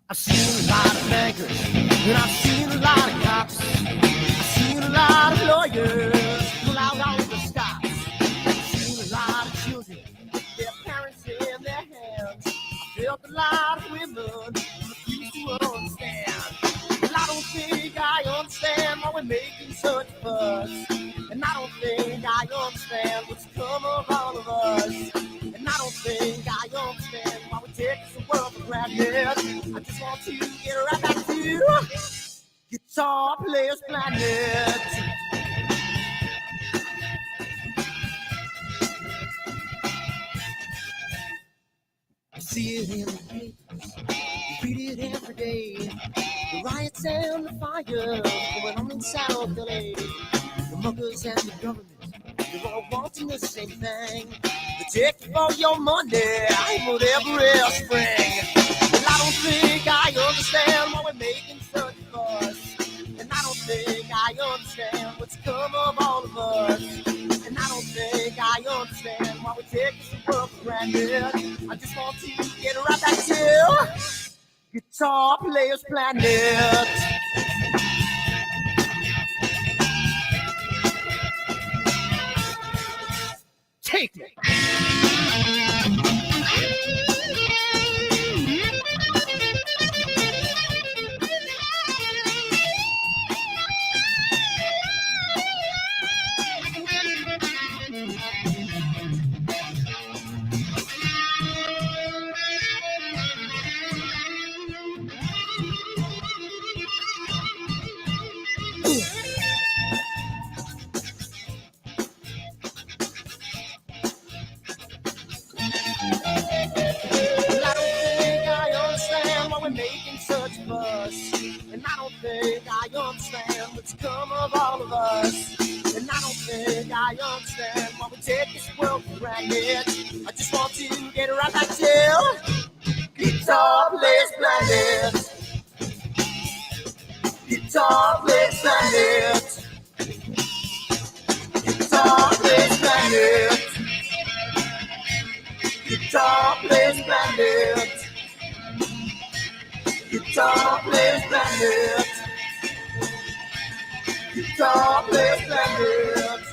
I've seen a lot of bankers, and I've seen a lot of cops. I've seen a lot of lawyers pull out all the stops. I've seen a lot of children with their parents in their hands. I felt a lot of women refuse to understand. Well, I don't think I understand why we're making such a fuss. And I don't think I understand what's come of all of us. And I don't think I understand why we take this world for granted. I just want to get right back to Guitar Players Planet. I see it in the papers, read it every day. The riots and the fires going on in South LA. The muggers and the government, they're all wanting the same thing. They take all your money, whatever spring. And I don't think I understand why we're making such a fuss. And I don't think I understand what's come of all of us. And I don't think I understand why we take this world for granted. I just want to get right back to Guitar Players Planet. Take me. And I don't think I understand what's come of all of us. And I don't think I understand why we take this world for granted. I just want to get right back to Guitar Players Planet. Guitar Players Planet. Guitar Players Planet. Guitar Players Planet. Guitar Players Planet. Guitar Players Planet.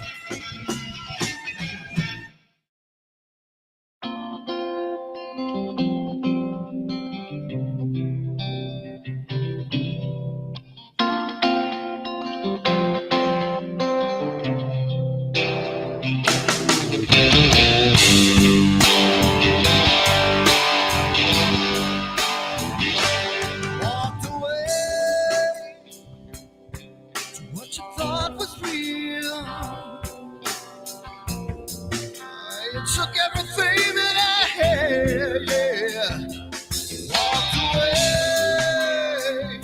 Took everything that I had, yeah. Walked away,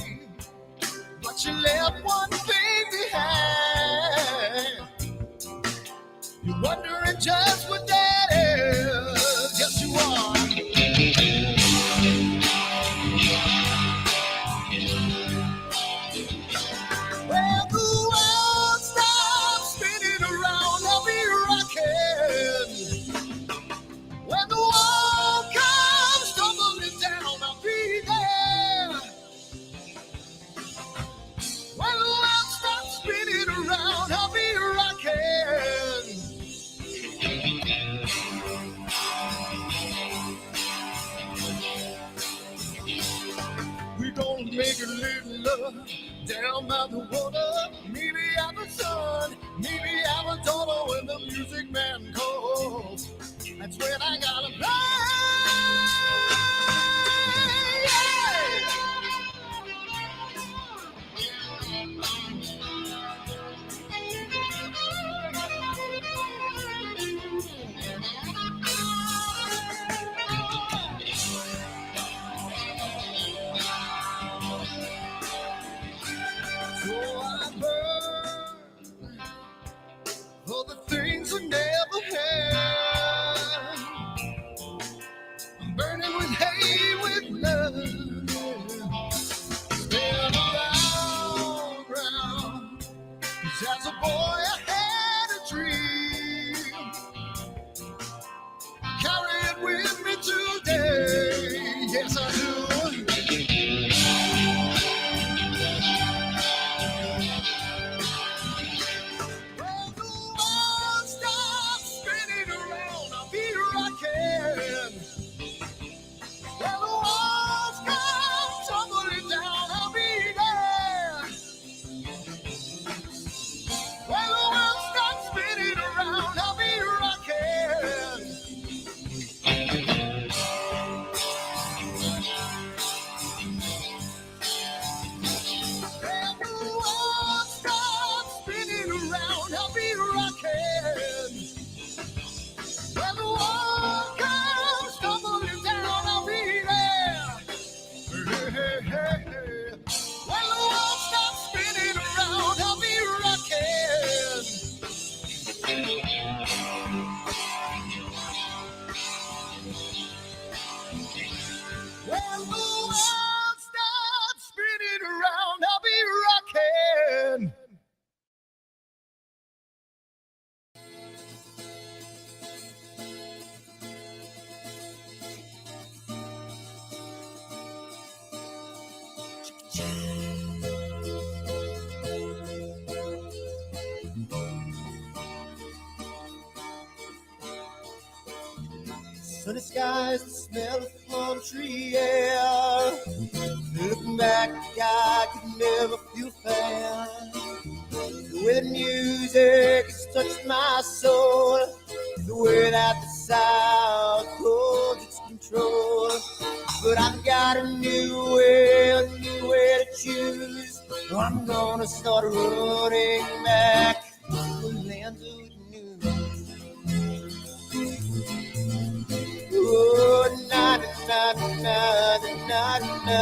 but you left one thing behind. You're wondering just what that is. Yes, you are. Well, the world stops spinning around, I'll be rocking. When the wall comes tumbling down, I'll be there. When the world stops spinning around, I'll be rocking. We're gonna make a little love down by the water. Maybe have a son, maybe have a daughter when the music man calls. That's when I gotta play. So I burn for the things I never had. I'm burning with hate, with love. Spin around, round. 'Cause as a boy I had a dream. Carry it with me today. Yes, I do. Sunny skies, the smell of palm tree air. Looking back, I could never feel fair. The way the music has touched my soul, the way that the South holds its control. But I've got a new way to choose. I'm gonna start running back to the land of the new. Oh, na na na na na na.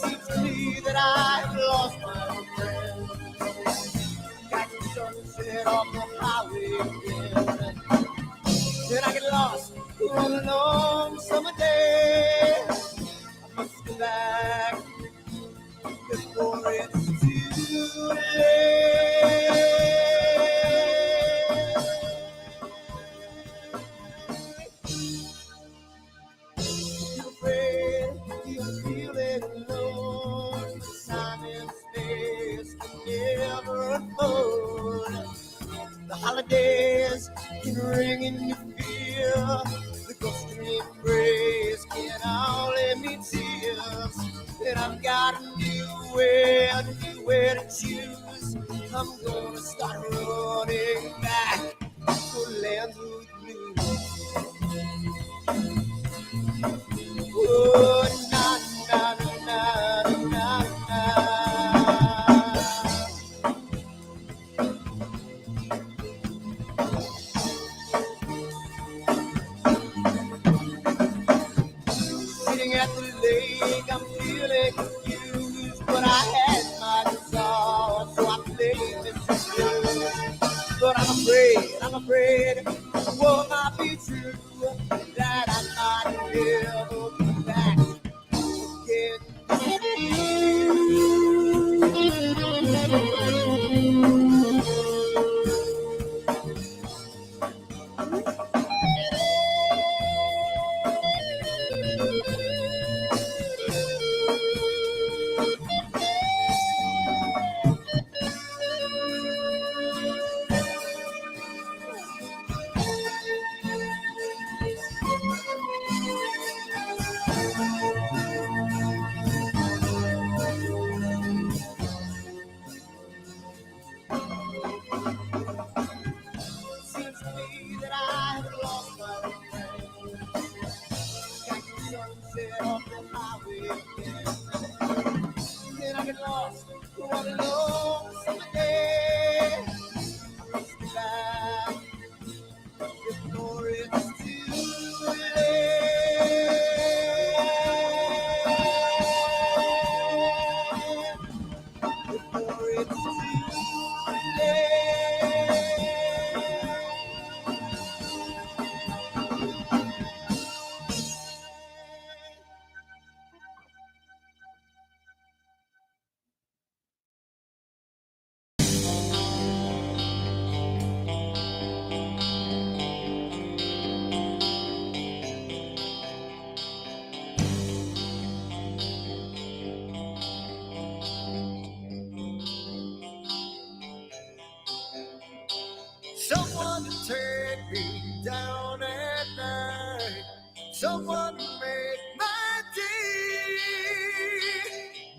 Seems to me that I've lost my friend. Got the sunset off the highway again. Then I get lost on a long summer day. I must go back before it's too late. You're afraid, you're feeling alone. Time and space can never unfold. The holidays can ring in your fear. The ghostly embrace can only mean tears. And I've got a new way to choose. I'm gonna start running back to lands of blue. Oh, na na na na na na. Sitting at the lake, I'm feeling confused, but I had my guitar, so I played this blues. But I'm afraid, it will not be true, that I might never be back Seems to me that I've lost my friend. Got the sunset off the highway again. Then I get lost on a long summer day. I must be back before it's too late. Before it's too late. Someone to take me down at night. Someone to make my day.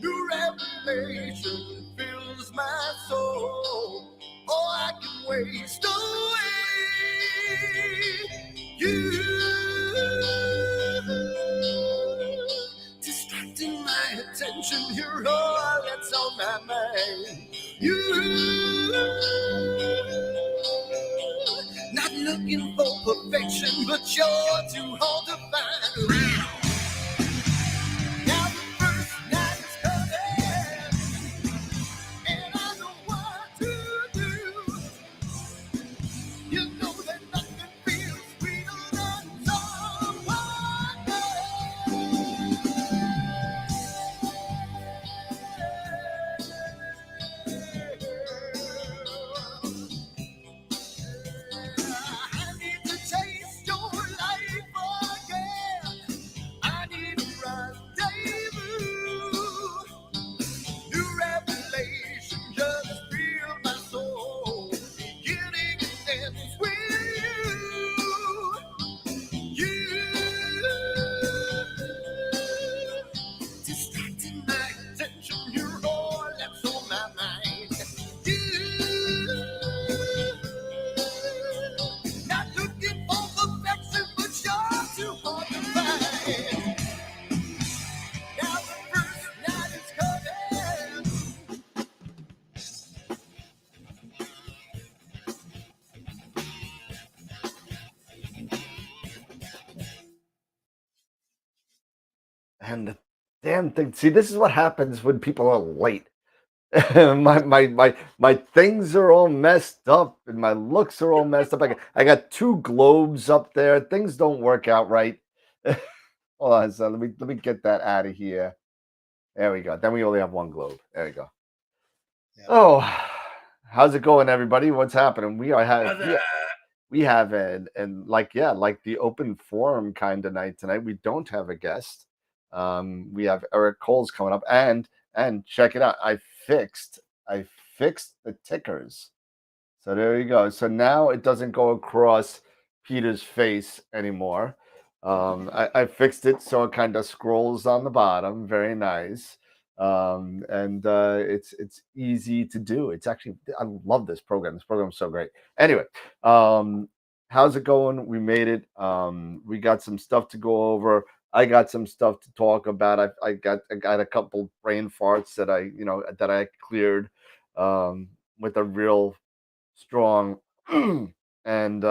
New revelation fills my soul. Oh, I can waste away. You distracting my attention. You're all that's on my mind. You not looking for perfection, but you're too hard to find. Now the first night is coming, and I know what to do. You know that nothing feels sweeter than someone else. and the damn thing. See, this is what happens when people are late. My things are all messed up, and my looks are all messed up. I got two globes up there. Things don't work out right. Hold on, so let me get that out of here. There we go. Then we only have one globe. There we go. Yeah. Oh, how's it going, everybody? What's happening? We have and like like the open forum kind of night tonight. We don't have a guest. We have Eric Cole's coming up, and check it out. I fixed the tickers. So there you go. So now it doesn't go across Peter's face anymore. I fixed it so it kind of scrolls on the bottom. Very nice. And it's easy to do. It's actually I love this program. This program is so great. Anyway, how's it going? We made it. We got some stuff to go over. I got some stuff to talk about. I got a couple brain farts that I cleared with a real strong and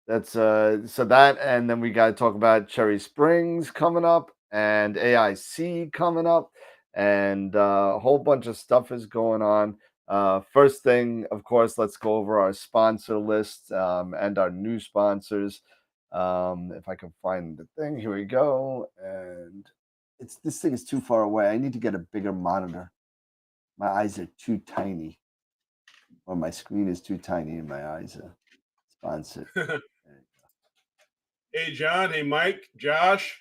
that's so that and then we got to talk about Cherry Springs coming up and AIC coming up and a whole bunch of stuff is going on. First thing, of course, let's go over our sponsor list and our new sponsors. If I can find the thing, here we go. And it's this thing is too far away. I need to get a bigger monitor. My eyes are too tiny, or my screen is too tiny and my eyes are sponsored. Hey, John. Hey, Mike. Josh.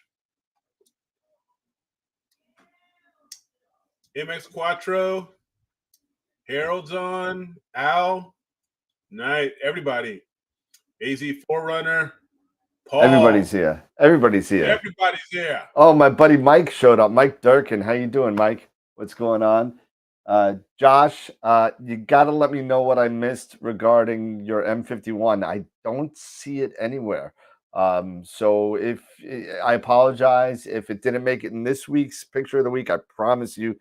MX Quattro. Harold's on. Al. Night. Everybody. AZ Forerunner. Paul. Everybody's here. Everybody's here. Everybody's here. Oh, my buddy Mike showed up. Mike Durkin. How you doing, Mike? What's going on? Josh, you got to let me know what I missed regarding your M51. I don't see it anywhere. So if I apologize if it didn't make it in this week's picture of the week, I promise you,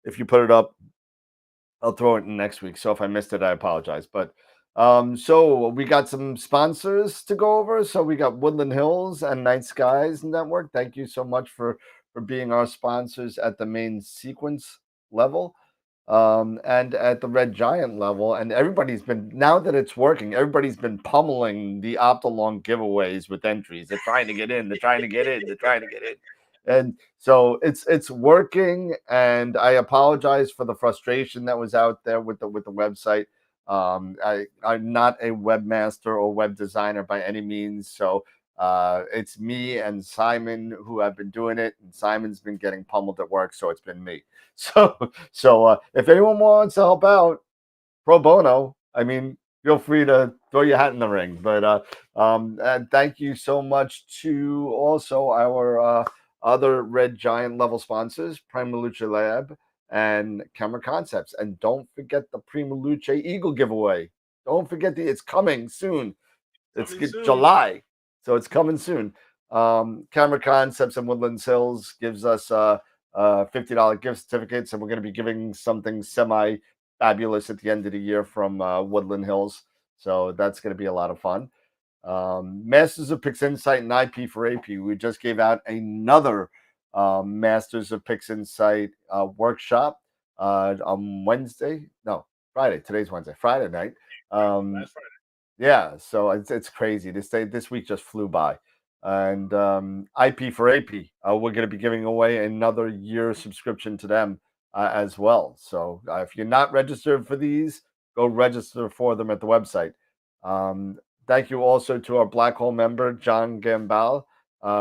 if you put it up, I'll throw it in next week. So if I missed it, I apologize. But so we got some sponsors to go over. So we got Woodland Hills and Night Skies Network. Thank you so much for being our sponsors at the main sequence level. And at the Red Giant level, and everybody's been, now that it's working, everybody's been pummeling the Optalong giveaways with entries. They're trying to get in, they're trying to get in, they're trying to get in. And so it's working, and I apologize for the frustration that was out there with the website. I'm not a webmaster or web designer by any means, so it's me and Simon who have been doing it, and Simon's been getting pummeled at work, so it's been me. So if anyone wants to help out pro bono, I mean, feel free to throw your hat in the ring. But and thank you so much to also our other Red Giant level sponsors, Prima Luce Lab and Camera Concepts. And don't forget the Prima Luce Eagle giveaway. Don't forget it's coming soon. It's July, so it's coming soon. Camera Concepts in Woodlands Hills gives us $50 gift certificates, and we're going to be giving something semi fabulous at the end of the year from Woodland Hills. So that's going to be a lot of fun. Masters of Pix Insight and IP for AP. We just gave out another Masters of Pix Insight workshop on Wednesday. No, Friday. Today's Wednesday. Friday night. Last Friday. Yeah, so it's crazy. This week just flew by. And IP for AP, we're going to be giving away another year subscription to them as well. So if you're not registered for these, go register for them at the website. Thank you also to our Black Hole member, John Gambal,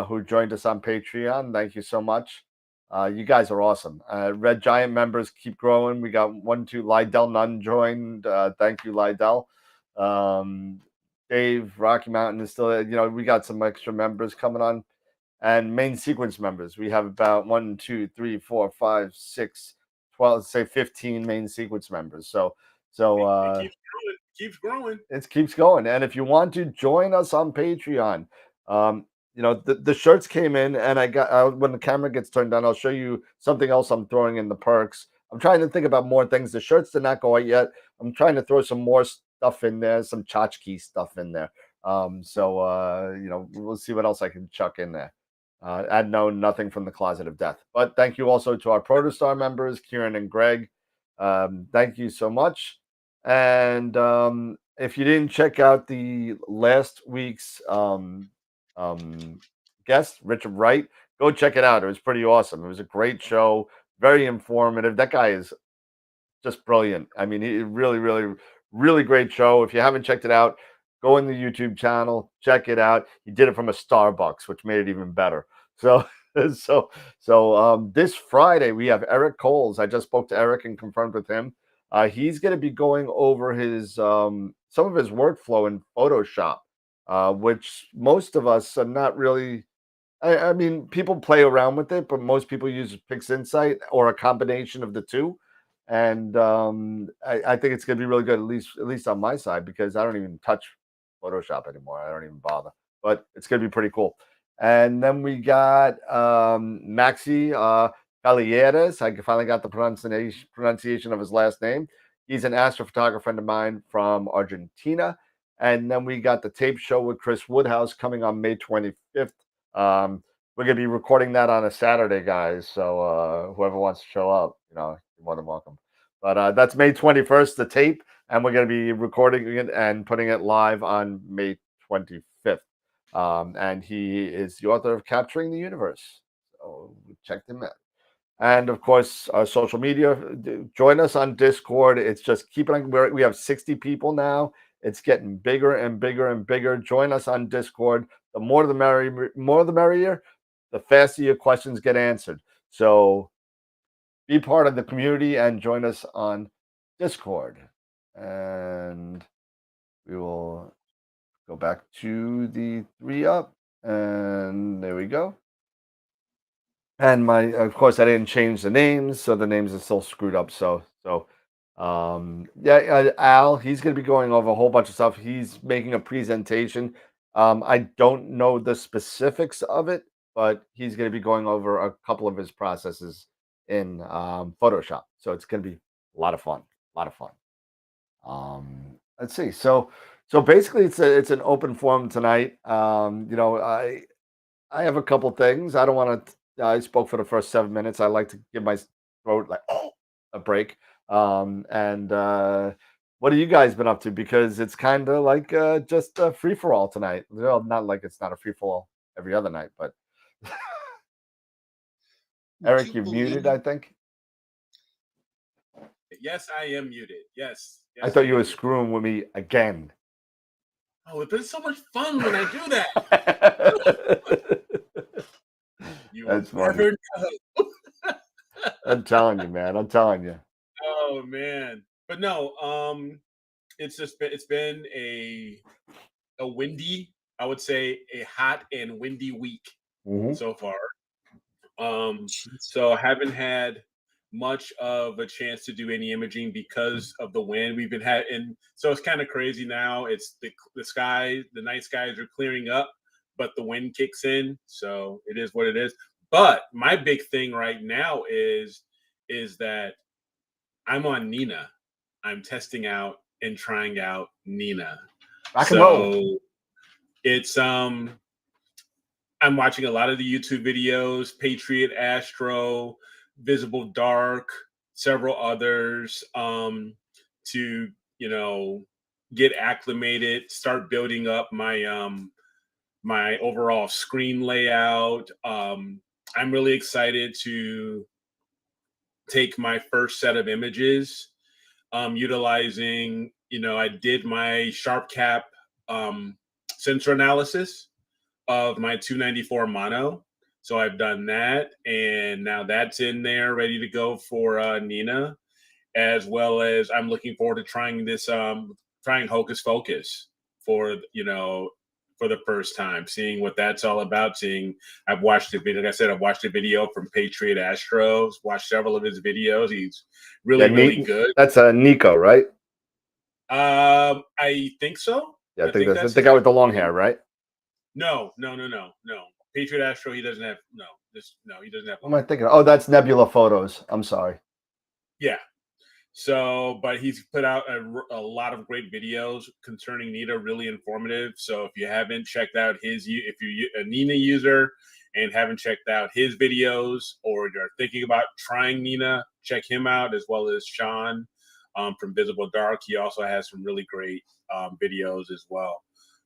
who joined us on Patreon. Thank you so much. You guys are awesome. Red Giant members keep growing. We got 1, 2, Lydell Nunn joined. Thank you, Lydell. Dave, Rocky Mountain is still, we got some extra members coming on, and main sequence members. We have about 1, 2, 3, 4, 5, 6, 12, say 15 main sequence members. So it keeps growing. It keeps going. And if you want to join us on Patreon, the shirts came in, and I got when the camera gets turned on, I'll show you something else I'm throwing in the perks. I'm trying to think about more things. The shirts did not go out yet. I'm trying to throw some more stuff in there, some tchotchke stuff in there. We'll see what else I can chuck in there. I'd know nothing from the closet of death. But thank you also to our Protostar members, Kieran and Greg. Thank you so much. And if you didn't check out the last week's guest, Richard Wright, go check it out. It was pretty awesome. It was a great show, very informative. That guy is just brilliant. I mean, he really great show. If you haven't checked it out, go in the YouTube channel, check it out. He did it from a Starbucks, which made it even better. So, this Friday we have Eric Coles. I just spoke to Eric and confirmed with him. He's going to be going over his some of his workflow in Photoshop, which most of us are not really. I mean, people play around with it, but most people use PixInsight or a combination of the two. And I think it's going to be really good, at least on my side, because I don't even touch Photoshop anymore. I don't even bother. But it's going to be pretty cool. And then we got Maxi Calieres. I finally got the pronunciation of his last name. He's an astrophotographer friend of mine from Argentina. And then we got the tape show with Chris Woodhouse coming on May 25th. We're going to be recording that on a Saturday, guys. So whoever wants to show up, you're more than welcome. But that's May 21st, the tape, and we're going to be recording it and putting it live on May 25th. And he is the author of Capturing the Universe. So check him out. And of course, our social media. Join us on Discord. It's just keeping. We have 60 people now. It's getting bigger and bigger and bigger. Join us on Discord. The more the merrier. The faster your questions get answered. So be part of the community and join us on Discord. And we will go back to the 3-up. And there we go. And of course, I didn't change the names, so the names are still screwed up. Al, he's going to be going over a whole bunch of stuff. He's making a presentation. I don't know the specifics of it, but he's going to be going over a couple of his processes in Photoshop. So it's going to be a lot of fun. Let's see. So basically, it's an open forum tonight. I have a couple things. I don't want to. I spoke for the first 7 minutes. I like to give my throat a break. What have you guys been up to? Because it's kind of like just a free for all tonight. Well, not like it's not a free for all every other night, but Eric, you're muted, I think. Yes, I am muted. Yes. I thought you were screwing with me again. Oh, it's been so much fun when I do that. That's funny. I'm telling you, man. I'm telling you. Oh man, but no. It's been a windy, I would say, a hot and windy week so far. So I haven't had much of a chance to do any imaging because of the wind we've been having. And so it's kind of crazy now. It's the night skies are clearing up, but the wind kicks in. So it is what it is. But my big thing right now is that I'm on Nina. I'm testing out and trying out Nina. So it's I'm watching a lot of the YouTube videos, Patriot Astro, Visible Dark, several others, to get acclimated, start building up my my overall screen layout. I'm really excited to take my first set of images, utilizing, I did my sharp cap sensor analysis of my 294 mono. So I've done that, and now that's in there ready to go for Nina, as well as I'm looking forward to trying this, trying Hocus Pocus for the first time, seeing what that's all about. I've watched the video. Like I said, I've watched a video from Patriot Astro. Watched several of his videos. He's really good. That's Nico, right? I think so. Yeah, I think that's the guy with the long hair, right? No. Patriot Astro, he doesn't have he doesn't have. What am I thinking? Oh, that's Nebula Photos. I'm sorry. Yeah. So, but he's put out a lot of great videos concerning Nina, really informative. So if you haven't checked out if you're a Nina user and haven't checked out his videos, or you're thinking about trying Nina, check him out, as well as Sean from Visible Dark. He also has some really great videos as well.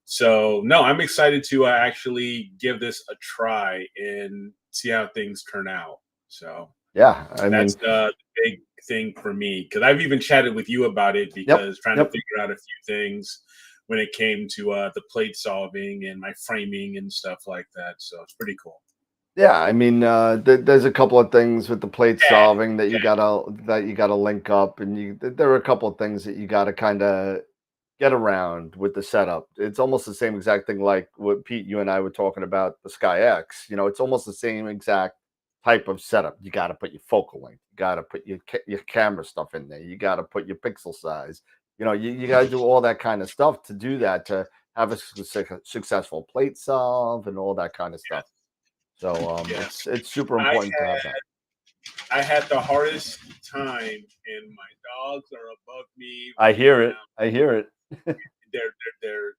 So no, I'm excited to actually give this a try and see how things turn out. So Yeah, I mean, that's the big thing for me, because I've even chatted with you about it, because trying to figure out a few things when it came to the plate solving and my framing and stuff like that. So it's pretty cool. yeah, I mean, there's a couple of things with the plate solving that you gotta link up, and there are a couple of things that you gotta kind of get around with the setup. It's almost the same exact thing like what Pete, you and I were talking about the Sky X. You know, it's almost the same exact type of setup. You got to put your focal length, you got to put your camera stuff in there, you got to put your pixel size. You know, you got to do all that kind of stuff to do that, to have a successful plate solve and all that kind of stuff. So it's super important to have that. I had the hardest time, and my dogs are above me. I hear it. I hear it. They're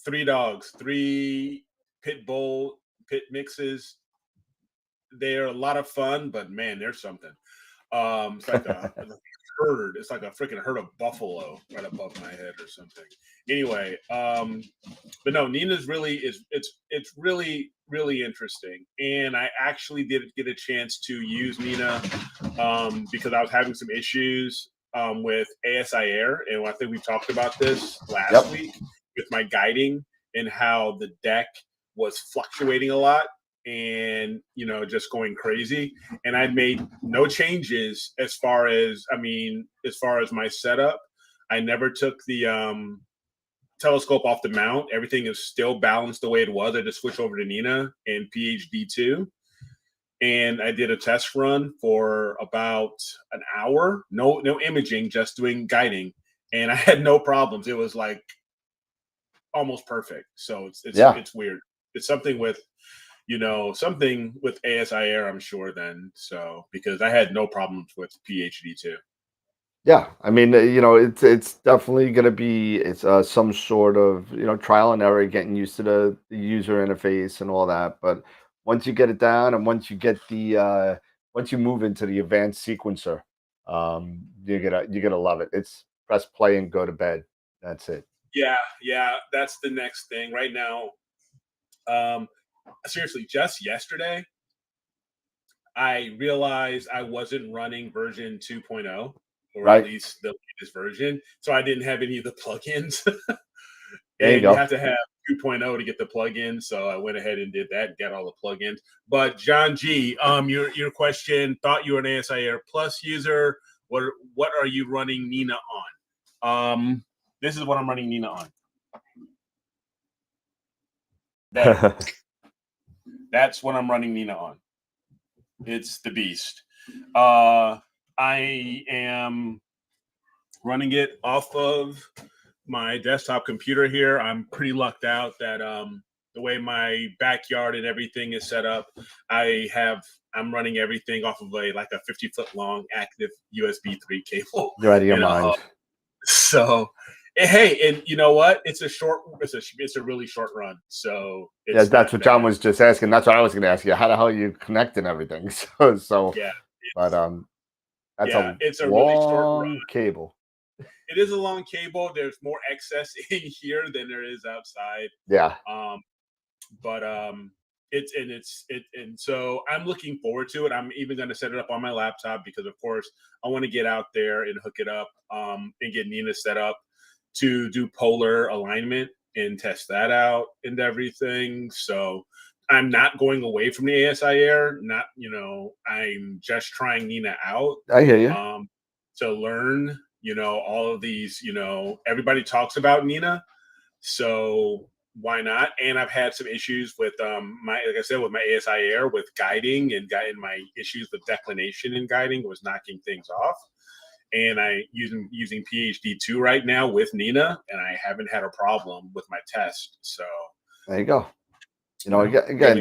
3 dogs, 3 pit bull pit mixes. They're a lot of fun, but man, there's something. It's like a herd. It's like a freaking herd of buffalo right above my head or something. Anyway, but no, Nina's it's really interesting, and I actually did get a chance to use Nina because I was having some issues with ASI Air, and I think we talked about this last week with my guiding and how the deck was fluctuating a lot and just going crazy, and I made no changes as far as my setup. I never took the telescope off the mount. Everything is still balanced the way it was. I just switched over to Nina and PhD2, and I did a test run for about an hour. No imaging, just doing guiding, and I had no problems. It was like almost perfect. So it's weird. It's something with ASI Air, I'm sure then. So, because I had no problems with PhD2. Yeah, I mean, it's definitely going to be some sort of trial and error, getting used to the user interface and all that. But once you get it down, and once you get once you move into the advanced sequencer, you're gonna love it. It's press play and go to bed. That's it. Yeah, that's the next thing right now. Seriously, just yesterday, I realized I wasn't running version 2.0, or at least the latest version. So I didn't have any of the plugins. There you go. You have to have 2.0 to get the plugins. So I went ahead and did that and got all the plugins. But John G, your question, thought you were an ASI Air Plus user. What are you running Nina on? This is what I'm running Nina on. That's what I'm running Nina on. It's the beast. I am running it off of my desktop computer here. I'm pretty lucked out that the way my backyard and everything is set up, I'm running everything off of a 50-foot long active USB 3 cable. You're out of your mind. So, hey, and you know what? It's a really short run. So that's what John was just asking. That's what I was going to ask you. How the hell are you connecting everything? So yeah. It's a really short run cable. It is a long cable. There's more excess in here than there is outside. Yeah. So I'm looking forward to it. I'm even going to set it up on my laptop because, of course, I want to get out there and hook it up and get Nina set up to do polar alignment and test that out and everything. So I'm not going away from the ASI Air. I'm just trying Nina out. I hear you. To learn, all of these, everybody talks about Nina. So why not? And I've had some issues with like I said, with my ASI Air with guiding and my issues with declination and guiding was knocking things off. And I using PhD2 right now with Nina, and I haven't had a problem with my test. So there you go. Again,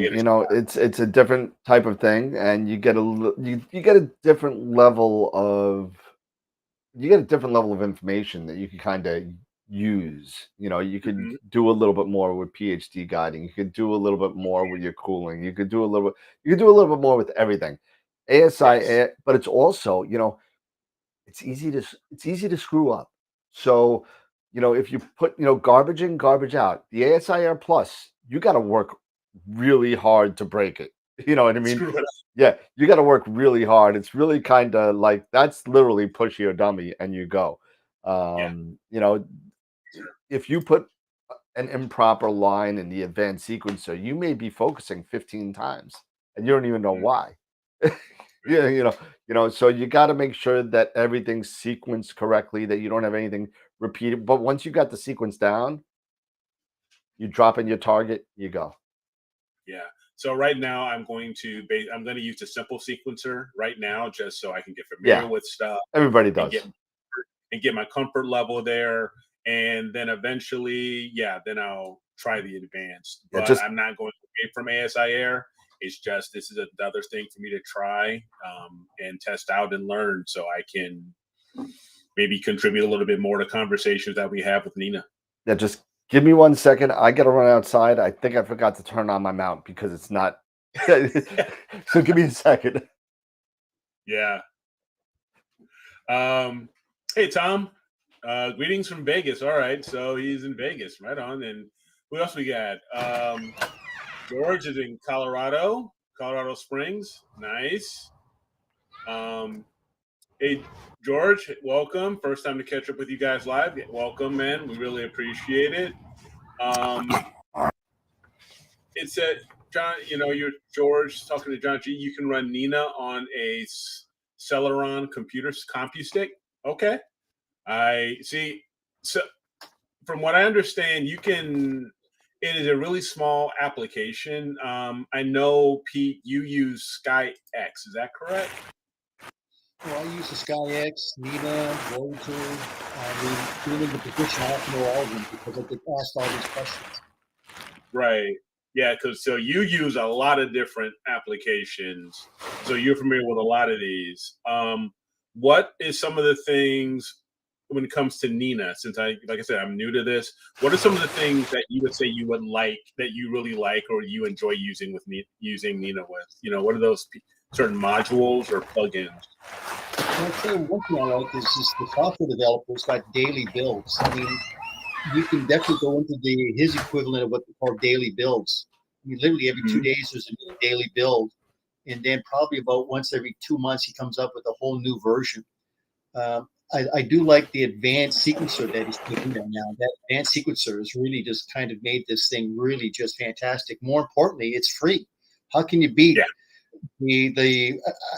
it's a different type of thing, and you get a different level of information that you can kind of use. You could Mhm. do a little bit more with PhD guiding. You could do a little bit more with your cooling. You could do a little bit more with everything. Yes. But it's also, it's easy to screw up. So, if you put, garbage in, garbage out, the ASIR plus, you got to work really hard to break it. You know what I mean? Screw it up. Yeah, you got to work really hard. It's really kind of like that's literally push your dummy and you go. Yeah. Um, you know, if you put an improper line in the advanced sequencer, you may be focusing 15 times and you don't even know Mhm. why. Yeah, so you got to make sure that everything's sequenced correctly, that you don't have anything repeated. But once you got the sequence down, you drop in your target, you go. Yeah. So right now I'm going to use a simple sequencer right now just so I can get familiar Yeah, with stuff everybody and does. get my comfort level there. And then eventually, yeah, then I'll try the advanced. Yeah, But just I'm not going away from ASIR. It's just this is another thing for me to try and test out and learn so I can maybe contribute a little bit more to conversations that we have with Nina. just give me 1 second. I gotta run outside. I think I forgot to turn on my mount because it's not. So give me a second. Yeah. Hey, Tom. Greetings from Vegas. All right. So he's in Vegas. Right on. And who else we got? George is in Colorado Springs. Nice. Hey, George, welcome. First time to catch up with you guys live. Welcome, man. We really appreciate it. It's a John. You're George talking to John G. You can run Nina on a Celeron computer CompuStick. Okay. I see. So, from what I understand, you can. It is a really small application. I know, Pete, you use SkyX. Is that correct? Well, I use the SkyX, Nina, Voyager. I mean, being in the position, I have to know all of them because I get asked all these questions. Right. Yeah, because so you use a lot of different applications, so you're familiar with a lot of these. What is some of the things when it comes to Nina? Since like I said, I'm new to this. What are some of the things that you would say you would like that you really like or you enjoy using with using Nina with? What are those certain modules or plugins? I'd say one thing I like is just the software developers got daily builds. I mean, you can definitely go into his equivalent of what they call daily builds. I mean, literally every 2 days there's a new daily build, and then probably about once every 2 months he comes up with a whole new version. I do like the advanced sequencer that he's put in there now. That advanced sequencer has really just kind of made this thing really just fantastic. More importantly, it's free. How can you beat Yeah.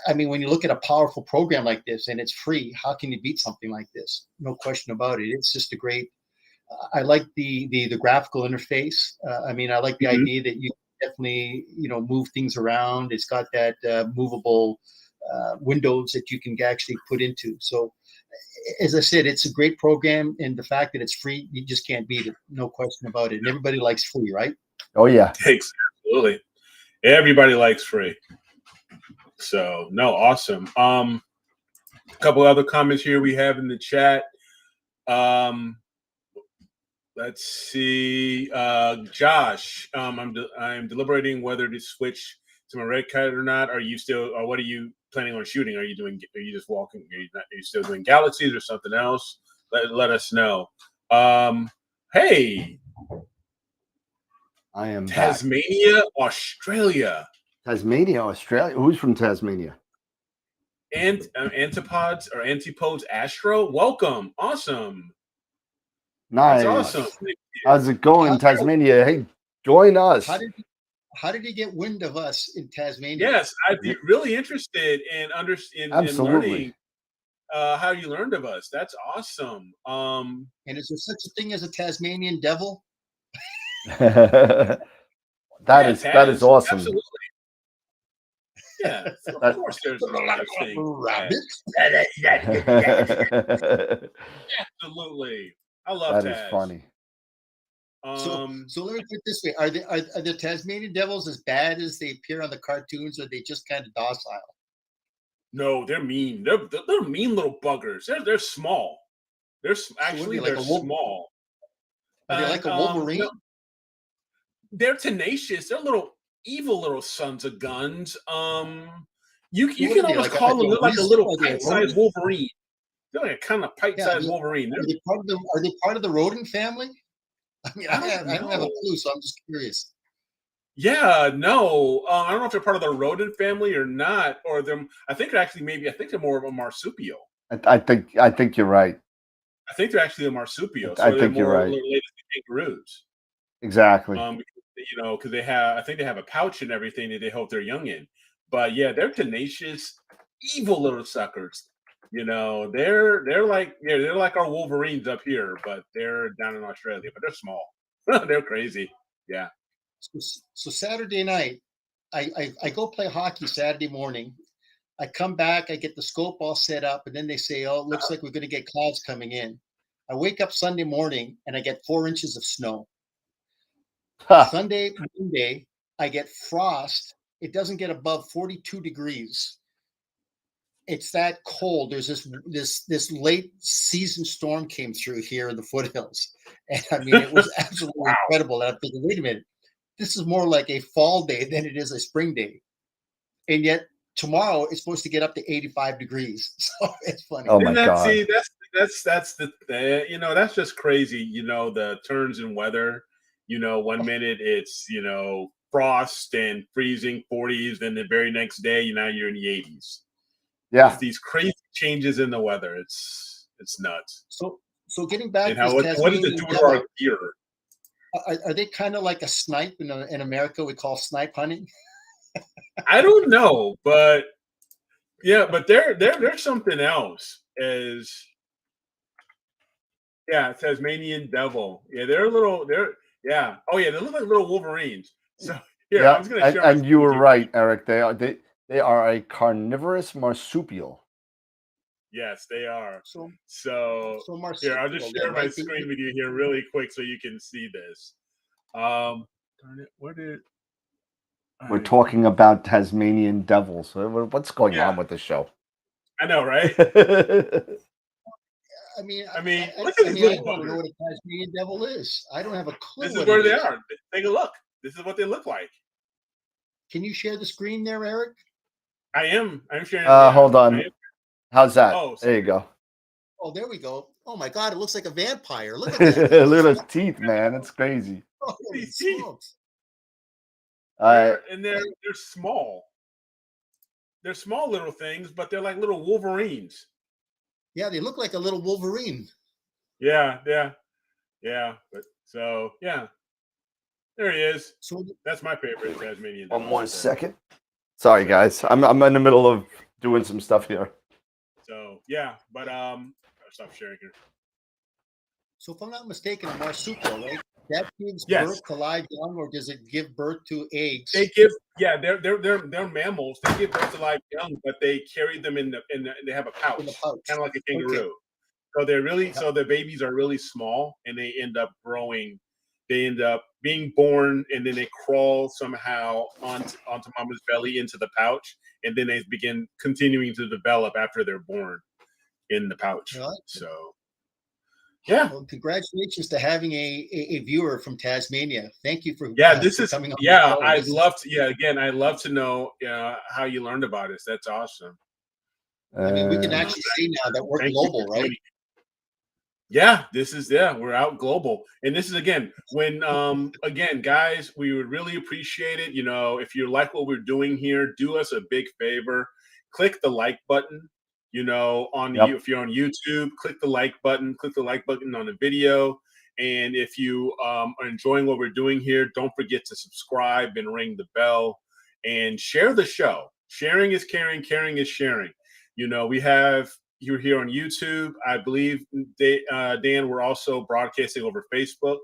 I mean, when you look at a powerful program like this and it's free, how can you beat something like this? No question about it. It's just a great. I like the graphical interface. I mean, I like the Mhm. idea that you definitely move things around. It's got that movable windows that you can actually put into. So, as I said, it's a great program, and the fact that it's free, you just can't beat it. No question about it. And everybody likes free, right? Oh yeah. Absolutely. Everybody likes free. So no, awesome. A couple other comments here we have in the chat. Let's see. Josh, I'm deliberating whether to switch to my red kite or not. Are you still, or what are you planning on shooting? Are you just walking? Are you still doing galaxies or something else? Let us know. Hey, I am back. Tasmania, Australia. Tasmania, Australia. Who's from Tasmania? And Antipodes Astro. Welcome. Awesome. That's Nice. awesome. How's it going, Tasmania? Hey, join us. How did he get wind of us in Tasmania? Yes, I'd be really interested in learning how you learned of us. That's awesome. And is there such a thing as a Tasmanian devil? that is awesome. Absolutely. Yeah, of course there's such thing. Rabbits. Absolutely. I love that is Taz. funny. So let me put it this way: are the Tasmanian devils as bad as they appear on the cartoons, or are they just kind of docile? No, they're mean. They're mean little buggers. They're small. They're actually like they're small. Are they like a Wolverine? No, they're tenacious. They're little evil little sons of guns. You What can are they, almost like call them, they're like a little Are they a pint-sized rodent? Wolverine. They're like a kind of Yeah, pint-sized Wolverine. are they part of the rodent family? I mean, I don't I don't have a know. clue, so I'm just curious. Yeah, no. I don't know if they're part of the rodent family or not, or them. I think actually I think they're more of a marsupial. I think you're right. I think they're actually a marsupial, I so they're think you're more right. related to kangaroos. Exactly. Because they have, I think they have a pouch and everything that they hold their young in. But yeah, they're tenacious, evil little suckers. They're like our Wolverines up here, but they're down in Australia. But they're small. They're crazy. Yeah. So Saturday night, I go play hockey Saturday morning. I come back, I get the scope all set up, and then they say, "Oh, it looks like we're going to get clouds coming in." I wake up Sunday morning and I get 4 inches of snow. Sunday, Monday, I get frost. It doesn't get above 42 degrees. It's that cold. There's this late season storm came through here in the foothills, and I mean it was absolutely incredible. And I'm thinking, wait a minute, this is more like a fall day than it is a spring day, and yet tomorrow it's supposed to get up to 85 degrees. So it's funny. Oh my God. See, that's that's just crazy. The turns in weather. 1 minute it's frost and freezing 40s, then the very next day you're in the 80s. Yeah. It's these crazy changes in the weather. It's nuts. So getting back And to what does it do to our gear? Are they kind of like a snipe in America? We call snipe hunting. I don't know, but yeah, but they're something else. Tasmanian devil. Yeah, they're yeah. Oh yeah, they look like little Wolverines. So here, Yeah, I'm just gonna share. and you were right, Eric. They are a carnivorous marsupial. Yes, they are. So here, I'll just share my screen with you here really quick so you can see this. Darn it, We're talking about Tasmanian devils. What's going on with the show? I know, right? I mean, look at these little I don't know what a Tasmanian devil is. I don't have a clue. This is where they are. Take a look. This is what they look like. Can you share the screen there, Eric? I'm sharing. Hold on. How's that? Oh, there you go. Oh, there we go. Oh my God, it looks like a vampire. Look at that. Look at those teeth, man. It's crazy. Oh, these teeth. And they're small. They're small little things, but they're like little Wolverines. Yeah, they look like a little Wolverine. Yeah. But yeah. There he is. So that's my favorite Tasmanian. One more second. Sorry, guys. I'm in the middle of doing some stuff here. So yeah, but I'll stop sharing here. So if I'm not mistaken, a marsupial, right? That gives birth to live young, or does it give birth to eggs? They're mammals. They give birth to live young, but they carry them in they have a pouch, kind of like a kangaroo. Okay. So so the babies are really small, and they end up growing. They end up being born, and then they crawl somehow onto mama's belly into the pouch, and then they begin continuing to develop after they're born in the pouch. Right. So. Yeah. Well, congratulations to having a viewer from Tasmania. Thank you for coming on. Yeah, I'd love to. Yeah, again, I'd love to know how you learned about us. That's awesome. I mean, we can actually see now that we're global, right? Yeah, we're out global. And this is again, guys, we would really appreciate it. If you like what we're doing here, do us a big favor. Click the like button. If you're on YouTube, click the like button on the video. And if you are enjoying what we're doing here, don't forget to subscribe and ring the bell and share the show. Sharing is caring, caring is sharing. You're here on YouTube. I believe, Dan, we're also broadcasting over Facebook.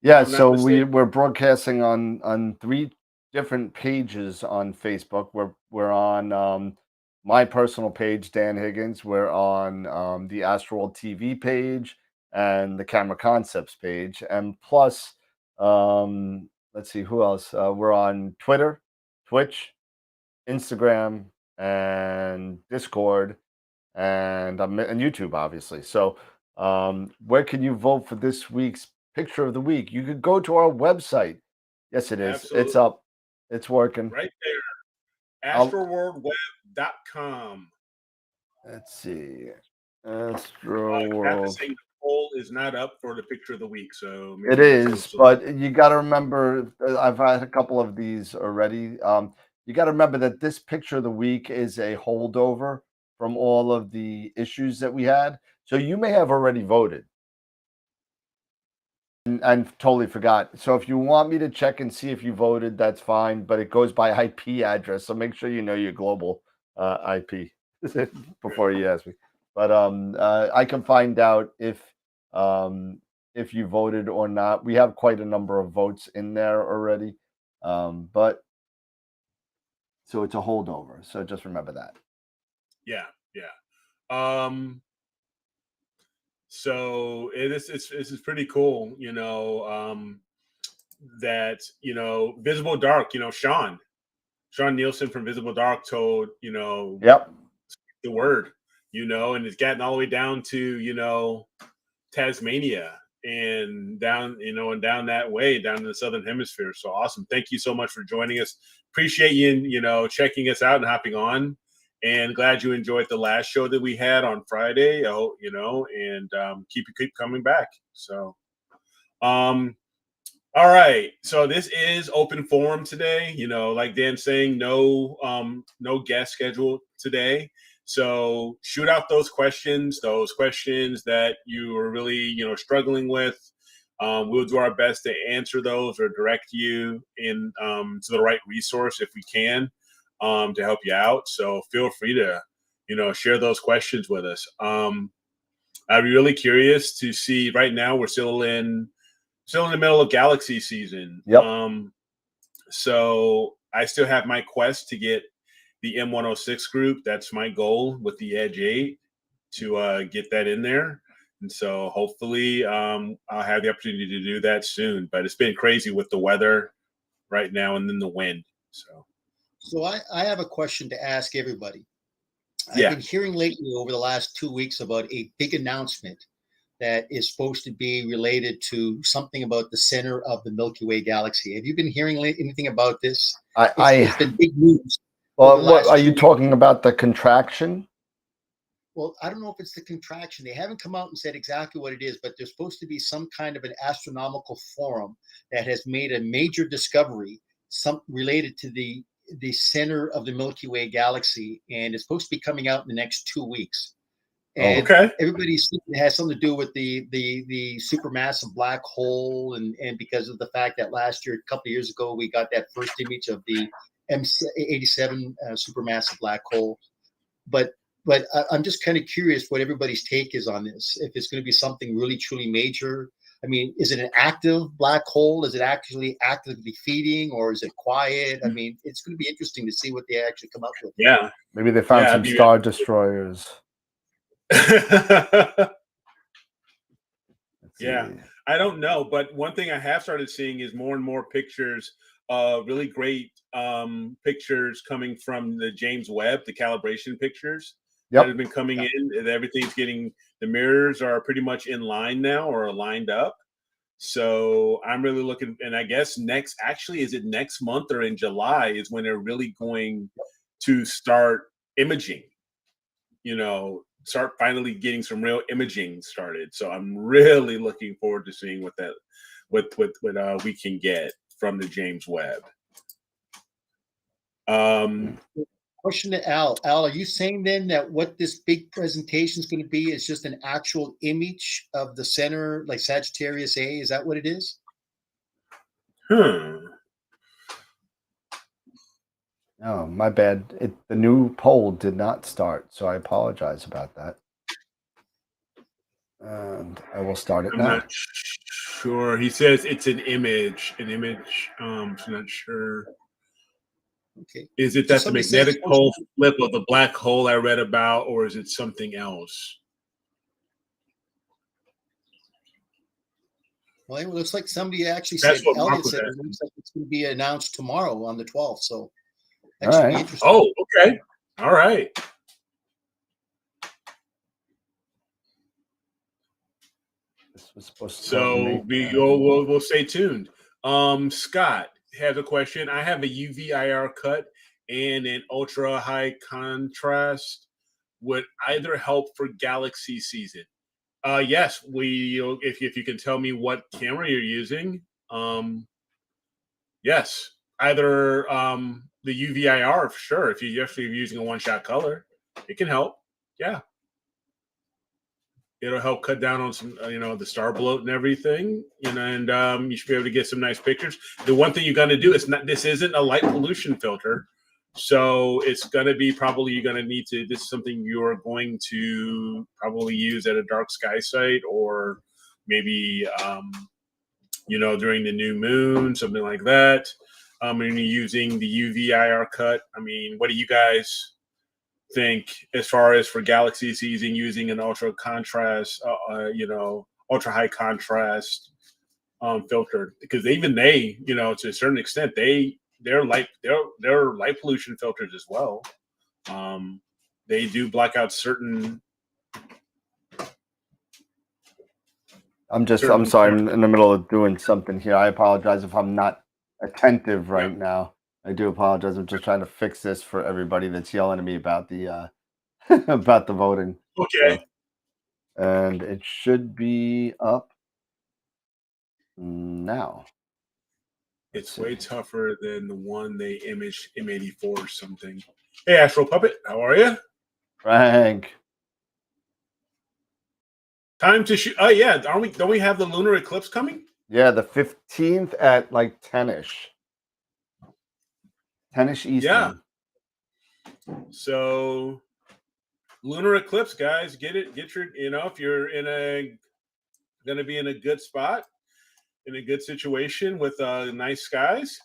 Yeah, so we're broadcasting on 3 different pages on Facebook. We're on my personal page, Dan Higgins. We're on the AstroWorld TV page and the Camera Concepts page. And plus, let's see, who else? We're on Twitter, Twitch, Instagram, and Discord, and YouTube, obviously. So where can you vote for this week's picture of the week, you could go to our website. Yes, it is. Absolutely. It's up. It's working. Right there. I'll- AstroWorldWeb.com. Let's see. I have to AstroWorld. say, the poll is not up for the picture of the week, so It is, but you got to remember. I've had a couple of these already. You got to remember that this picture of the week is a holdover from all of the issues that we had. So you may have already voted. And totally forgot. So if you want me to check and see if you voted, that's fine. But it goes by IP address, so make sure you know your global IP before you ask me. But I can find out if you voted or not. We have quite a number of votes in there already, but so it's a holdover. So just remember that. Yeah. So this is pretty cool, that, Visible Dark, Sean Nielsen from Visible Dark told, Yep. the word, and it's gotten all the way down to, Tasmania and down, and down that way, down in the Southern Hemisphere. So awesome. Thank you so much for joining us. Appreciate you, checking us out and hopping on. And glad you enjoyed the last show that we had on Friday. And keep coming back. So, all right. So this is open forum today. Like Dan's saying, no guest scheduled today. So shoot out those questions that you are really, struggling with. We'll do our best to answer those or direct you to the right resource if we can. To help you out. So feel free to, share those questions with us. I'd be really curious to see. Right now, we're still in the middle of galaxy season. Yep. So I still have my quest to get the M106 group. That's my goal with the Edge 8 to get that in there. And so hopefully I'll have the opportunity to do that soon. But it's been crazy with the weather right now and then the wind. So I have a question to ask everybody. Yeah. I've been hearing lately over the last 2 weeks about a big announcement that is supposed to be related to something about the center of the Milky Way galaxy. Have you been hearing anything about this? It's been big news. Well, what are you talking about? The contraction? Well, I don't know if it's the contraction. They haven't come out and said exactly what it is, but there's supposed to be some kind of an astronomical forum that has made a major discovery, related to the center of the Milky Way galaxy, and it's supposed to be coming out in the next 2 weeks. And everybody has something to do with the supermassive black hole, and because of the fact that last year, a couple of years ago, we got that first image of the M87 supermassive black hole. But I'm just kind of curious what everybody's take is on this. If it's going to be something really truly major. I mean, is it an active black hole? Is it actually actively feeding, or is it quiet? I mean, it's going to be interesting to see what they actually come up with. Yeah. Maybe they found some star destroyers. Yeah. I don't know. But one thing I have started seeing is more and more pictures, really great pictures coming from the James Webb, the calibration pictures that have been coming in. And everything's the mirrors are pretty much in line now or lined up. So I'm really looking, and I guess is it next month or in July is when they're really going to start imaging, start finally getting some real imaging started. So I'm really looking forward to seeing what we can get from the James Webb. Question to Al. Al, are you saying then that what this big presentation is going to be is just an actual image of the center, like Sagittarius A? Is that what it is? Oh, my bad. The new poll did not start, so I apologize about that. And I will start it now. I'm not sure. He says it's an image. I'm not sure. Okay. Is it that the magnetic pole flip of the black hole I read about, or is it something else? Well, it looks like somebody actually That's said, what Elliot said, it looks like it's going to be announced tomorrow on the 12th. So that should be interesting. Oh, okay. All right. This was supposed to start So May. we'll stay tuned. Scott has a question. I have a UV IR cut and an ultra high contrast. Would either help for galaxy season? Yes, if you can tell me what camera you're using, yes, either the UVIR for sure. If you're using a one-shot color, it can help. Yeah, it'll help cut down on some, the star bloat and everything. And you should be able to get some nice pictures. The one thing you're going to do is this isn't a light pollution filter. So it's going to be you're going to need to, this is something you're going to probably use at a dark sky site or maybe, during the new moon, something like that. And you're using the UV IR cut. I mean, what do you guys think as far as for galaxy season using an ultra contrast, ultra high contrast filter? Because even they, to a certain extent, they're light pollution filters as well. They do black out certain. I'm sorry. I'm in the middle of doing something here. I apologize if I'm not attentive right now. I do apologize. I'm just trying to fix this for everybody that's yelling at me about the about the voting. Okay. And it should be up now. It's way tougher than the one they imaged M84 or something. Hey, Astro Puppet, how are you? Frank. Time to shoot. Oh yeah, don't we have the lunar eclipse coming? Yeah, the 15th at like 10ish. 10ish Eastern. Yeah. So lunar eclipse, guys, get your, if you're going to be in a good spot, in a good situation with nice skies,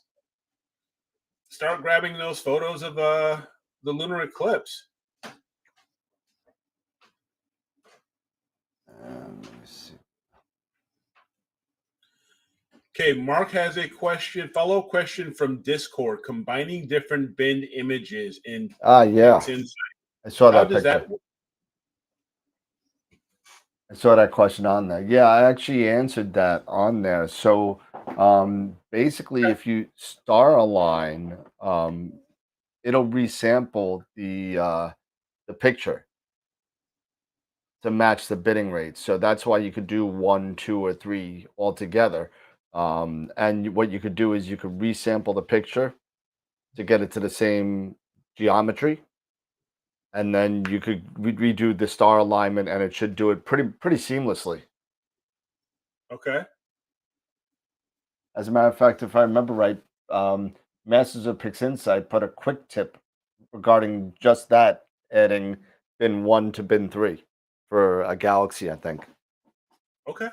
start grabbing those photos of the lunar eclipse. Let me see. Okay, Mark has a follow-up question from Discord, combining different bin images in yeah. Insight. I saw that How does picture. that work? I saw that question on there. Yeah, I actually answered that on there. So basically, if you star align, it'll resample the picture to match the bidding rate. So that's why you could do 1, 2, or 3 all together. And what you could do is you could resample the picture to get it to the same geometry. And then you could redo the star alignment, and it should do it pretty seamlessly. Okay. As a matter of fact, if I remember right, Masters of PixInsight put a quick tip regarding just that, adding bin 1 to bin 3 for a Galaxy, I think. Okay.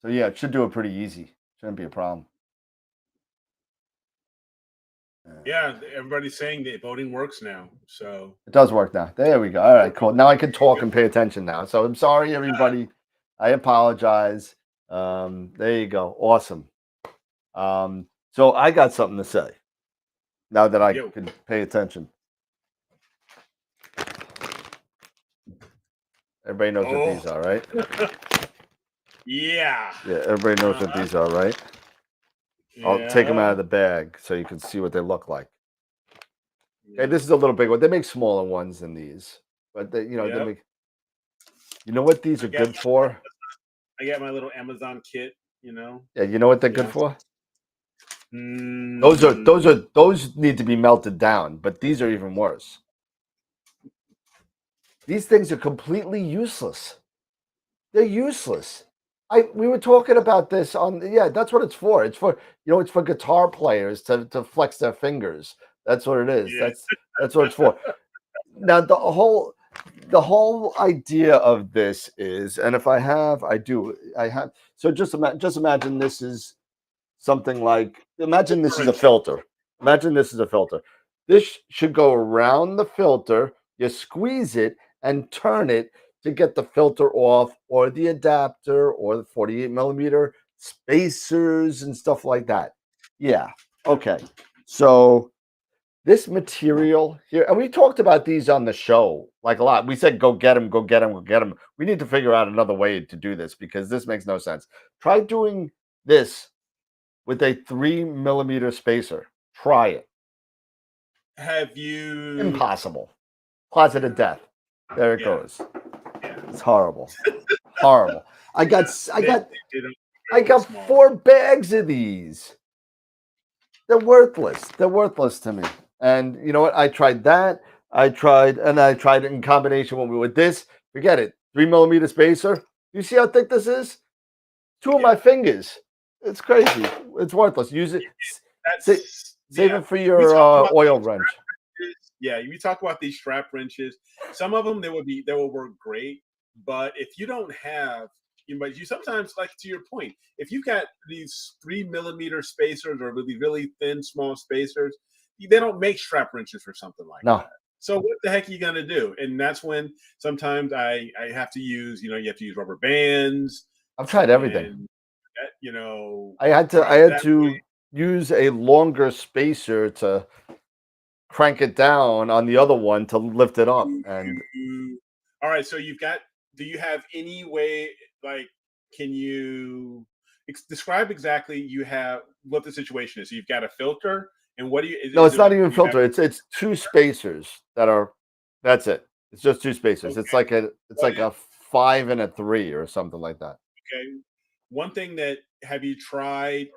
So yeah, it should do it pretty easy. Shouldn't be a problem. Yeah, everybody's saying that voting works now. So it does work now. There we go. All right, cool. Now I can talk and pay attention now. So I'm sorry, everybody. I apologize. There you go. Awesome. So I got something to say now that I can pay attention. Everybody knows what these are, right? Yeah. Yeah, everybody knows what these are, right? I'll take them out of the bag so you can see what they look like. Okay, this is a little big one. They make smaller ones than these, but they make. You know what these are good for? I got my little Amazon kit. Yeah, you know what they're good for? Those need to be melted down, but these are even worse. These things are completely useless. They're useless. We were talking about this on that's what it's for. It's for it's for guitar players to flex their fingers. That's what it is. Yeah. That's what it's for. Now the whole idea of this is, and if I have. So just imagine this is something like, imagine this is a filter. Imagine this is a filter. This should go around the filter. You squeeze it and turn it to get the filter off, or the adapter, or the 48 millimeter spacers and stuff like that. Yeah. Okay. So this material here, and we talked about these on the show like a lot. We said, go get them, go get them, go get them. We need to figure out another way to do this because this makes no sense. Try doing this with a 3 mm spacer. Try it. Have you? Impossible. Closet of death. There it Yeah. goes. Yeah. It's horrible. Horrible. I got They don't I got small. 4 bags of these. They're worthless. They're worthless to me. And you know what? I tried that. I tried it in combination with this. Forget it. 3 mm spacer. You see how thick this is? 2 of my fingers. It's crazy. It's worthless. Use it. Save it for your oil wrench. Yeah, you talk about these strap wrenches. Some of them they will work great, but if you don't have, but you sometimes, like to your point, if you've got these 3 mm spacers or really really thin small spacers, they don't make strap wrenches for something like that. So what the heck are you gonna do? And that's when sometimes I have to use, you have to use rubber bands. I've tried everything. I had to use a longer spacer to crank it down on the other one to lift it up. And all right, so do you have any way, like, can you describe exactly what the situation is? So you've got a filter, and what do you? No, it's not even filter. It's 2 spacers that's it. It's just 2 spacers. Okay. It's like a 5 and a 3 or something like that. Okay. One thing have you tried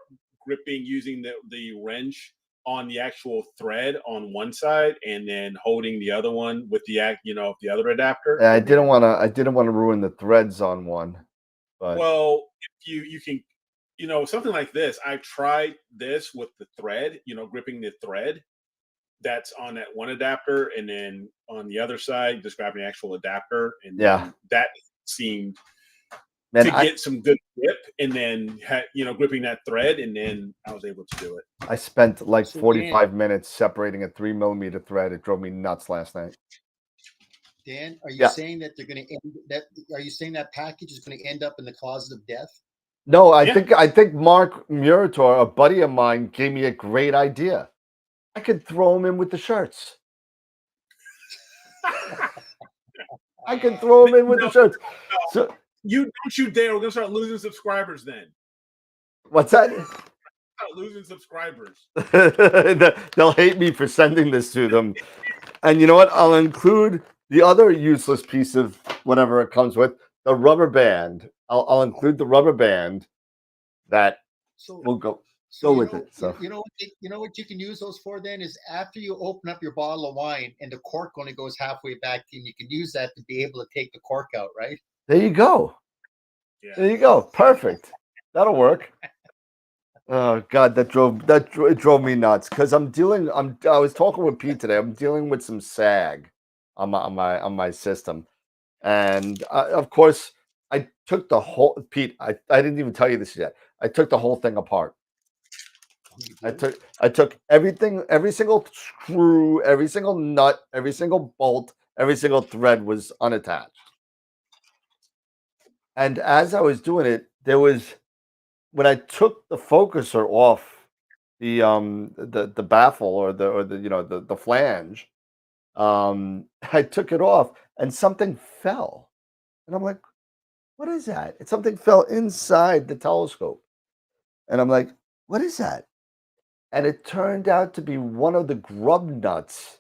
gripping using the wrench on the actual thread on one side and then holding the other one with the other adapter? Yeah, I didn't want to ruin the threads on one. But well, if you can, something like this. I tried this with the thread, gripping the thread that's on that one adapter, and then on the other side, just grabbing the actual adapter, and that seemed to get some good grip, and then gripping that thread, and then I was able to do it. I spent like 45 minutes separating a 3 mm thread. It drove me nuts last night. Dan, are you saying that they're going to end that? Are you saying that package is going to end up in the closet of death? No, I think Mark Murator, a buddy of mine, gave me a great idea. I could throw them in with the shirts. I could throw them in with the shirts. So don't you dare! We're gonna start losing subscribers then. What's that? Start losing subscribers. They'll hate me for sending this to them. And you know what? I'll include the other useless piece of whatever it comes with, the rubber band. I'll include the rubber band that will go with it. So you know what you can use those for then is after you open up your bottle of wine and the cork only goes halfway back in, you can use that to be able to take the cork out, right? There you go. Yeah. There you go. Perfect. That'll work. Oh God, it drove me nuts because I was talking with Pete today. I'm dealing with some sag on my system, and of course I took the whole Pete. I didn't even tell you this yet. I took the whole thing apart. I took everything, every single screw, every single nut, every single bolt, every single thread was unattached. And as I was doing it, when I took the focuser off the baffle or the flange, I took it off and something fell. And I'm like, what is that? And something fell inside the telescope. And I'm like, what is that? And it turned out to be one of the grub nuts,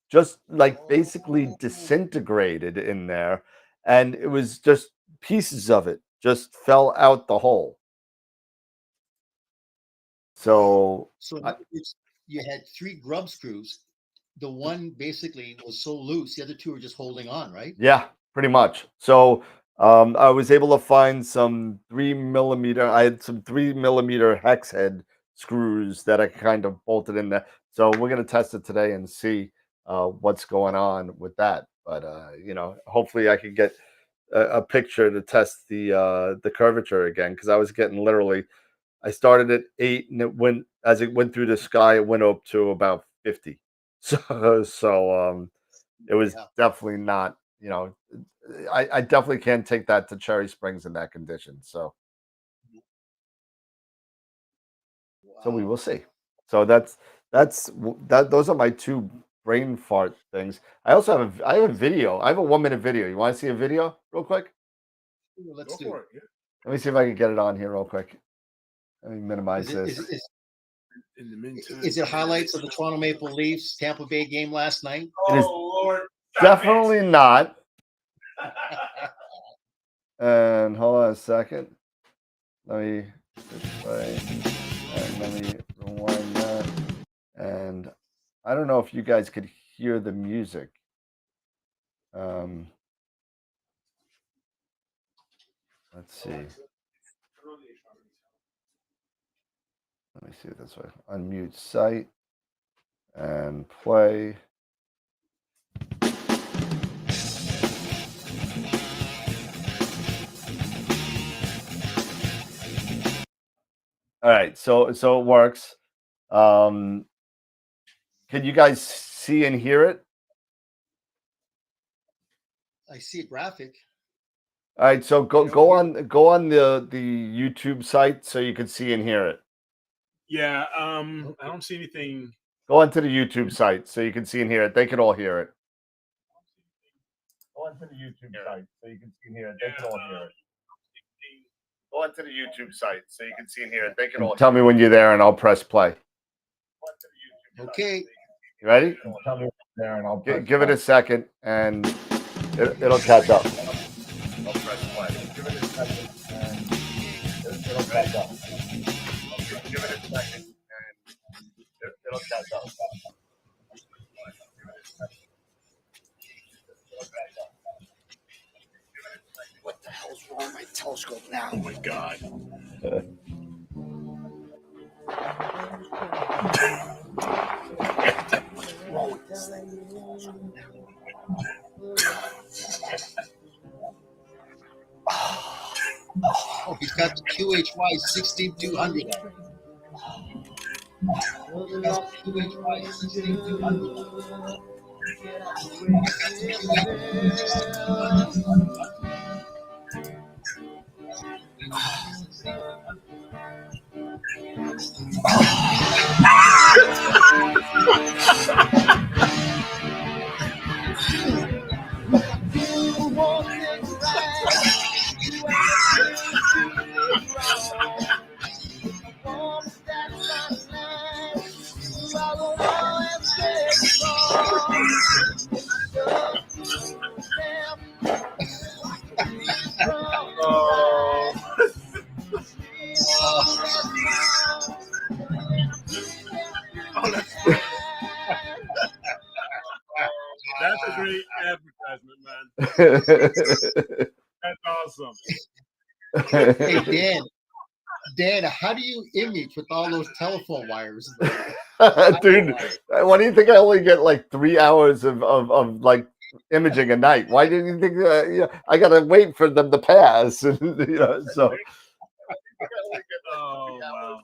just like basically disintegrated in there. And it was just pieces of it just fell out the hole. So you had 3 grub screws. The one basically was so loose, the other 2 were just holding on, right? Yeah, pretty much. So I was able to find some 3mm. I had some 3mm hex head screws that I kind of bolted in there. So we're gonna test it today and see what's going on with that. But hopefully I can get a picture to test the curvature again, because I was getting literally. I started at 8, and as it went through the sky, it went up to about 50. So it was definitely not. I definitely can't take that to Cherry Springs in that condition. So we will see. So that's Those are my two brain fart things. I also have a video. I have a 1-minute video. You want to see a video real quick? Let's Go do for it. it. Yeah. Let me see if I can get it on here real quick. Let me minimize this. In the meantime, Is it highlights of the Toronto Maple Leafs Tampa Bay game last night? It is Lord, definitely not. And hold on a second. Let me play. And let me rewind that. And I don't know if you guys could hear the music. Let's see. Let me see it this way. Unmute site and play. All right, so it works. Can you guys see and hear it? I see a graphic. All right, so go on the YouTube site so you can see and hear it. Yeah, I don't see anything. Go onto the YouTube site so you can see and hear it. They can all hear it. Go onto the YouTube site so you can see and hear it. They can all hear it. Go onto the YouTube site so you can see and hear it. They can all tell me when you're there and I'll press play. Okay. You ready? Tell me when you're there and I'll give it a second and it'll catch up. I'll press play. Give it a second and it'll catch up. Give it a second and it'll catch up. What the hell's wrong with my telescope now? Oh my God. Oh, he's got the QHY 16200. He's got the QHY 16200. That's a great advertisement, man. That's awesome. Hey, Dan, how do you image with all those telephone wires? Dude, why do you think I only get like 3 hours of like imaging a night? Why didn't you think I gotta wait for them to pass? So Oh wow.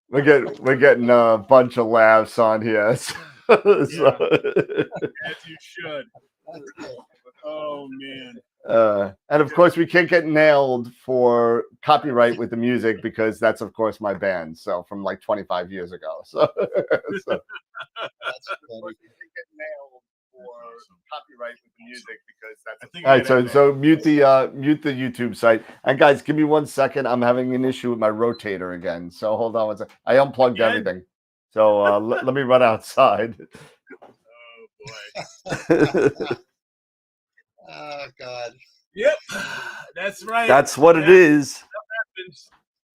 we're getting a bunch of laughs on here. So. As you should. Oh man. And of course, we can't get nailed for copyright with the music because that's, of course, my band. So from like 25 years ago. So, That's funny. We can't get nailed for copyright with the music because that's. All right. So mute the YouTube site. And guys, give me 1 second. I'm having an issue with my rotator again. So hold on 1 second. I unplugged everything. So let me run outside. Oh boy. Oh God. Yep. That's right. That's what it is.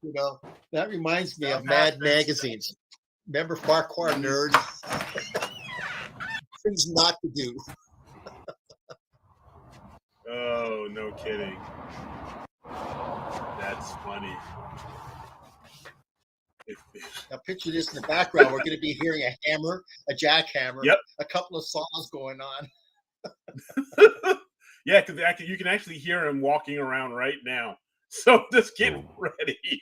You know, that reminds me of Mad magazines. Remember Farquhar Nerd? Things not to do. Oh, no kidding. That's funny. Now picture this in the background. We're going to be hearing a hammer, a jackhammer, Yep. a couple of saws going on. Yeah, because you can actually hear him walking around right now. So just get ready.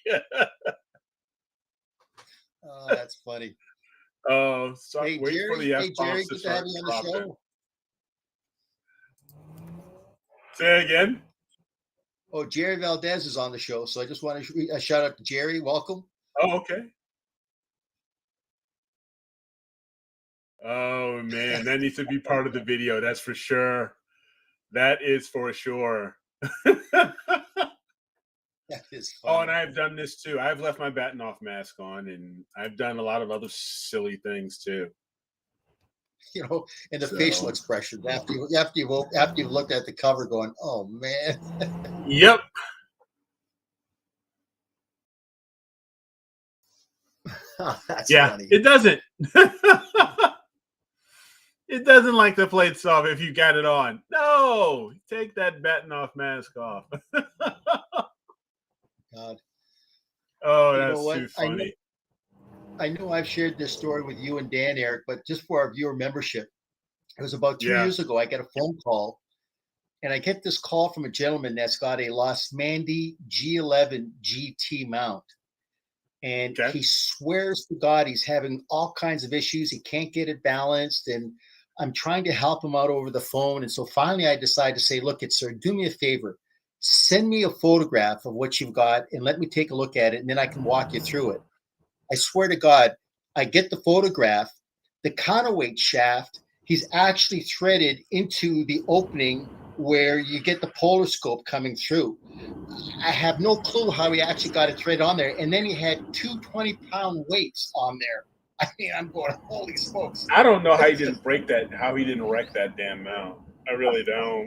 Oh, that's funny. Oh, so Hey, wait for the Jerry, F-bombs good to to have start you on the dropping. show. Say it again. Oh, Jerry Valdez is on the show, so I just want to shout out to Jerry. Welcome. Oh, okay. Oh man, that needs to be part of the video. That's for sure. That is for sure. That is Oh, funny. and I've done this too. I've left my batting off mask on, and I've done a lot of other silly things too. You know, and the So, facial expressions after you've looked at the cover, going, "Oh man." yep. That's Yeah, funny. it doesn't. It doesn't like to play it soft if you got it on. No, take that batting off mask off. God. Oh, You know that's what? too funny. I know I've shared this story with you and Dan, Eric, but just for our viewer membership, it was about 2 years ago. I got a phone call, and I get this call from a gentleman that's got a Lost Mandy G11 GT mount. And Okay. he swears to God he's having all kinds of issues. He can't get it balanced. And I'm trying to help him out over the phone. And so finally I decide to say, look, sir, do me a favor. Send me a photograph of what you've got and let me take a look at it. And then I can walk you through it. I swear to God, I get the photograph, the counterweight shaft, he's actually threaded into the opening where you get the polar scope coming through. I have no clue how he actually got it threaded on there. And then he had two 20-pound weights on there. I mean, I'm going, holy smokes. I don't know how he didn't break that, how he didn't wreck that damn mount. I really don't.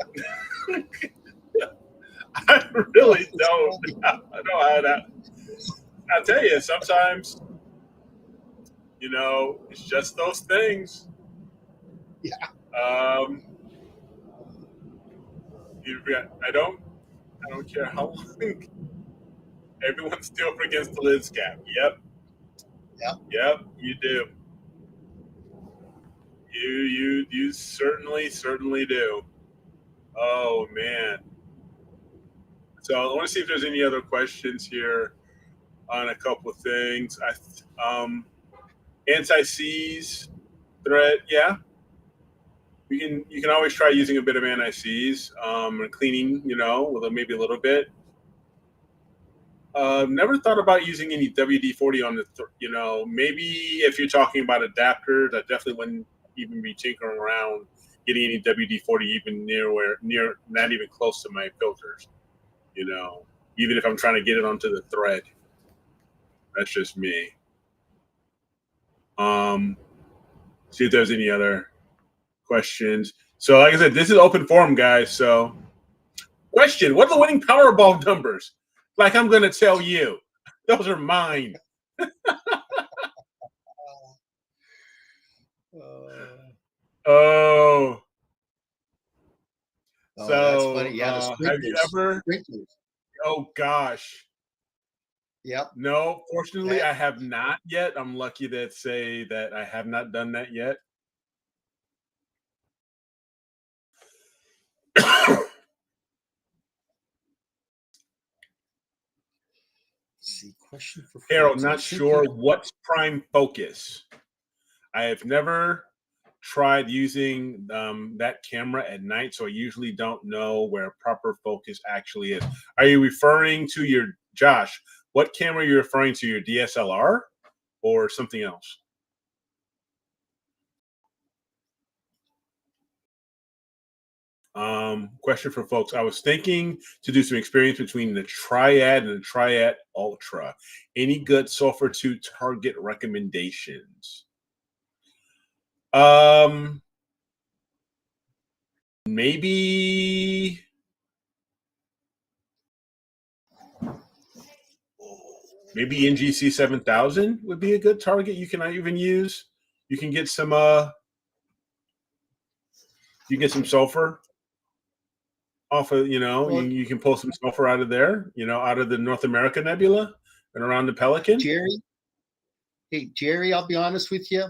I really don't. I know how that. I'll tell you, sometimes, you know, it's just those things. Yeah. I don't care how long. Everyone still forgets the lens cap. Yep. Yep, you do. You certainly do. Oh man. So I want to see if there's any other questions here on a couple of things. Anti-seize thread, yeah. You can always try using a bit of anti-seize and cleaning, you know, with maybe a little bit. Never thought about using any WD-40 on the, you know, maybe if you're talking about adapters, I definitely wouldn't even be tinkering around getting any WD-40 even near, not even close to my filters, you know, even if I'm trying to get it onto the thread. That's just me. See if there's any other questions. So like I said, this is open forum, guys. So question, what are the winning Powerball numbers? Like I'm going to tell you. Those are mine. Oh. Oh, So that's funny. Yeah, the have you ever? sprinklers. Oh gosh. Yep. No, fortunately, I have not yet. I'm lucky to say that I have not done that yet. See, question for Harold, folks. not sure what's prime focus. I have never tried using that camera at night, so I usually don't know where proper focus actually is. Are you referring to your, Josh, what camera are you referring to, your DSLR or something else? Question for folks. I was thinking to do some experience between the Triad and the Triad Ultra. Any good sulfur 2 target recommendations? Maybe NGC 7000 would be a good target. You can even use. You can get some sulfur off of, you know, Well, you can pull some sulfur out of there, you know, out of the North America Nebula and around the Pelican. Jerry, I'll be honest with you.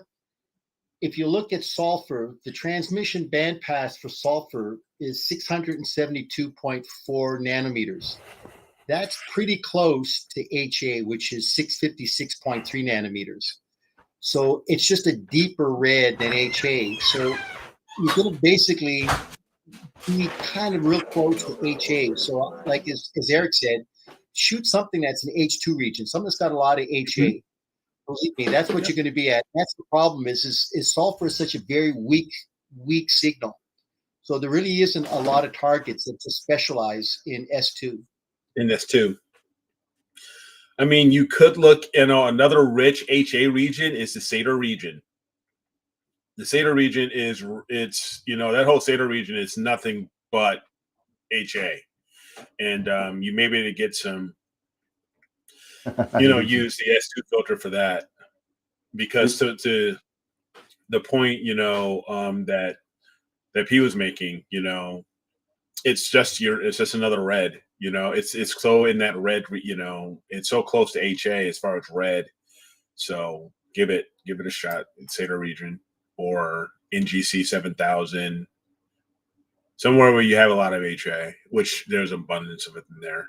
If you look at sulfur, the transmission bandpass for sulfur is 672.4 nanometers. That's pretty close to HA, which is 656.3 nanometers. So it's just a deeper red than HA. So you're going to basically be kind of real close to HA. So like as Eric said, shoot something that's an H2 region, something that's got a lot of HA. Believe me, that's what you're going to be at. That's the problem. Is sulfur is such a very weak signal. So there really isn't a lot of targets that just specialize in S2. In S2. I mean, you could look, another rich HA region is the Sator region. The Sator region it's that whole Sator region is nothing but HA. And you may be able to get some, use the S2 filter for that. Because to the point, that P was making, it's just another red. It's so in that red. It's so close to HA as far as red. So give it a shot in Sator region or NGC 7000, somewhere where you have a lot of HA, which there's abundance of it in there.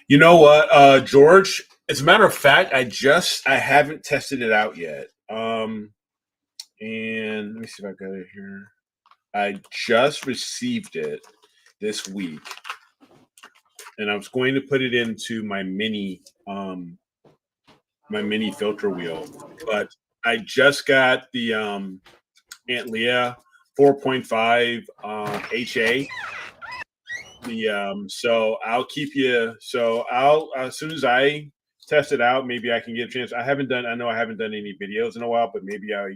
You know what, George? As a matter of fact, I haven't tested it out yet. And let me see if I got it here. I just received it this week, and I was going to put it into my mini filter wheel, but I just got the Aunt Leah 4.5 HA. So I'll keep you. So I'll, as soon as I test it out, maybe I can get a chance. I know I haven't done any videos in a while, but maybe I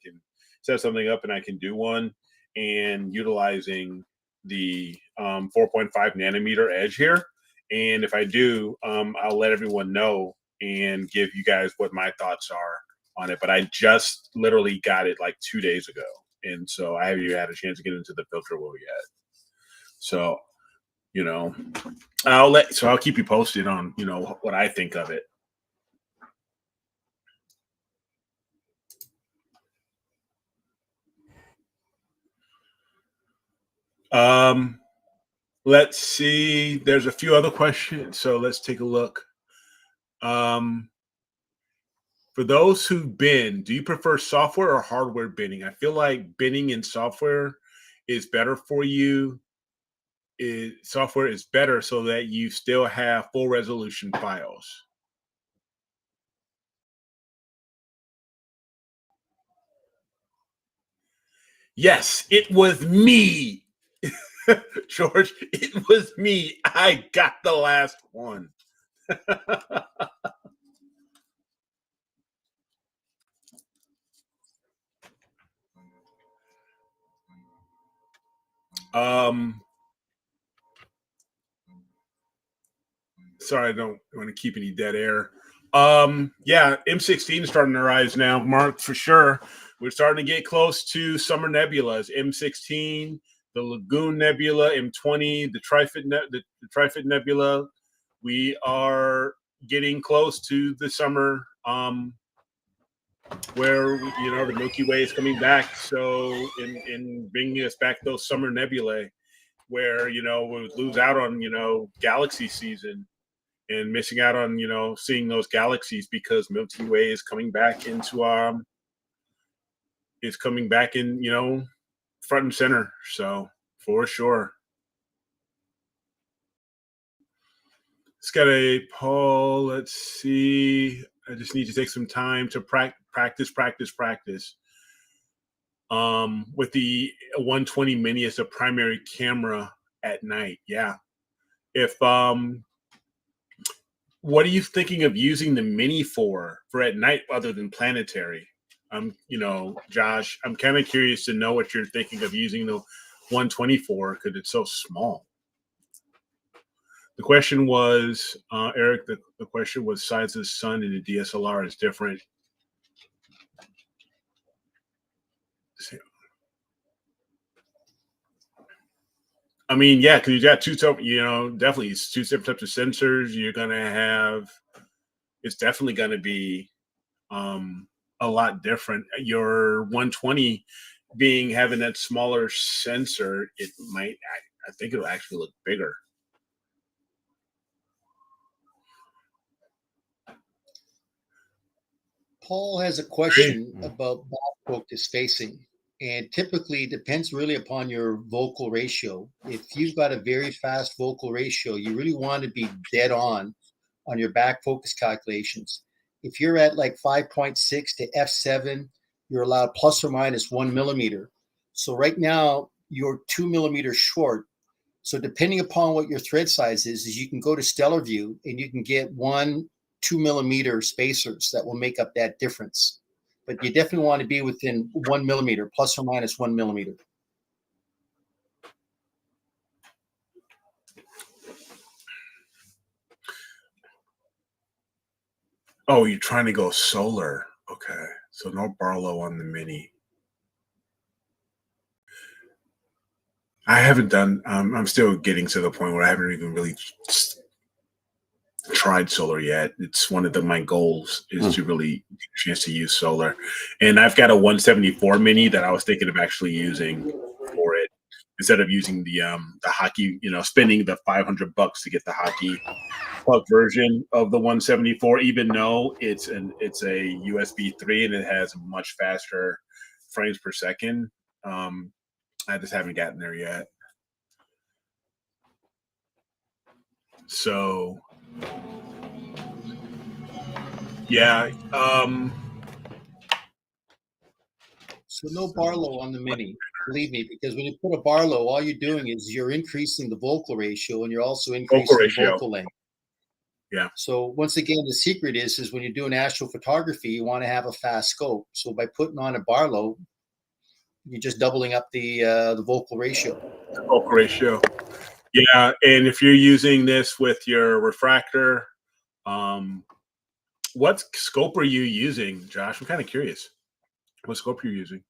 can set something up and I can do one, and utilizing the 4.5 nanometer edge here. And if I do, I'll let everyone know and give you guys what my thoughts are on it. But I just literally got it like 2 days ago, and so I haven't even had a chance to get into the filter wheel yet. So I'll keep you posted on what I think of it. Let's see. There's a few other questions, so let's take a look. For those who bin, do you prefer software or hardware binning? I feel like binning in software is better for you. Software is better so that you still have full resolution files. Yes, it was me. George, it was me. I got the last one. Sorry, I don't want to keep any dead air. Yeah, M16 is starting to rise now, Mark, for sure. We're starting to get close to summer nebulas. M16, the Lagoon Nebula, M20, the Trifid Nebula. We are getting close to the summer, where the Milky Way is coming back. So in bringing us back those summer nebulae, where we would lose out on galaxy season and missing out on seeing those galaxies, because Milky Way is coming back into front and center. So for sure. It's got a poll. Let's see. I just need to take some time to practice. With the 120 mini as a primary camera at night. Yeah. If what are you thinking of using the mini for at night other than planetary? Josh, I'm kind of curious to know what you're thinking of using the 120 for, because it's so small. The question was, Eric, the question was size of the sun in the DSLR is different. I mean, yeah, because you got definitely it's two different types of sensors. You're going to have, it's definitely going to be a lot different. Your 120 having that smaller sensor, I think it'll actually look bigger. Paul has a question about back focus spacing. And typically depends really upon your vocal ratio. If you've got a very fast vocal ratio, you really want to be dead on your back focus calculations. If you're at like 5.6 to f7, you're allowed plus or minus 1 millimeter. So right now you're 2 millimeters short. So depending upon what your thread size is you can go to Stellar View and you can get 1 2 millimeter spacers that will make up that difference. But you definitely want to be within 1 millimeter, plus or minus 1 millimeter. Oh, you're trying to go solar. Okay. So no Barlow on the Mini. I haven't done, I'm still getting to the point where I haven't even really tried solar yet. It's one of my goals is to really get a chance to use solar. And I've got a 174 Mini that I was thinking of actually using for it instead of using the hockey, spending the $500 to get the hockey plug version of the 174, even though it's a USB 3 and it has much faster frames per second. I just haven't gotten there yet. So yeah. So no Barlow on the Mini, believe me, because when you put a Barlow, all you're doing is you're increasing the vocal ratio and you're also increasing the vocal length. Yeah. So once again, the secret is when you're doing astrophotography, you want to have a fast scope. So by putting on a Barlow, you're just doubling up the vocal ratio. Vocal ratio. Yeah, and if you're using this with your refractor, what scope are you using, Josh? I'm kind of curious. What scope you're using?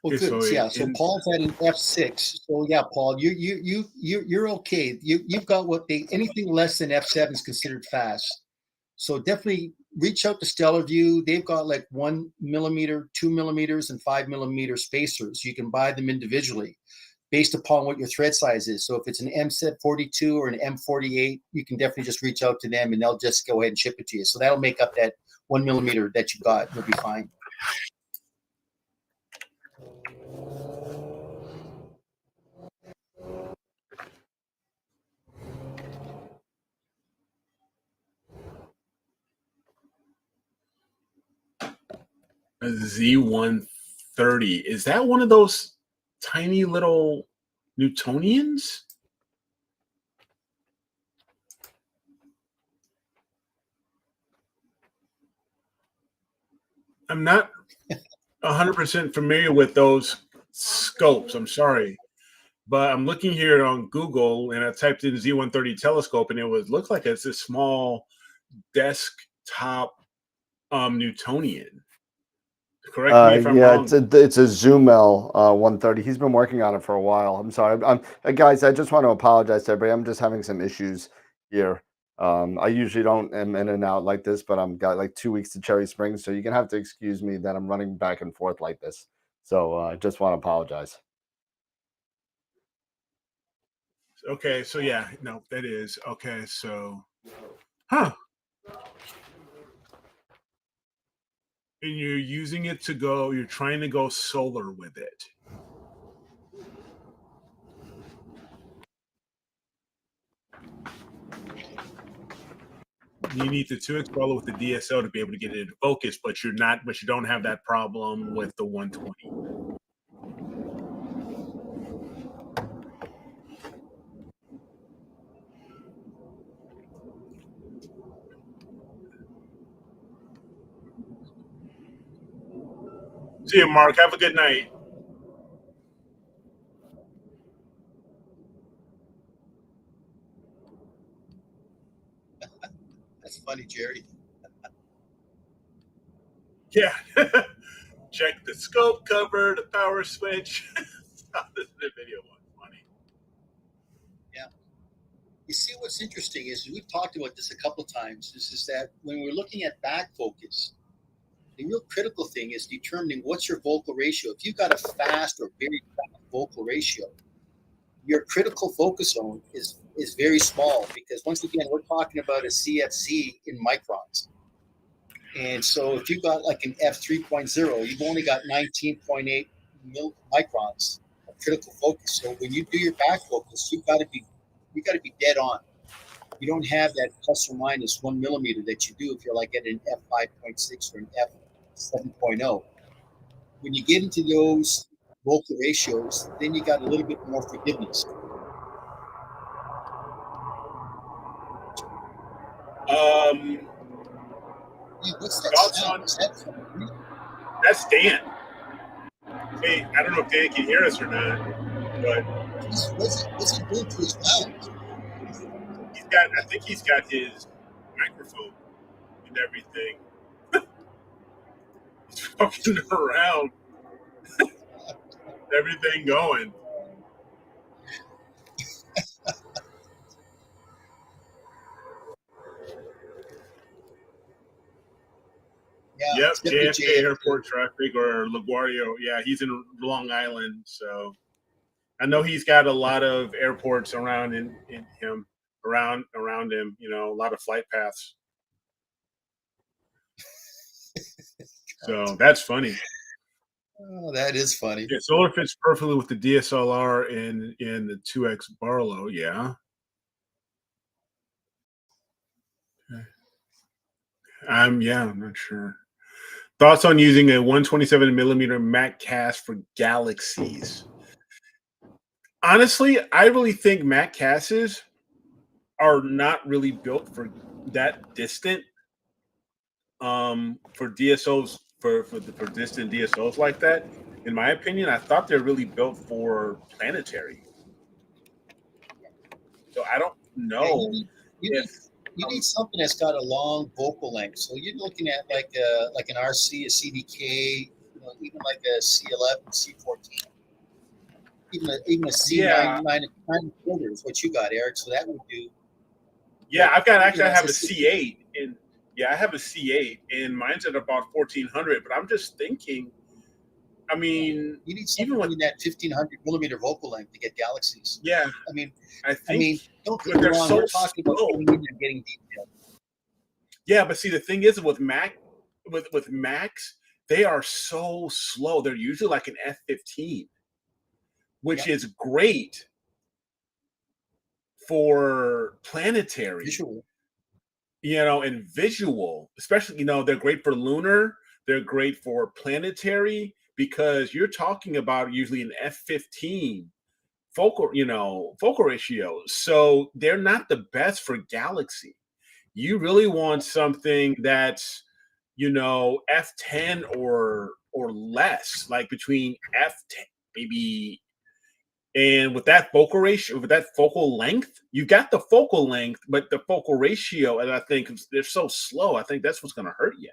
Well, okay, good. So Paul's at an f6. So yeah, Paul, you're okay. You've got anything less than f7 is considered fast. So definitely reach out to Stellar View. They've got like 1 millimeter, 2 millimeters, and 5 millimeter spacers. You can buy them individually based upon what your thread size is. So if it's an M42 or an M48, you can definitely just reach out to them and they'll just go ahead and ship it to you. So that'll make up that 1 millimeter that you got. You'll be fine. A Z130. Is that one of those tiny little Newtonians? I'm not 100% familiar with those scopes. I'm sorry. But I'm looking here on Google and I typed in Z130 telescope and looked like it's a small desktop Newtonian. Correct me if I'm wrong. It's a Zoomel 130. He's been working on it for a while. I'm sorry. Guys, I just want to apologize to everybody. I'm just having some issues here. I usually don't am in and out like this, but I'm got like 2 weeks to Cherry Springs, so you're gonna have to excuse me that I'm running back and forth like this. So I just want to apologize. Okay, so yeah, no, that is okay. So, huh? And you're using it to go. You're trying to go solar with it. You need the 2x Barlow with the DSO to be able to get it into focus, but you don't have that problem with the 120. See you, Mark. Have a good night. That's funny, Jerry. Yeah. Check the scope cover, the power switch. This video was funny. Yeah. You see, what's interesting is we've talked about this a couple of times. Is that when we're looking at back focus, the real critical thing is determining what's your vocal ratio. If you've got a fast or very fast vocal ratio, your critical focus zone is very small because once again, we're talking about a CFZ in microns. And so if you got like an f3.0, you've only got 19.8 microns of critical focus. So when you do your back focus, you got to be dead on. You don't have that plus or minus 1 millimeter that you do if you're like at an f5.6 or an f7.0. When you get into those focal ratios, then you got a little bit more forgiveness. Yeah, what's that Thoughts sound? on Is that from that's Dan. Hey, I don't know if Dan can hear us or not, but what's he doing to his mouth? I think he's got his microphone and everything. He's fucking around, everything going. Yeah, Yep, it's gonna be JFK JFK. airport traffic or LaGuardia. Yeah, he's in Long Island, so I know he's got a lot of airports around in him, around him. You know, a lot of flight paths. So that's funny. Oh, that is funny. Yeah, solar fits perfectly with the DSLR and the 2X Barlow. Yeah. I'm not sure. Thoughts on using a 127 millimeter Mac cast for galaxies? Honestly, I really think Mac casts are not really built for that distant. For DSOs for distant DSOs like that. In my opinion, I thought they're really built for planetary. So I don't Yeah, know if you need something that's got a long vocal length. So you're looking at like an RC, a CDK, even like a C11, C14, even a yeah, C9 quarter is what you got, Eric. So that would do. yeah. But, I have a it's C8 and yeah, I have a C8 and mine's at about 1400. But I'm just thinking, I mean, you need even something with in that 1500 millimeter vocal length to get galaxies. yeah, I mean, I think don't get but me they're wrong. so We're talking about slow. getting in there, getting detailed. Yeah, but see, the thing is with Macs, they are so slow. They're usually like an F15, which Yep. is great for planetary, Visual. and visual. Especially, they're great for lunar. They're great for planetary because you're talking about usually an F15 focal ratio. So they're not the best for galaxy. You really want something that's F10 or less, like between F10 maybe. And with that focal ratio, with that focal length, you got the focal length, but the focal ratio, and I think they're so slow. I think that's what's going to hurt you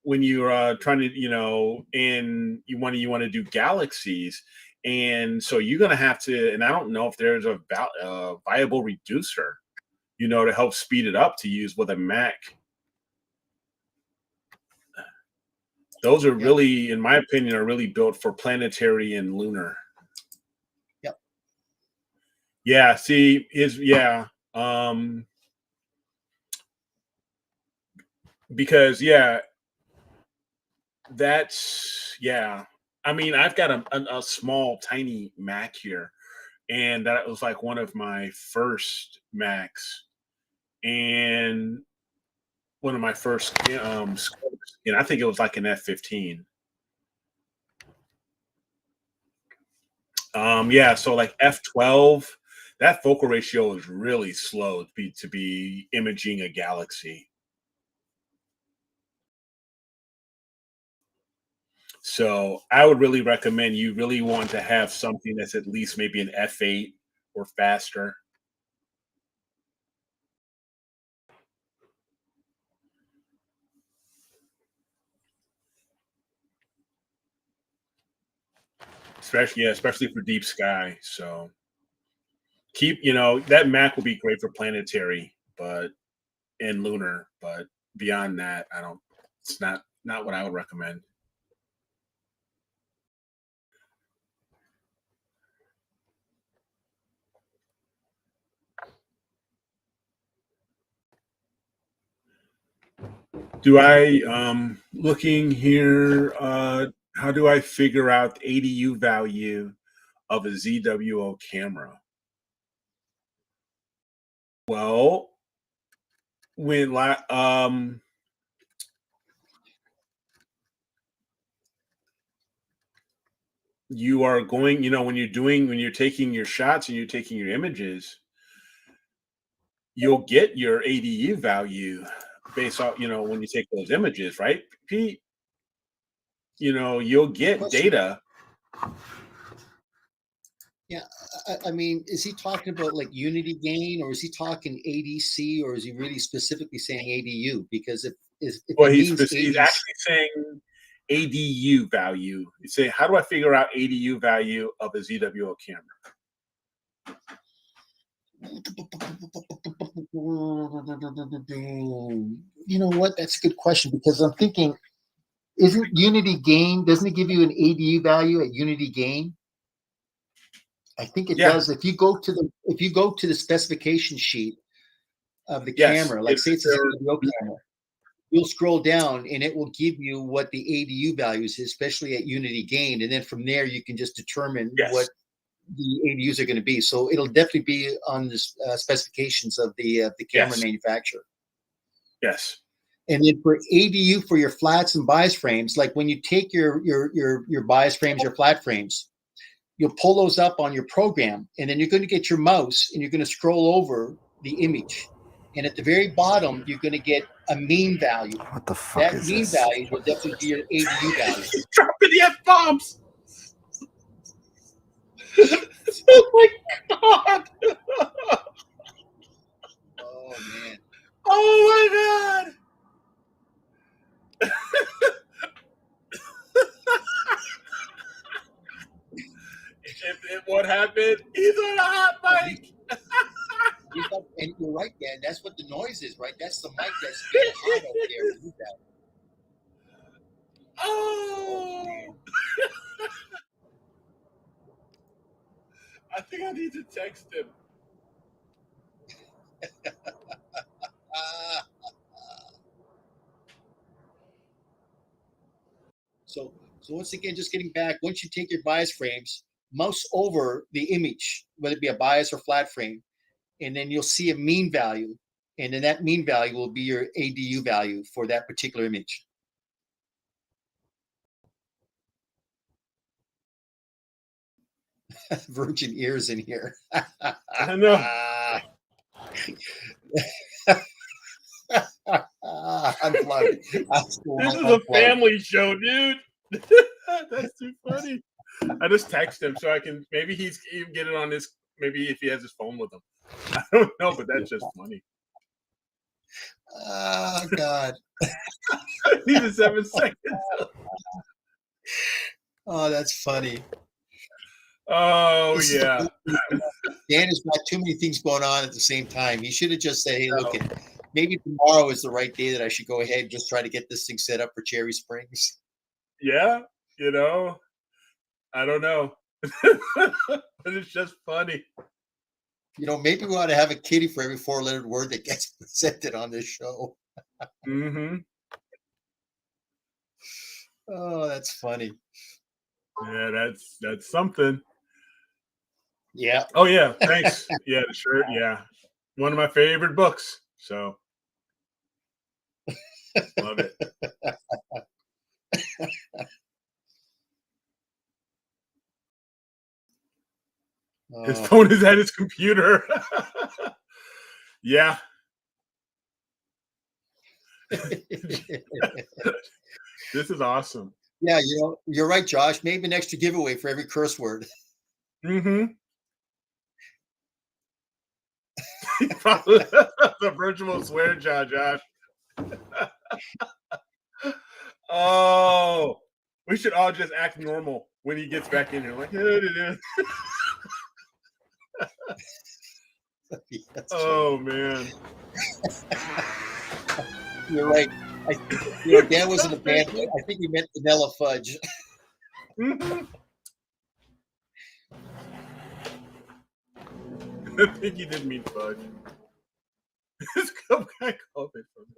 when you're trying to, and you want to do galaxies, and so you're going to have to. And I don't know if there's a viable reducer, to help speed it up to use with a Mac. Those are really, in my opinion, are really built for planetary and lunar. Yep. Yeah. See, because I mean, I've got a small, tiny Mac here, and that was like one of my first Macs, and one of my first scopes, and I think it was like an F15. So like F12, that focal ratio is really slow to be imaging a galaxy. So I would really recommend you really want to have something that's at least maybe an F8 or faster. Especially for deep sky. So that Mac will be great for planetary, but and lunar, but beyond that, it's not what I would recommend. Do I looking here? How do I figure out the ADU value of a ZWO camera? Well, when you are going, when you're taking your shots and you're taking your images, you'll get your ADU value based off, when you take those images, right, Pete? You'll get data. Yeah, I mean, is he talking about like unity gain, or is he talking ADC, or is he really specifically saying ADU? Because if Well, it he's means ADC, actually saying ADU value. He's saying, how do I figure out ADU value of a ZWO camera? you know what? That's a good question, because I'm thinking, isn't unity gain, doesn't it give you an ADU value at unity gain? I think it does. If you go to the specification sheet of the camera, like say it's a ZWO camera, you'll scroll down and it will give you what the ADU values is, especially at unity gain, and then from there you can just determine what the ADUs are going to be. So it'll definitely be on the specifications of the camera manufacturer. Yes. And then for ADU for your flats and bias frames, like when you take your bias frames, your flat frames, you'll pull those up on your program, and then you're going to get your mouse and you're going to scroll over the image. And at the very bottom, you're going to get a mean value. What the fuck that is mean this? value will definitely be your ADU value. He's dropping the F-bombs. Oh my God. Oh man. Oh my God. What happened? He's on a hot mic. And you're right, Dan. That's what the noise is, right? That's the mic that's getting hot over there. Oh. I think I need to text him. So once again, just getting back, once you take your bias frames, mouse over the image, whether it be a bias or flat frame, and then you'll see a mean value. And then that mean value will be your ADU value for that particular image. Virgin ears in here. I know. Unplugged. This is a family show, dude. That's too funny. I just text him so I can, maybe he can get it on his, maybe if he has his phone with him. I don't know, but that's just funny. Oh, God. I need 7 seconds. Oh, that's funny. Oh, yeah. Dan has got too many things going on at the same time. He should have just said, hey, look, maybe tomorrow is the right day that I should go ahead and just try to get this thing set up for Cherry Springs. Yeah, I don't know. But it's just funny. Maybe we ought to have a kitty for every 4-lettered word that gets presented on this show. Mm-hmm. Oh, that's funny. Yeah, that's something. Yeah. Oh, yeah. Thanks. Yeah, the shirt. Yeah. One of my favorite books. So love it. His phone is at his computer. Yeah. This is awesome. Yeah, you're right, Josh. Maybe an extra giveaway for every curse word. Mm-hmm. The virtual swear jar, Josh. Oh, we should all just act normal when he gets back in here. Like, oh man. You're right. Dan was in the band. I think he meant vanilla fudge. Mm-hmm. I think he didn't mean fudge. This guy called it fudge.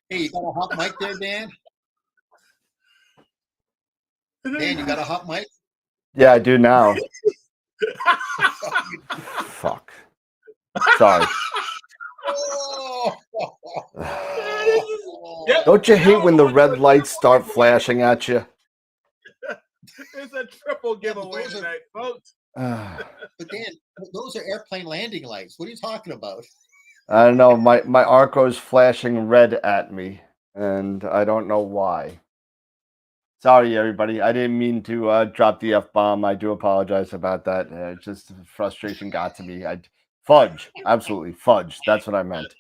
Hey, you got a hot mic there, Dan? Dan, you got a hot mic? Yeah, I do now. Fuck. Sorry. Don't you hate when the red lights start flashing at you? It's a triple giveaway tonight, folks. But Dan, those are airplane landing lights. What are you talking about? I don't know. My Arco's flashing red at me, and I don't know why. Sorry, everybody. I didn't mean to drop the F-bomb. I do apologize about that. Just frustration got to me. Fudge. Absolutely. Fudge. That's what I meant.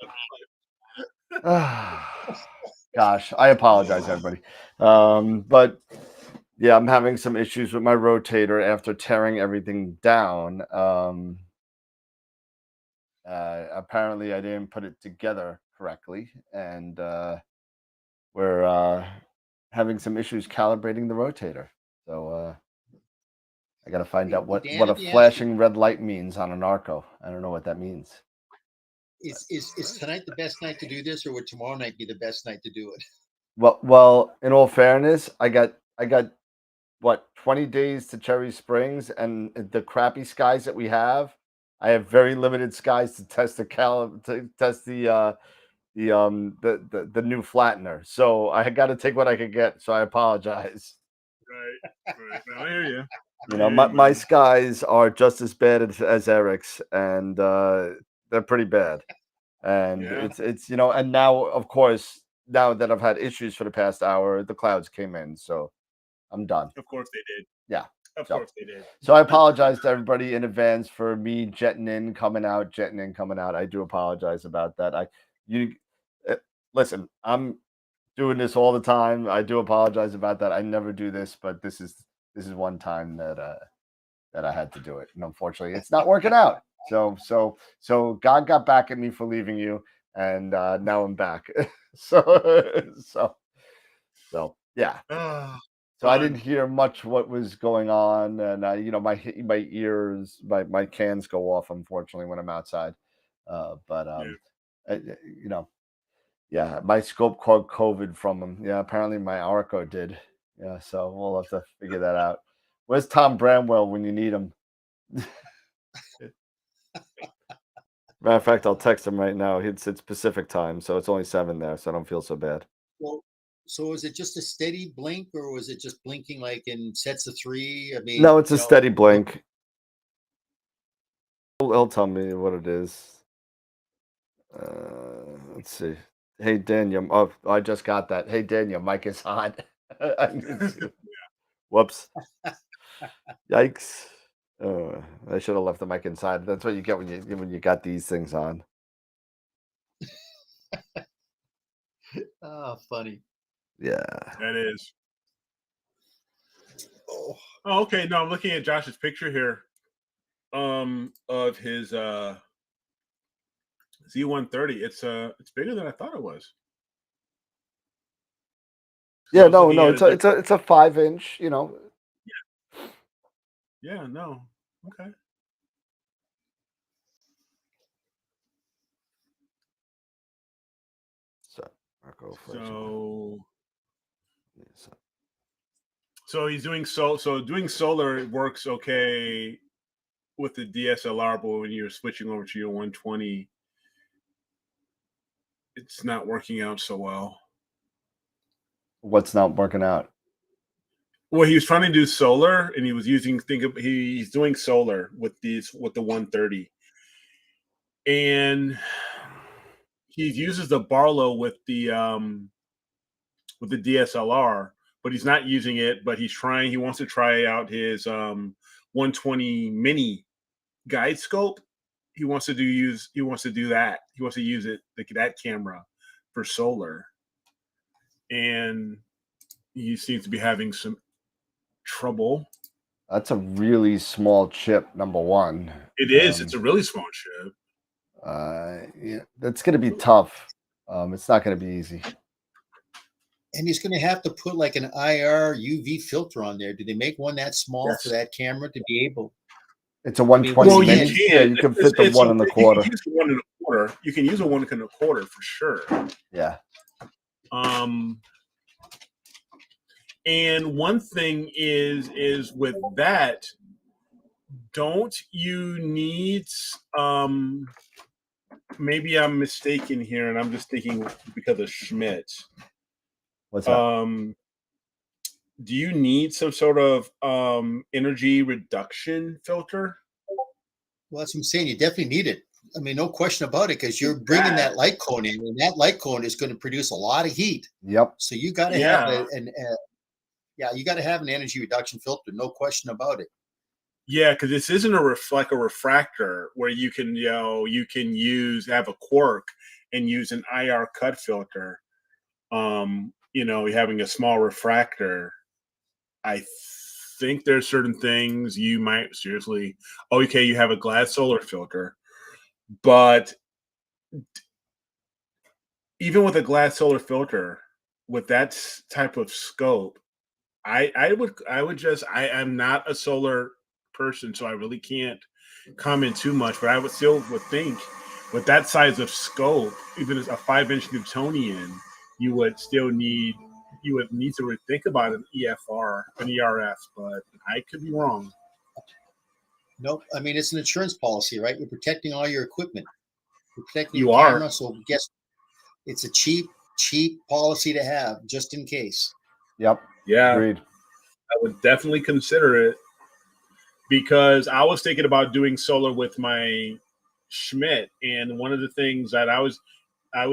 Gosh, I apologize, everybody. But yeah, I'm having some issues with my rotator after tearing everything down. Apparently, I didn't put it together correctly, and we're having some issues calibrating the rotator. So I got to find out what a flashing red light means on an Arco. I don't know what that means. Is tonight the best night to do this, or would tomorrow night be the best night to do it? Well, in all fairness, I got what 20 days to Cherry Springs, and the crappy skies that we have, I have very limited skies to test the the new flattener. So I got to take what I could get. So I apologize. Right. I hear you. You know, my skies are just as bad as Eric's, and they're pretty bad. And it's you know, and now of course, now that I've had issues for the past hour, the clouds came in, so I'm done. Of course they did. Yeah. Of course they did. So I apologize to everybody in advance for me jetting in, coming out. I do apologize about that. Listen, I'm doing this all the time. I do apologize about that. I never do this, but this is one time that I had to do it, and unfortunately, it's not working out. So God got back at me for leaving you, and now I'm back. so yeah. So I didn't hear much what was going on, and you know, my ears, my cans go off, unfortunately, when I'm outside. You know, yeah, my scope caught COVID from them. Yeah, apparently my Arco did. Yeah, so we'll have to figure that out. Where's Tom Bramwell when you need him? Matter of fact, I'll text him right now. It's Pacific time, so it's only 7 there, so I don't feel so bad. Well, so is it just a steady blink, or was it just blinking like in sets of 3? I mean, no, it's a steady blink. He'll tell me what it is. Let's see. Hey, Daniel. Oh, I just got that. Hey, Daniel, mic is on. Whoops. Yikes. I should have left the mic inside. That's what you get when you got these things on. Oh, funny. Yeah. That is. Oh, okay. No, I'm looking at Josh's picture here. Of his Z130. It's bigger than I thought it was. Yeah, no, it's a 5-inch, you know. Yeah, no. Okay. So he's doing doing solar works okay with the DSLR, but when you're switching over to your 120, it's not working out so well. What's not working out? Well, he was trying to do solar, and he was using he's doing solar with the 130, and he uses the Barlow with the DSLR, but he's not using it. But he wants to try out his 120 mini guide scope. He wants to do that. He wants to use it, that camera, for solar, and he seems to be having some trouble. That's a really small chip, number one. It is. It's a really small chip. Yeah, that's going to be tough. It's not going to be easy. And he's going to have to put like an IR UV filter on there. Do they make one that small for that camera to be able? It's a 120 mini. You can. Yeah, you can fit the 1 1/4. You can use the 1 quarter. You can use a 1 and a quarter for sure. Yeah. And one thing is with that, don't you need maybe I'm mistaken here and I'm just thinking because of Schmidt. What's that? Do you need some sort of energy reduction filter? Well, that's what I'm saying. You definitely need it. I mean, no question about it, because you're bringing that light cone in, and that light cone is going to produce a lot of heat. Yep. So you got to have you got to have an energy reduction filter. No question about it. Yeah, because this isn't a refractor where you can have a quark and use an IR cut filter. Having a small refractor, I think there's certain things you might seriously. Okay, you have a glass solar filter, but even with a glass solar filter, with that type of scope, I'm not a solar person, so I really can't comment too much, but I would think with that size of scope, even as a 5-inch Newtonian, you would need to think about an EFR, an ERF, but I could be wrong. Nope. I mean, it's an insurance policy, right? You're protecting all your equipment. You're protecting You your are. camera. So guess it's a cheap policy to have just in case. Yep. Yeah. Agreed. I would definitely consider it, because I was thinking about doing solar with my Schmidt, and one of the things that I was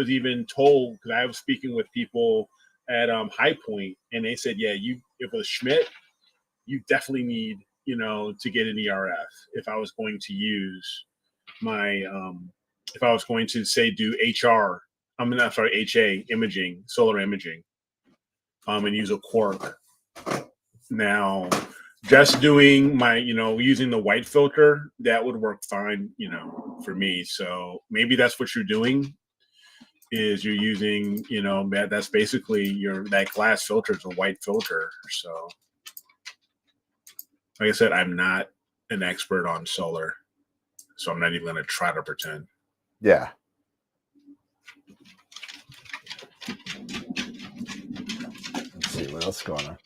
even told, because I was speaking with people at High Point, and they said, yeah, if a Schmidt, you definitely need to get an ERF. If I was going to use my if I was going to say do HA imaging, solar imaging, and use a quark. Now, just doing my, using the white filter, that would work fine, for me. So maybe that's what you're doing, is you're using, that's basically that glass filter is a white filter. So like I said, I'm not an expert on solar, so I'm not even going to try to pretend. Yeah. Let's see what else is going on.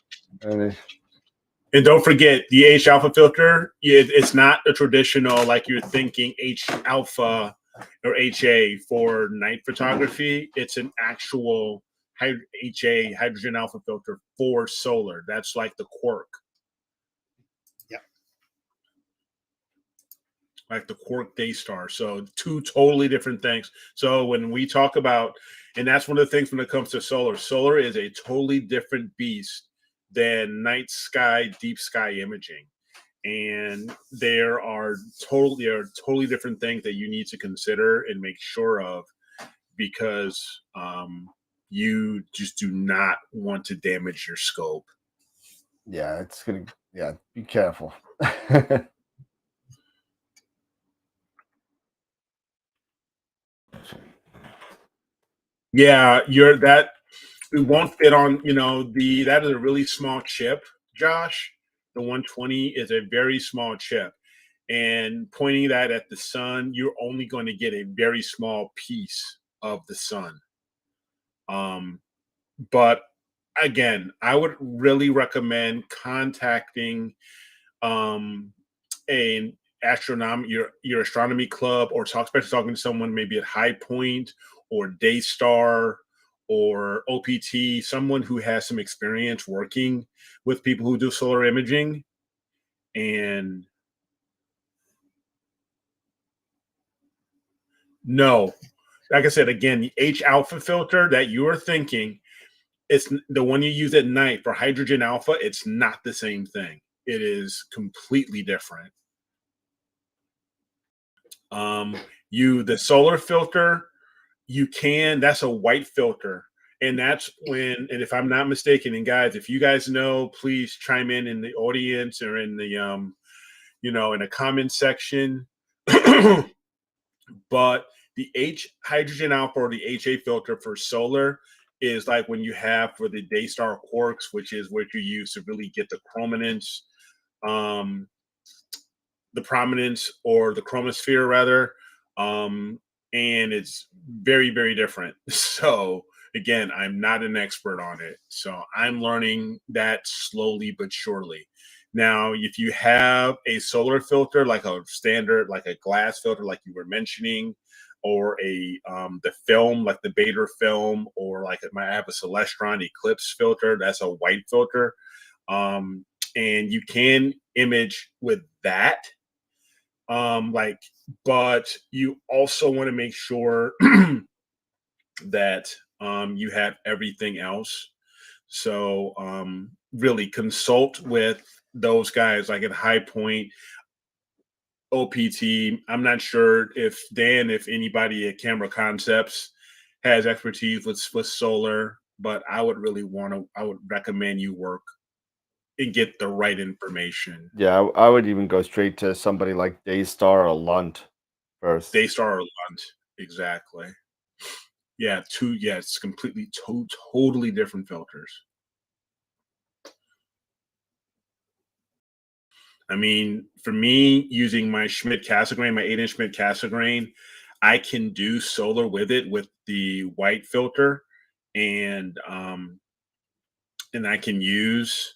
And don't forget the H alpha filter. It's not a traditional, like you're thinking, H alpha or HA for night photography. It's an actual HA, hydrogen alpha filter, for solar. That's like the quark. Yep. Like the quark Daystar. So 2 totally different things. So when we talk about, and that's one of the things when it comes to solar is a totally different beast than night sky, deep sky imaging. And there are totally different things that you need to consider and make sure of, because you just do not want to damage your scope. Yeah, be careful. Yeah, it won't fit on, that is a really small chip, Josh. The 120 is a very small chip. And pointing that at the sun, you're only going to get a very small piece of the sun. But again, I would really recommend contacting an your astronomy club, or especially talking to someone maybe at High Point or Daystar or OPT, someone who has some experience working with people who do solar imaging. And no, like I said, again, the H alpha filter that you're thinking, it's the one you use at night for hydrogen alpha. It's not the same thing. It is completely different. The solar filter, that's a white filter. And that's and if I'm not mistaken, and guys, if you guys know, please chime in the audience or in the in the comment section. But the hydrogen alpha or the HA filter for solar is like when you have for the Daystar quarks, which is what you use to really get the prominence, or the chromosphere rather, and it's very, very different. So again, I'm not an expert on it, so I'm learning that slowly but surely. Now, if you have a solar filter, like a standard, like a glass filter, like you were mentioning, or a the film, like the Beta film, or like I have a Celestron Eclipse filter, that's a white filter, um, and you can image with that. Like, but you also want to make sure that you have everything else. So really consult with those guys like at High Point, OPT. I'm not sure if Dan, if anybody at Camera Concepts has expertise with solar, but I would really want to. I would recommend you work and get the right information. Yeah, I would even go straight to somebody like Daystar or Lunt first. Daystar or Lunt, exactly. Yeah, it's completely totally different filters. I mean, for me, using my Schmidt Cassegrain, my 8-inch Schmidt Cassegrain, I can do solar with it with the white filter, and I can use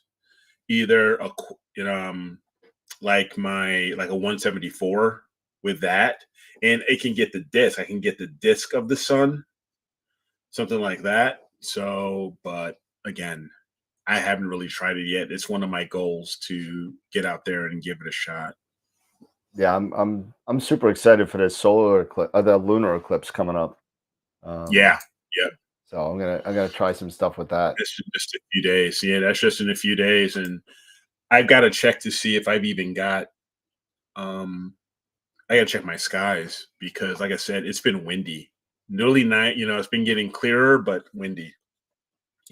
either like a 174 with that, and it can get the disc. I can get the disc of the sun, something like that. So, but again, I haven't really tried it yet. It's one of my goals to get out there and give it a shot. Yeah, I'm super excited for this solar eclipse, the lunar eclipse coming up. Yeah, yeah. So I'm gonna try some stuff with that. That's just a few days. Yeah, that's just in a few days, and I've got to check to see if I've even got. I got to check my skies because, like I said, it's been windy. Nearly night. It's been getting clearer, but windy,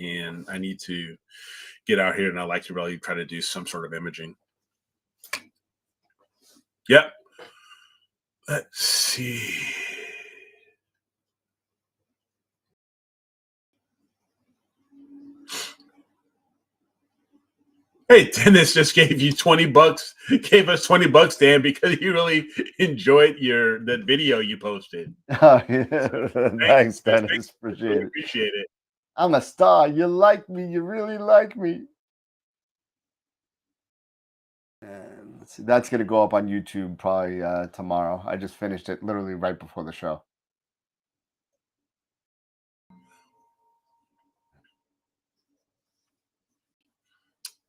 and I need to get out here, and I like to really try to do some sort of imaging. Yep. Let's see. Hey, Dennis just gave you $20. Gave us $20, Dan, because you really enjoyed that video you posted. Thanks, Dennis. Appreciate it. Appreciate it. I'm a star. You like me. You really like me. And let's see, that's gonna go up on YouTube probably tomorrow. I just finished it literally right before the show.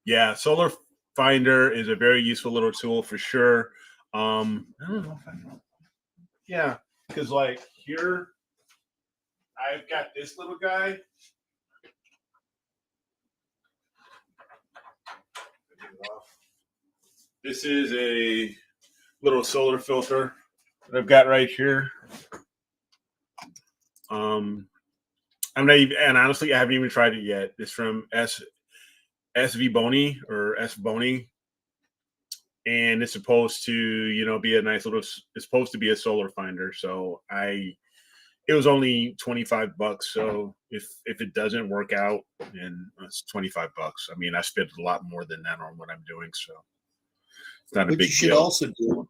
Yeah, Solar Finder is a very useful little tool for sure. I don't know if I know. Yeah, because like here, I've got this little guy. This is a little solar filter that I've got right here. I'm not even, and honestly, I haven't even tried it yet. It's from SV Boni or S Boni, and it's supposed to, be a nice little. It's supposed to be a solar finder. So it was only $25. So if it doesn't work out, then it's $25. I mean, I spent a lot more than that on what I'm doing. So it's not a big deal. What you should also do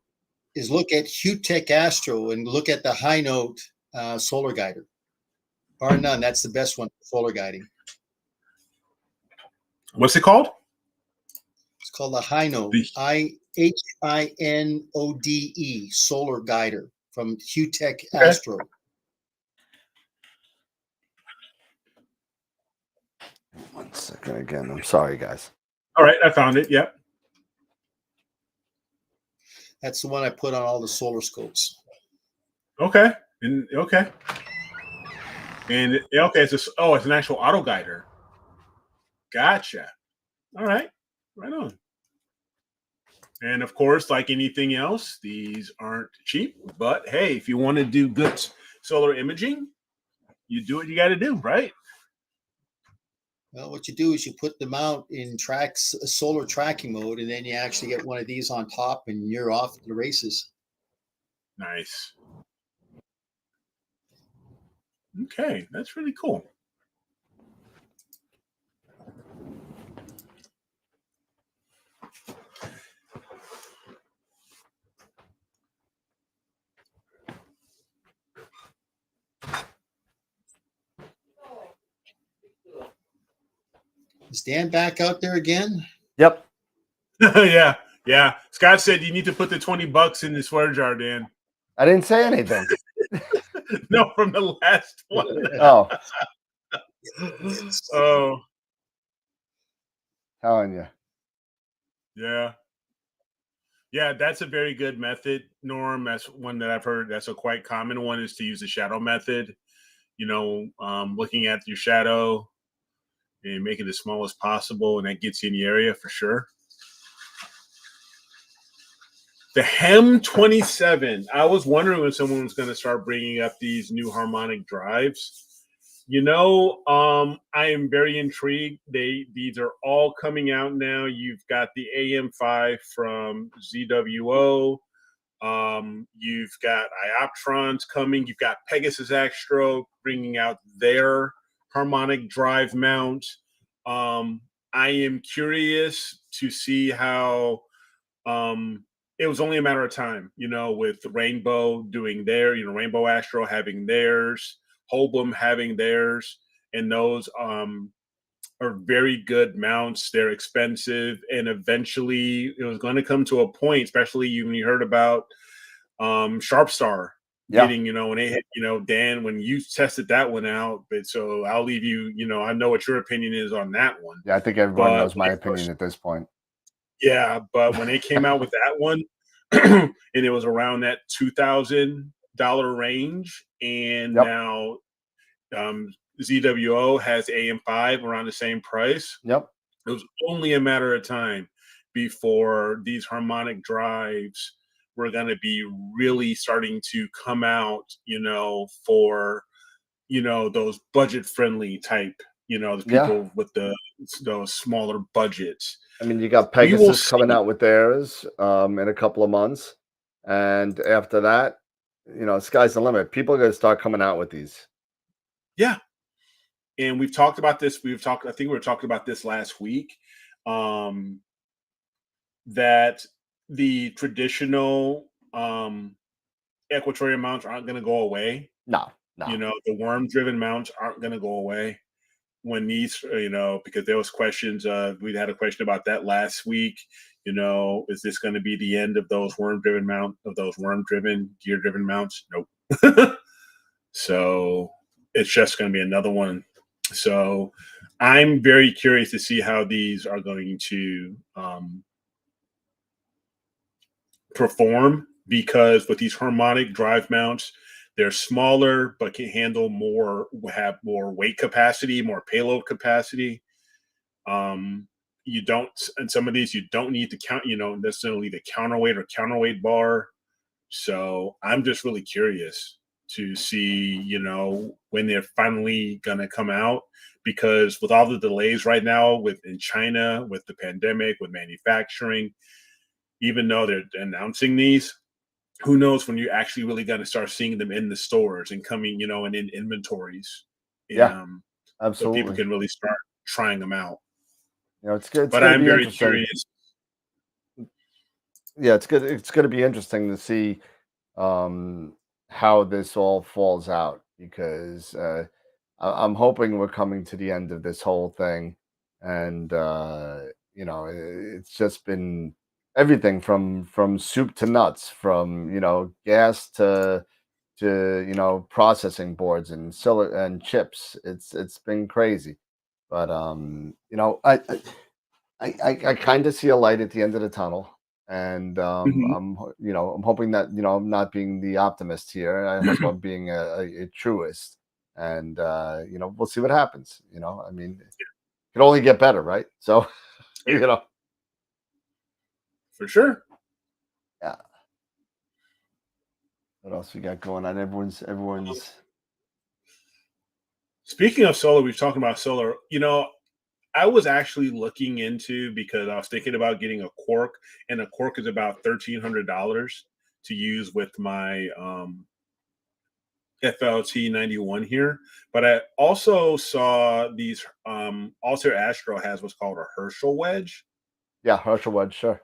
is look at HuTech Astro and look at the high note solar guider. Bar none, that's the best one for solar guiding. What's it called? It's called the High Note, HINODE solar guider from HuTech Astro. One second again. I'm sorry, guys. All right, I found it. Yep. That's the one I put on all the solar scopes. Okay. And okay. It's an actual auto guider. Gotcha. All right. Right on. And of course, like anything else, these aren't cheap. But hey, if you want to do good solar imaging, you do what you got to do, right? Well, what you do is you put them out in solar tracking mode, and then you actually get one of these on top, and you're off to the races. Nice. Okay, that's really cool. Is Dan back out there again? Yep. yeah. Scott said you need to put the $20 in the swear jar, Dan. I didn't say anything. No, from the last one. Oh, Oh, telling you. yeah. Yeah, that's a very good method, Norm. That's one that I've heard. That's a quite common one, is to use the shadow method. Looking at your shadow and make it as small as possible, and that gets you in the area for sure. The HEM 27. I was wondering when someone was going to start bringing up these new harmonic drives. I am very intrigued. These are all coming out now. You've got the AM5 from ZWO. You've got Ioptrons coming. You've got Pegasus Astro bringing out their harmonic drive mount. I am curious to see how it was only a matter of time, with Rainbow doing Rainbow Astro having theirs, Holbum having theirs, and those are very good mounts. They're expensive, and eventually it was going to come to a point, especially when you heard about Sharpstar getting, when they hit, Dan, when you tested that one out. But so I'll leave you, I know what your opinion is on that one. Yeah, I think everyone knows my opinion at this point. Yeah, but when they came out with that one, and it was around that $2,000 range, and now ZWO has AM5 around the same price. Yep. It was only a matter of time before these harmonic drives were going to be really starting to come out, for, those budget-friendly type, the people with those smaller budgets. I mean, you got Pegasus coming out with theirs in a couple of months. And after that, sky's the limit. People are going to start coming out with these. Yeah. And we've talked about this. I think we were talking about this last week, that the traditional equatorial mounts aren't going to go away. No. The worm-driven mounts aren't going to go away when these, because there was questions. We had a question about that last week. Is this going to be the end of those worm-driven gear-driven mounts? Nope. So it's just going to be another one. So I'm very curious to see how these are going to perform, because with these harmonic drive mounts, they're smaller but can handle more, have more weight capacity, more payload capacity. You don't, and some of these you don't need to count, necessarily the counterweight bar. So I'm just really curious to see, when they're finally going to come out, because with all the delays right now in China, with the pandemic, with manufacturing, even though they're announcing these, who knows when you're actually really going to start seeing them in the stores and coming, and in inventories. Yeah, absolutely. So people can really start trying them out. It's good. But I'm very curious. Yeah, it's good. It's going to be interesting to see how this all falls out, because I'm hoping we're coming to the end of this whole thing, and it's just been everything from soup to nuts, from gas to processing boards and chips. It's been crazy, but I kind of see a light at the end of the tunnel. And I'm hoping that I'm not being the optimist here. I hope I'm being a truist, and we'll see what happens. I mean, it can only get better, right? So, for sure. Yeah. What else we got going on? Everyone's. Speaking of solar, we've talked about solar. I was actually looking into, because I was thinking about getting a Quark, and a Quark is about $1,300 to use with my FLT 91 here. But I also saw these Altair Astro has what's called a Herschel wedge. Yeah, Herschel wedge, sure.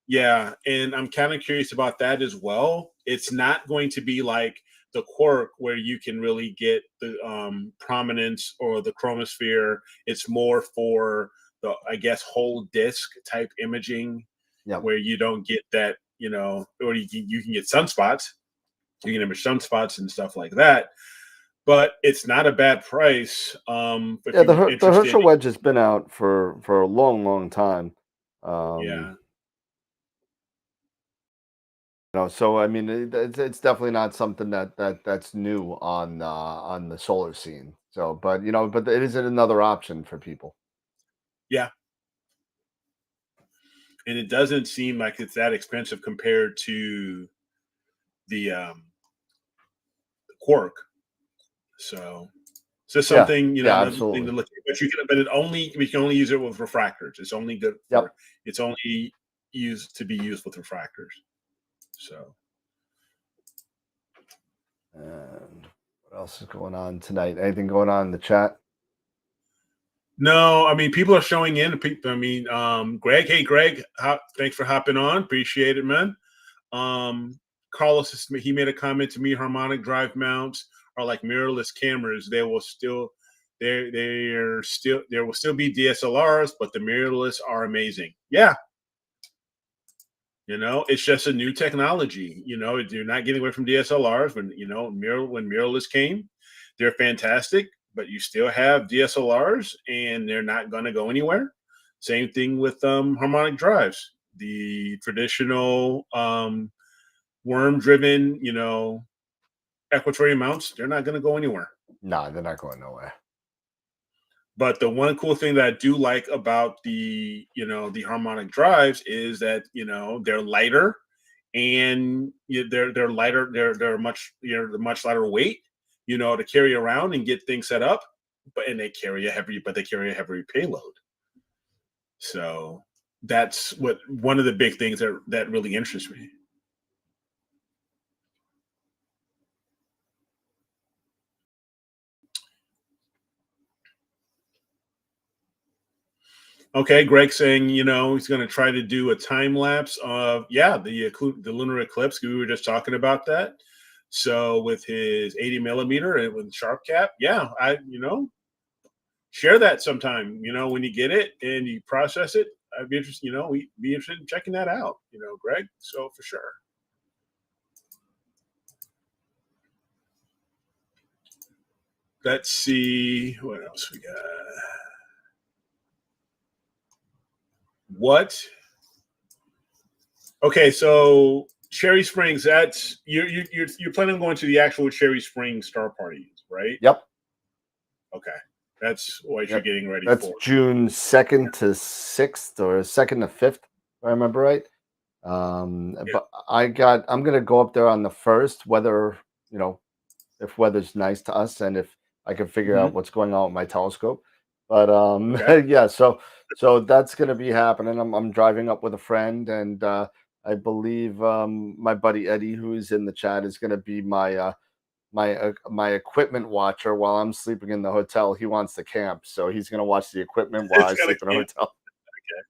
Yeah, and I'm kind of curious about that as well. It's not going to be like the quark, where you can really get the prominence or the chromosphere, it's more for the, I guess, whole disk type imaging, where you don't get that, or you can get sunspots. You can image sunspots and stuff like that. But it's not a bad price. If Yeah, you're the interested. Herschel wedge has been out for a long, long time. Yeah. So I mean, it's definitely not something that's new on the solar scene. So, but but it is another option for people. Yeah. And it doesn't seem like it's that expensive compared to the quark. So it's just something, yeah, another thing absolutely. to look at. But we can only use it with refractors. It's only good for it's only used with refractors. So, and what else is going on tonight? Anything going on in the chat? no, I mean, people are showing in. I mean, Greg, hey Greg, thanks for hopping on. Appreciate it, man. Carlos, he made a comment to me. Harmonic drive mounts are like mirrorless cameras. There will still be DSLRs, but the mirrorless are amazing. Yeah, it's just a new technology. You're not getting away from DSLRs. When mirrorless came, they're fantastic, but you still have DSLRs, and they're not going to go anywhere. Same thing with harmonic drives. The traditional worm-driven, equatorial mounts, they're not going to go anywhere. No, they're not going nowhere. But the one cool thing that I do like about the harmonic drives is that they're lighter, and they're lighter. They're much lighter weight, to carry around and get things set up. But they carry a heavy payload. So that's one of the big things that really interests me. Okay, Greg saying, he's going to try to do a time lapse of the lunar eclipse. We were just talking about that. So with his 80 millimeter and with sharp cap, share that sometime. When you get it and you process it, I'd be interested. We'd be interested in checking that out. Greg. So for sure. Let's see what else we got. What? Okay, so Cherry Springs. That's you're planning on going to the actual Cherry Springs star parties, right? Yep. Okay, that's what you're getting ready That's for. June 2nd to 6th or 2nd to 5th, if I remember right. But I'm gonna go up there on the 1st, whether if weather's nice to us and if I can figure out what's going on with my telescope. But yeah, so that's gonna be happening. I'm driving up with a friend, and I believe my buddy Eddie, who's in the chat, is gonna be my my equipment watcher while I'm sleeping in the hotel. He wants to camp, so he's gonna watch the equipment while I sleep in a hotel. Okay.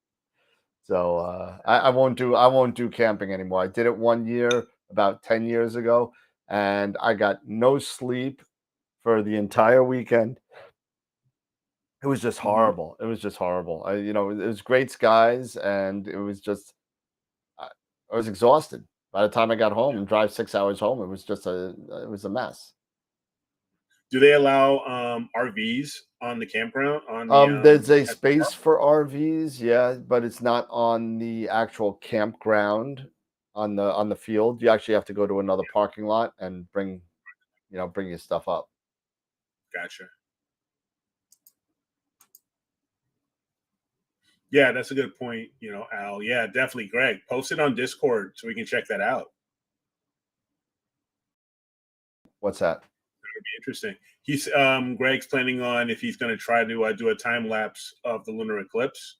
So I won't do camping anymore. I did it one year about 10 years ago, and I got no sleep for the entire weekend. It was just horrible. It was just horrible. It was great skies, and it was just I was exhausted. By the time I got home and drive 6 hours home, it was a mess. Do they allow RVs on the campground? There's a space for RVs, yeah, but it's not on the actual campground on the field. You actually have to go to another parking lot and bring your stuff up. Gotcha. Yeah, that's a good point, Al. Yeah, definitely, Greg. Post it on Discord so we can check that out. What's that? That would be interesting. He's Greg's planning on if he's going to try to do a time lapse of the lunar eclipse,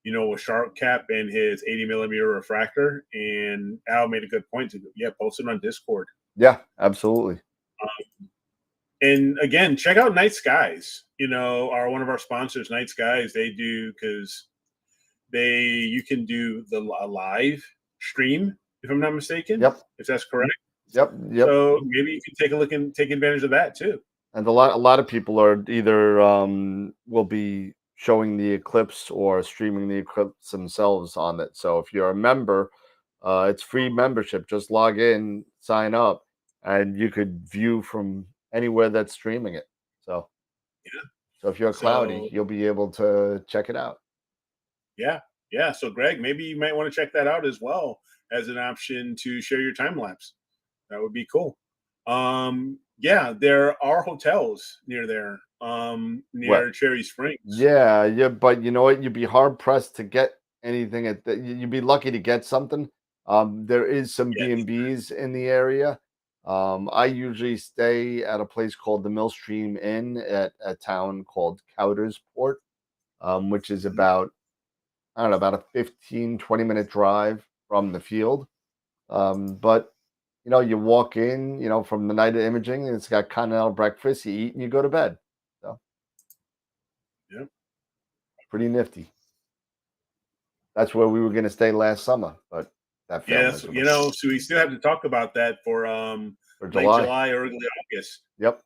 with sharp cap and his 80 millimeter refractor. And Al made a good point post it on Discord. Yeah, absolutely. And again, check out Night Skies. Are one of our sponsors, Night Skies. They do because you can do a live stream, if I'm not mistaken. Yep. If that's correct. Yep. So maybe you can take a look and take advantage of that too. And a lot of people are either will be showing the eclipse or streaming the eclipse themselves on it. So if you're a member, it's free membership. Just log in, sign up, and you could view from anywhere that's streaming it. So Yeah. so if you're a cloudy, So you'll be able to check it out. yeah, yeah. So Greg, maybe you might want to check that out as well as an option to share your time lapse. That would be cool. Yeah, there are hotels near there, What? near Cherry Springs. Yeah, but you know what? You'd be hard pressed to get anything at the, you'd be lucky to get something. There is some Yes. B&Bs in the area. I usually stay at a place called the Millstream Inn at a town called Coudersport, which is about, I don't know, about a 15-20 minute drive from the field. But you walk in, from the night of imaging, and it's got continental breakfast, you eat and you go to bed. So Yeah. pretty nifty. That's where we were going to stay last summer, but that fell Yes, miserably. so we still have to talk about that for For late July. July, early August. Yep.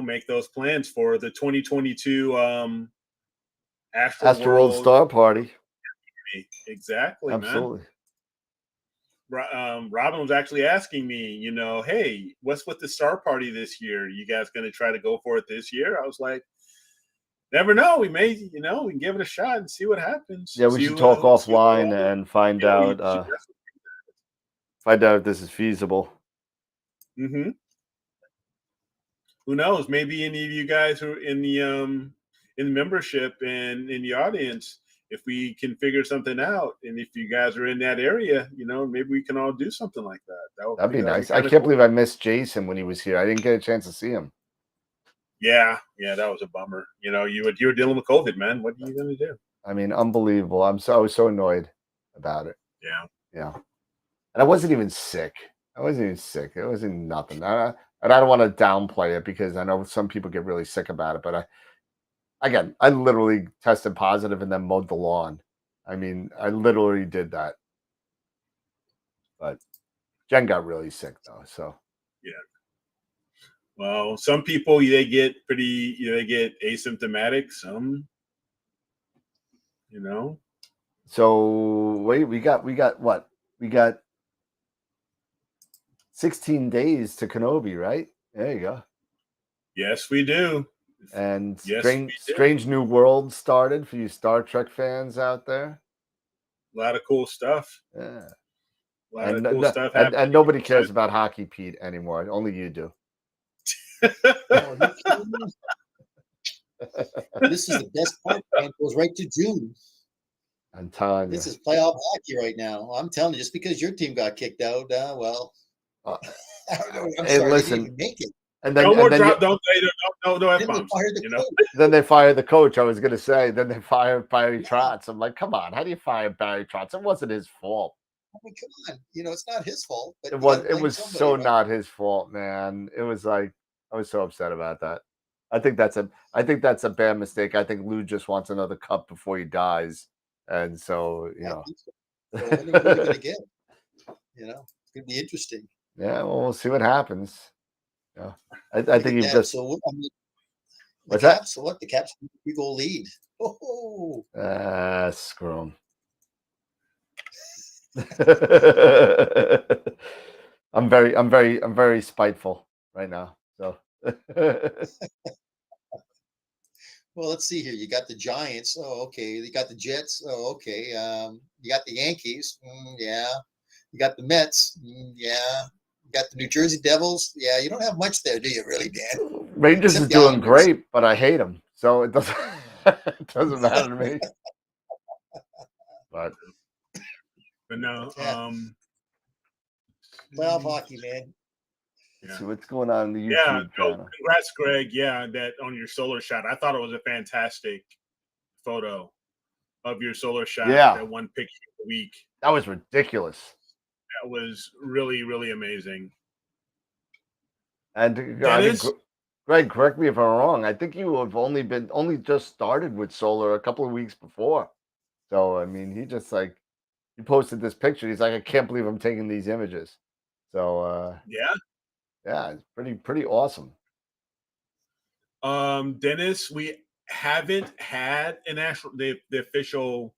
Make those plans for the 2022 AstroWorld AstroWorld. Star Party. Exactly, man. Absolutely. Robin was actually asking me, hey, what's with the Star Party this year? You guys going to try to go for it this year? I was like, never know. We may, we can give it a shot and see what happens. Yeah, we see should talk what- see what offline happens. and find You out should definitely find out if this is feasible. Mm-hmm. Who knows? Maybe any of you guys who are in the membership and in the audience, if we can figure something out, and if you guys are in that area, maybe we can all do something like that. That'd be nice. I kinda can't cool. believe I missed Jason when he was here. I didn't get a chance to see him. Yeah, that was a bummer. You were dealing with COVID, man. What are you gonna do? I mean, unbelievable. I was so annoyed about it. Yeah. Yeah. And I wasn't even sick. It wasn't nothing. And I don't want to downplay it because I know some people get really sick about it. But I literally tested positive and then mowed the lawn. I mean, I literally did that. But Jen got really sick though. So Yeah. Well, some people they get they get asymptomatic. Some, So wait, we got what? We got 16 days to Kenobi, right? There you go. Yes, we do. And Yes, we do. Strange New World started for you Star Trek fans out there. A lot of cool stuff. Yeah. A lot of cool stuff and happening. nobody cares about Hockey Pete anymore. Only you do. Oh, you kidding me? This is the best part, man. It goes right to June. I'm telling you. This is playoff hockey right now. I'm telling you, just because your team got kicked out, well, Uh, I don't know. I'm hey, sorry, listen. they didn't even make it. And then, no more and then drop. you- No Then they F-bombs. fired the coach. then they fire the coach. I was gonna say. Then they fire Barry Trotz. I'm like, come on, how do you fire Barry Trotz? It wasn't his fault. I mean, come on. It's not his fault. But It you was. gotta It blame was somebody, so right? not his fault, man. It was like I was so upset about that. I think that's a bad mistake. I think Lou just wants another cup before he dies, and so I think so. So what are they going to get? It's going to be interesting. Yeah, well, we'll see what happens. Yeah, I Look think at you've that. just. So I mean, the What's that? Caps. So what? The Caps have a big old lead. Oh, Screw 'em. I'm very spiteful right now. So well, let's see here. You got the Giants. Oh, okay. You got the Jets. Oh, okay. You got the Yankees. Yeah. You got the Mets. Yeah. You got the New Jersey Devils. Yeah. You don't have much there, do you, really, Dan? Rangers Except is the doing Islanders. great, but I hate them, so it doesn't it doesn't matter to me. But no. Yeah. Playoff hockey, man. let's see what's going on in the YouTube Yeah. channel. Congrats, Greg. Yeah, that on your solar shot. I thought it was a fantastic photo of your solar shot. Yeah. That one picture of the week. That was ridiculous. That was really, really amazing. And Dennis? Greg, correct me if I'm wrong. I think you have only just started with solar a couple of weeks before. So I mean, he posted this picture. He's like, I can't believe I'm taking these images. So Yeah. it's pretty awesome. Dennis, we haven't had the official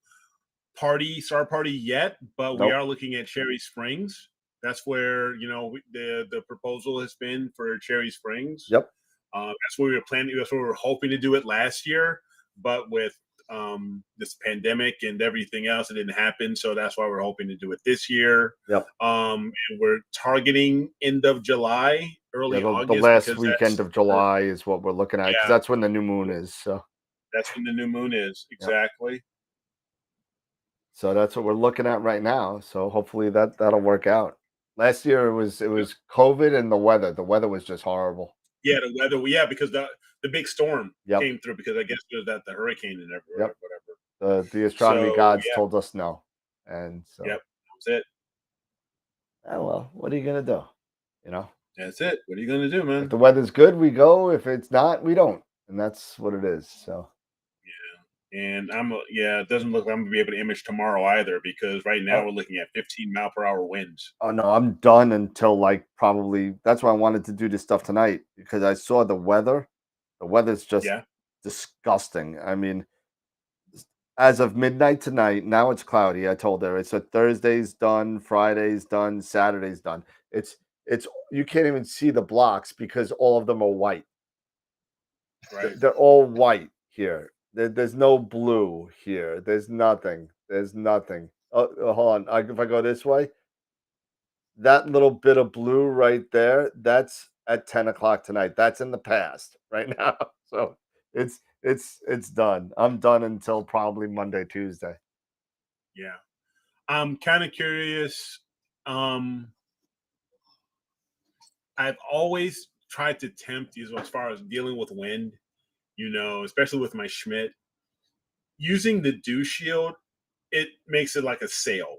star party yet, but we Nope. are looking at Cherry Springs. That's where the proposal has been for Cherry Springs. Yep. That's what we were planning. That's what we were hoping to do it last year, but with this pandemic and everything else, it didn't happen. So that's why we're hoping to do it this year. Yep. And we're targeting end of July, early August. The last weekend of July is what we're looking at, because that's when the new moon is. So that's when the new moon is, exactly. Yep. So that's what we're looking at right now. So hopefully that'll work out. Last year it was COVID and the weather. The weather was just horrible. Yeah, the weather. Yeah, because the big storm came through, because I guess it was the hurricane and everywhere, whatever. The astronomy gods told us no, and so that was it. Oh well, what are you gonna do? That's it. What are you gonna do, man? If the weather's good, we go. If it's not, we don't, and that's what it is. So. And it doesn't look like I'm gonna be able to image tomorrow either, because right now we're looking at 15-mile-per-hour winds. Oh no, I'm done until probably. That's why I wanted to do this stuff tonight, because I saw the weather. The weather's just disgusting. I mean, as of midnight tonight, now it's cloudy. I told her it's Thursday's done, Friday's done, Saturday's done. It's you can't even see the blocks because all of them are white. Right. They're all white here. There's no blue here. There's nothing. Oh, hold on. If I go this way, that little bit of blue right there, that's at 10 o'clock tonight. That's in the past right now. So it's done. I'm done until probably Monday, Tuesday. Yeah. I'm kind of curious. I've always tried to tempt you as far as dealing with wind, especially with my Schmidt. Using the dew shield, it makes it like a sail,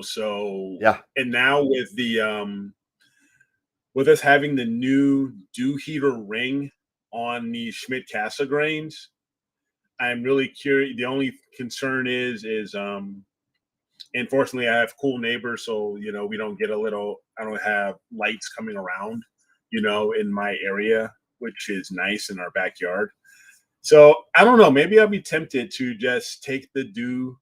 so and now with the with us having the new dew heater ring on the Schmidt Casa grains, I'm really curious. The only concern is unfortunately I have cool neighbors, so we don't get I don't have lights coming around, in my area, which is nice in our backyard. So I don't know. Maybe I'll be tempted to just take the dew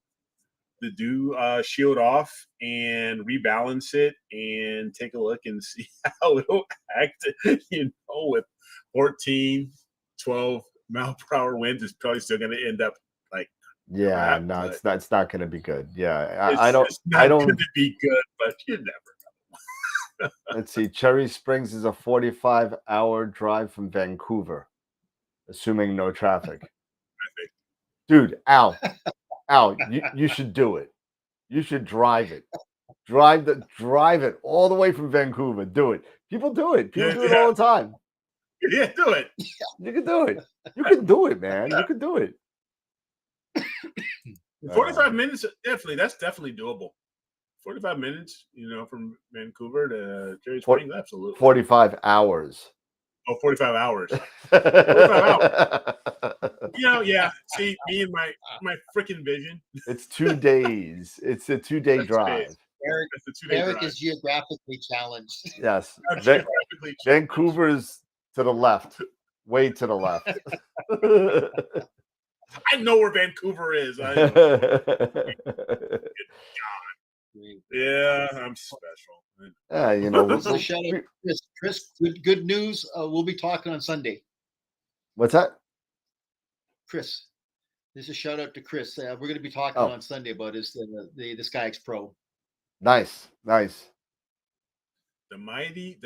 shield off and rebalance it and take a look and see how it'll act. With 14, 12 mile per hour winds, it's probably still going to end up like crap, no, it's not going to be good. Yeah, it's not going to be good, but you never know. Let's see. Cherry Springs is a 45-hour drive from Vancouver, assuming no traffic. Dude, Al, you should do it. You should drive it. Drive it all the way from Vancouver. Do it. People do it. People do it all the time. Yeah, do it. You can do it. You can do it, man. You can do it. 45 minutes, that's definitely doable. 45 minutes, from Vancouver to Cherry Springs, absolutely. 45 hours. Oh, 45 hours. 45 hours. Yeah. See, me and my freaking vision. It's 2 days. It's a 2-day drive. Eric is geographically challenged. Yes. Vancouver's to the left. Way to the left. I know where Vancouver is. Yeah, I'm special. This is a shout out to Chris. Good news. We'll be talking on Sunday. What's that? Chris. This is a shout out to Chris. We're going to be talking on Sunday about the SkyX Pro. Nice. The mighty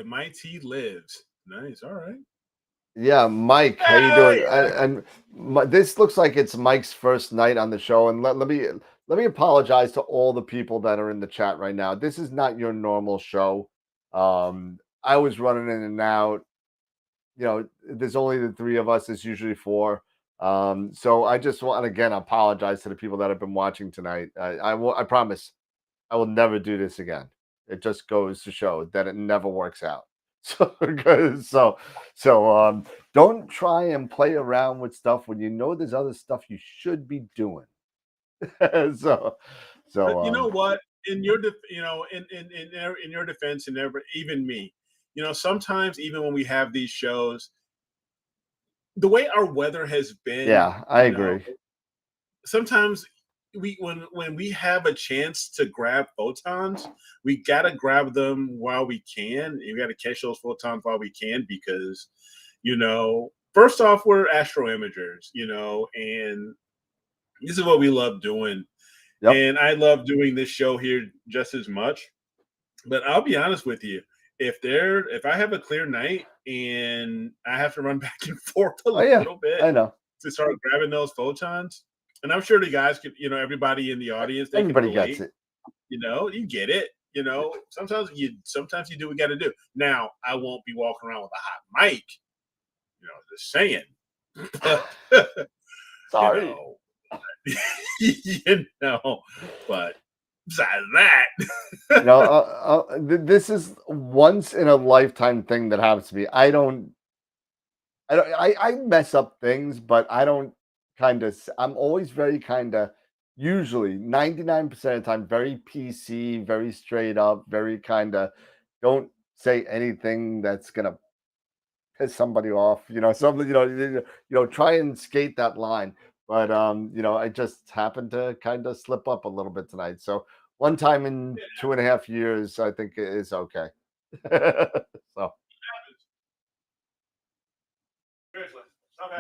lives. Nice. All right. Yeah, Mike, how you doing? And this looks like it's Mike's first night on the show. And let me apologize to all the people that are in the chat right now. This is not your normal show. I was running in and out. There's only the 3 of us. It's usually 4. So I just want to again apologize to the people that have been watching tonight. I promise I will never do this again. It just goes to show that it never works out. So don't try and play around with stuff when you know there's other stuff you should be doing. But you know what? in your in your defense, and even me, sometimes even when we have these shows, the way our weather has been, Yeah, I agree. sometimes when we have a chance to grab photons, we gotta grab them while we can, and we gotta catch those photons while we can, because first off, we're astro imagers, and this is what we love doing. Yep. And I love doing this show here just as much. But I'll be honest with you, if I have a clear night and I have to run back and forth a Oh yeah, little bit I know. to start grabbing those photons, and I'm sure the guys could, everybody in the audience, they Everybody can relate. gets it. You get it. Sometimes you do what you got to do. Now, I won't be walking around with a hot mic. Just saying. Sorry. But besides that, this is once in a lifetime thing that happens to me. I mess up things, but I don't I'm always very usually 99% of the time, very PC, very straight up, very don't say anything that's going to piss somebody off, something, try and skate that line. But, I just happened to slip up a little bit tonight. So one time in 2.5 years, I think it is okay. So.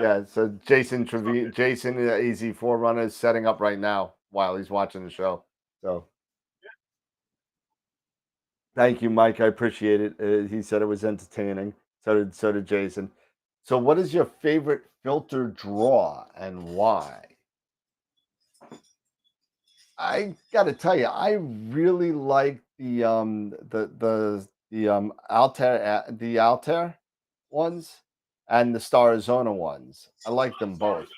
Yeah, so Jason AZ4 Runner is setting up right now while he's watching the show. So thank you, Mike. I appreciate it. He said it was entertaining. So did Jason. So what is your favorite filter draw and why? I gotta tell you, I really like the Altair ones and the Starizona ones. I like them both.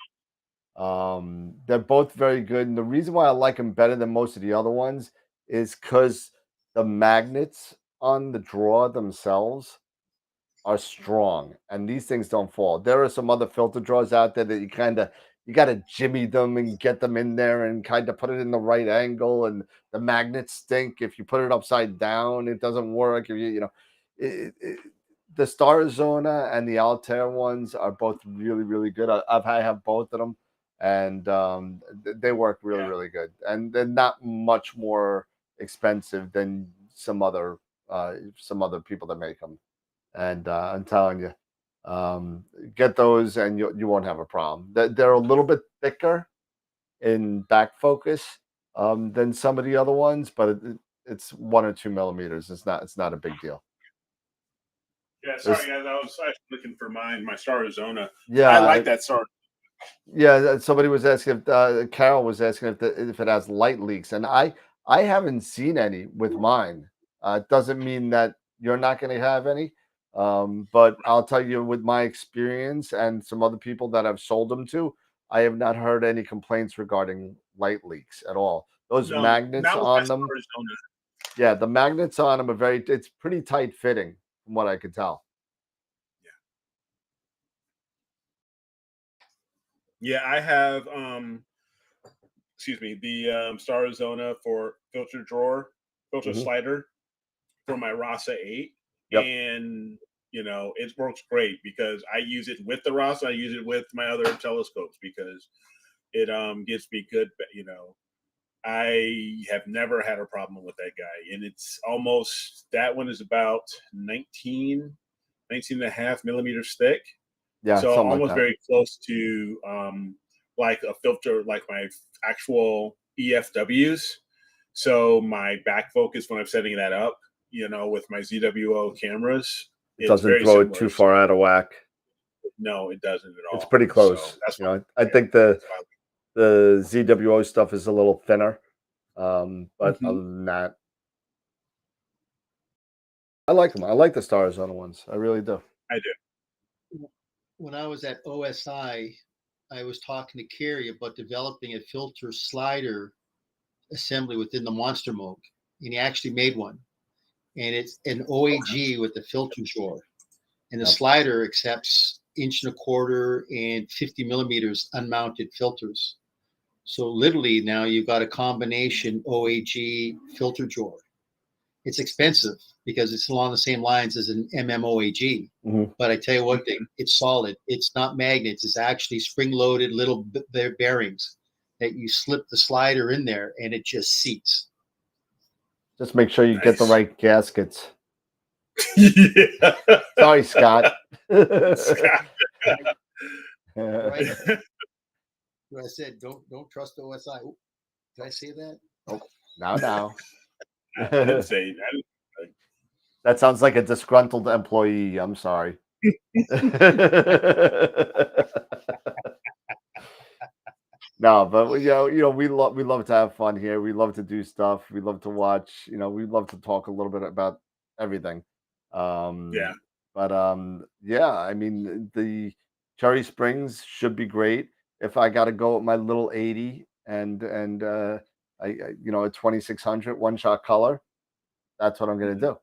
They're both very good, and the reason why I like them better than most of the other ones is because the magnets on the draw themselves are strong, and these things don't fall. There are some other filter draws out there that you gotta jimmy them and get them in there and put it in the right angle, and the magnets stink. If you put it upside down, it doesn't work. If it, it, the Starizona and the Altair ones are both really, really good. I have both of them, and they work really, really good, and they're not much more expensive than some other people that make them. And I'm telling you, get those, and you won't have a problem. They're a little bit thicker in back focus than some of the other ones, but it's 1 or 2 millimeters. It's not a big deal. Yeah, sorry guys, I was actually looking for my Starizona. Yeah, I like that Star. Yeah, somebody was asking if Carol was asking if it has light leaks, and I haven't seen any with mine. It doesn't mean that you're not going to have any, but I'll tell you, with my experience and some other people that I've sold them to, I have not heard any complaints regarding light leaks at all. Those magnets on them, yeah, the magnets on them are it's pretty tight fitting from what I could tell. Yeah, I have the Starizona for filter slider for my Rasa 8. Yep. And it works great because I use it with the Rasa, I use it with my other telescopes because it gives me good, I have never had a problem with that guy. And it's almost, that one is about 19 and a half millimeters thick. Yeah, so almost like very close to like a filter, like my actual EFWs. So my back focus when I'm setting that up, with my ZWO cameras, it doesn't throw it too far out of whack. No, it doesn't at all. It's pretty close. So that's I think the ZWO stuff is a little thinner, but other than that, I like them. I like the Starizona ones. I really do. I do. When I was at OSI, I was talking to Kerry about developing a filter slider assembly within the Monster Moog, and he actually made one. And it's an OAG with the filter drawer, and the slider accepts 1.25 and 50 millimeters unmounted filters. So literally now you've got a combination OAG filter drawer. It's expensive because it's along the same lines as an MMOAG. Mhm. But I tell you one thing, it's solid. It's not magnets. It's actually spring-loaded little bearings that you slip the slider in there and it just seats. Just make sure you get the Nice. right gaskets. Yeah. Sorry, Scott. Scott. Right. What I said, don't trust OSI. Ooh, did I say that? Now. I didn't say that. That sounds like a disgruntled employee. I'm sorry. No, but we love to have fun here. We love to do stuff. We love to watch. We love to talk a little bit about everything. Yeah. But yeah. I mean, the Cherry Springs should be great. If I got to go with my little 80 and a 2600 one-shot color, that's what I'm gonna do.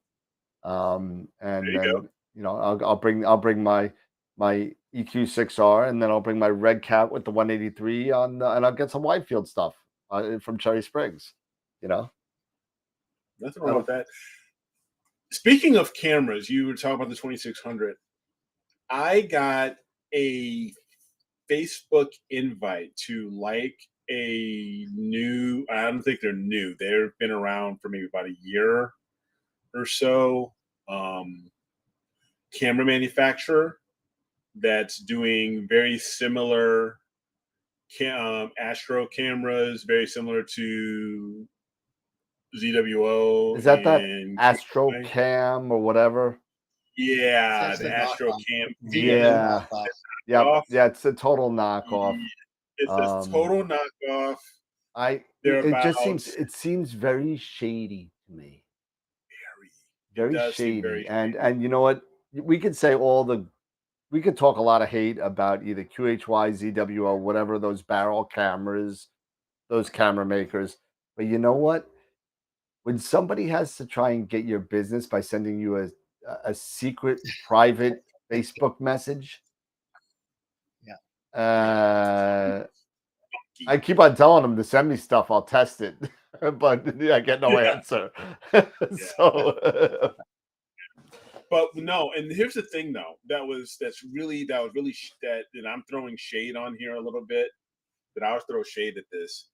And There you then go. I'll bring my EQ6R, and then I'll bring my red cat with the 183 on, and I'll get some wide field stuff from Cherry Springs. Nothing wrong with that. Speaking of cameras, you were talking about the 2600. I got a Facebook invite to like a new, I don't think they're new. They've been around for maybe about a year or so. Camera manufacturer that's doing very similar Astro cameras, very similar to ZWO. Is that and Astro Cam or whatever? Yeah, That's the the Astro knockoff. Cam. Yeah. Knockoff. Yeah, it's a total knockoff. It's a total knockoff. It seems very shady to me. Very shady. And you know what? We could say we could talk a lot of hate about either QHY, ZWO, whatever, those barrel cameras, those camera makers. But you know what? When somebody has to try and get your business by sending you a secret private Facebook message, I keep on telling them to send me stuff. I'll test it, but I get no answer. So, but no. And here's the thing, though, that I'm throwing shade on here a little bit. That I was throw shade at this.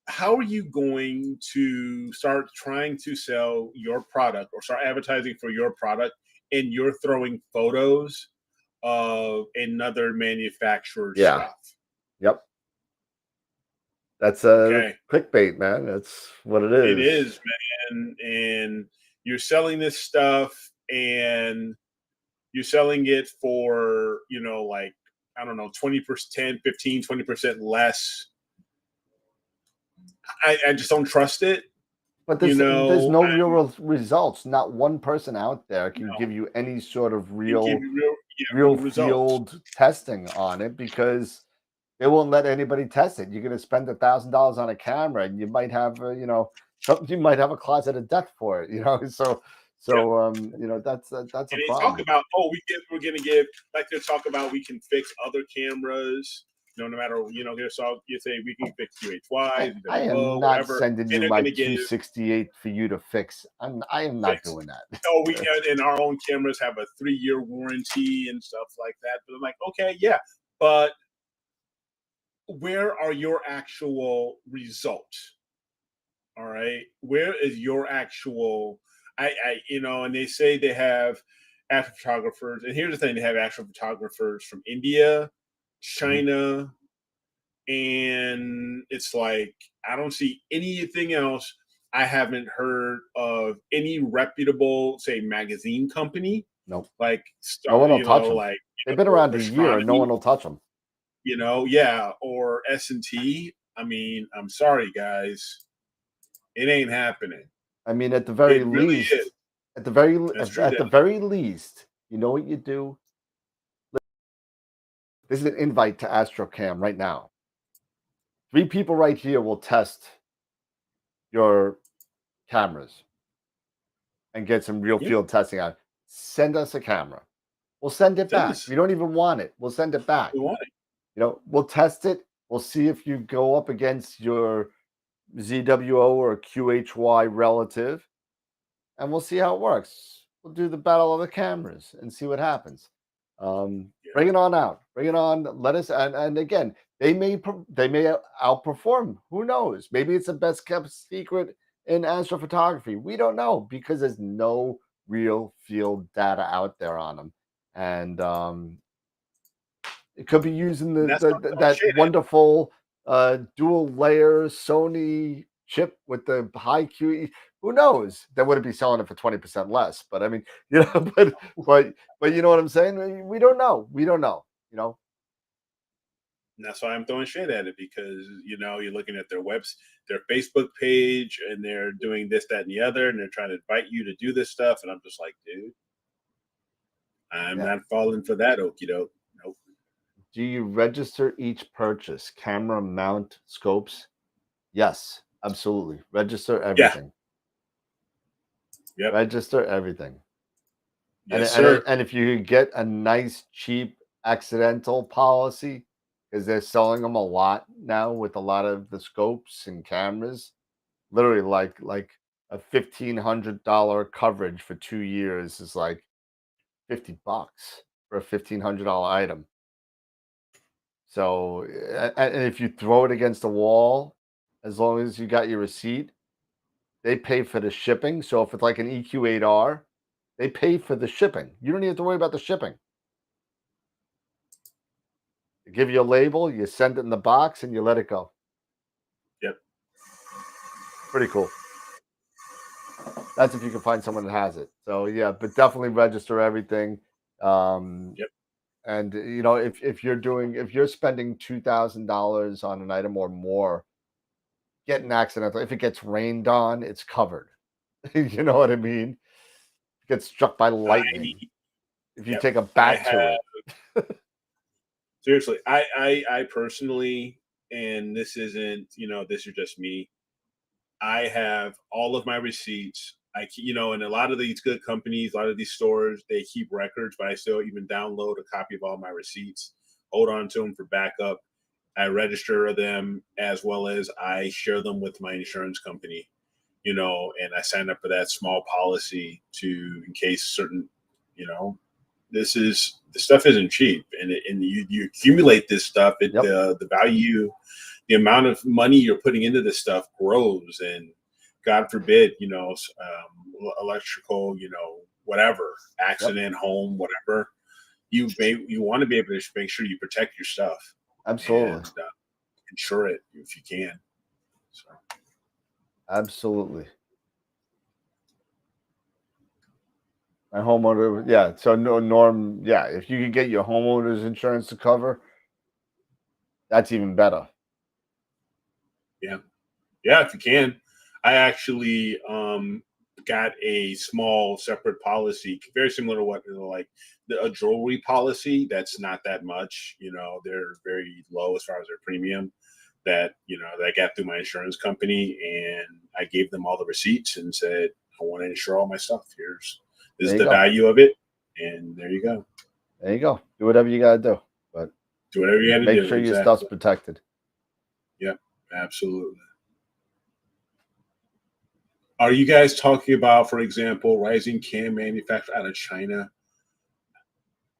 How are you going to start trying to sell your product or start advertising for your product, and you're throwing photos of another manufacturer's stuff? Yep. That's clickbait, man. That's what it is. It is, man. And you're selling this stuff, and you're selling it for, like, I don't know, 20%, 15, 20% less. I just don't trust it. But there's no real results. Not one person out there can give you any sort of real field testing on it, because they won't let anybody test it. You're going to spend $1,000 on a camera, and you might have you might have a closet of death for it. That's a problem. Talk about, we're going to give, like, they talk about we can fix other cameras. No matter, you say we can fix QHY. I am not sending you my 268 for you to fix. I am not doing that. Oh, we can, and our own cameras have a 3-year warranty and stuff like that. But I'm like, okay, yeah, but where are your actual results? All right, where is your actual? And they say they have astrophotographers, and here's the thing: they have astrophotographers from India, China, and it's like, I don't see anything else. I haven't heard of any reputable, say, magazine company. Nope. Like, no one will touch them. They've been around a year, and no one will touch them. Or S&T. I mean, I'm sorry, guys, it ain't happening. I mean, at the very least, at the very least, you know what you do? This is an invite to AstroCam right now. 3 people right here will test your cameras and get some real field testing out. Send us a camera. We'll send it back. We don't even want it. We'll send it back. We want it. We'll test it, We'll see if you go up against your ZWO or QHY relative, and we'll see how it works. We'll do the battle of the cameras and see what happens. Bring it on out. Bring it on. Let us. And again, they may outperform. Who knows? Maybe it's the best kept secret in astrophotography. We don't know because there's no real field data out there on them, and it could be using that wonderful dual layer Sony chip with the high QE. Who knows? They wouldn't be selling it for 20% less. But I mean, you know, but you know what I'm saying? We don't know. We don't know. You know. And that's why I'm throwing shade at it, because you know you're looking at their their Facebook page, and they're doing this, that, and the other, and they're trying to invite you to do this stuff, and I'm just like, dude, I'm not falling for that okie doke. Nope. Do you register each purchase? Camera mount scopes? Yes, absolutely. Register everything. Yep. Register everything. Yes, sir. And if you get a nice, cheap, accidental policy, because they're selling them a lot now with a lot of the scopes and cameras, literally like a $1,500 coverage for 2 years is like $50 for a $1,500 item. So, and if you throw it against the wall, as long as you got your receipt, they pay for the shipping. So if it's like an EQ8R, they pay for the shipping. You don't even have to worry about the shipping. They give you a label, you send it in the box, and you let it go. Yep. Pretty cool. That's if you can find someone that has it. So yeah, but definitely register everything. Yep. And you know, if you're spending $2,000 on an item or more, get an accidental. If it gets rained on, it's covered. You know what I mean? It gets struck by lightning. If you take a bat to it. Seriously, I personally, and this isn't, you know, this is just me. I have all of my receipts. You know, and a lot of these good companies, a lot of these stores, they keep records, but I still even download a copy of all my receipts, hold on to them for backup. I register them, as well as I share them with my insurance company, you know, and I sign up for that small policy in case certain, you know, the stuff isn't cheap, and you accumulate this stuff. The value, the amount of money you're putting into this stuff grows, and God forbid, you know, electrical, you know, whatever, accident, home, whatever, you want to be able to make sure you protect your stuff. Absolutely. And, insure it if you can. So. Absolutely. My homeowner, yeah. So Norm, yeah. If you could get your homeowner's insurance to cover, that's even better. Yeah, if you can. I actually got a small separate policy, very similar to what, you know, like a jewelry policy. That's not that much. You know, they're very low as far as their premium. That, you know, that I got through my insurance company, and I gave them all the receipts and said, I want to insure all my stuff. This is the value of it, and there you go. There you go. Do whatever you gotta do, but do whatever you gotta do. Make sure your stuff's protected. Yep, absolutely. Are you guys talking about, for example, Rising Cam manufactured out of China?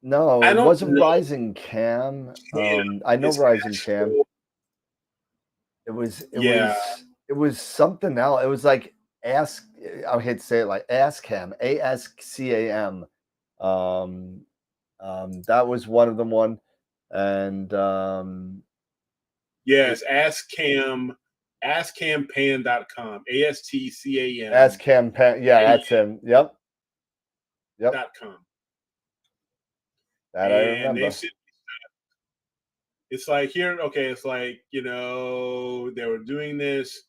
No, it wasn't Rising Cam. I know Rising Cam. It was something else. It was like I hate to say it, like ASCAM, ASCAM. That was one of them. And yes, AskCam, AskCampan.com, ASTCAM. AskCampan, yeah, that's him. Yep. .com. That I remember. It's like here, okay, it's like, you know, they were doing this.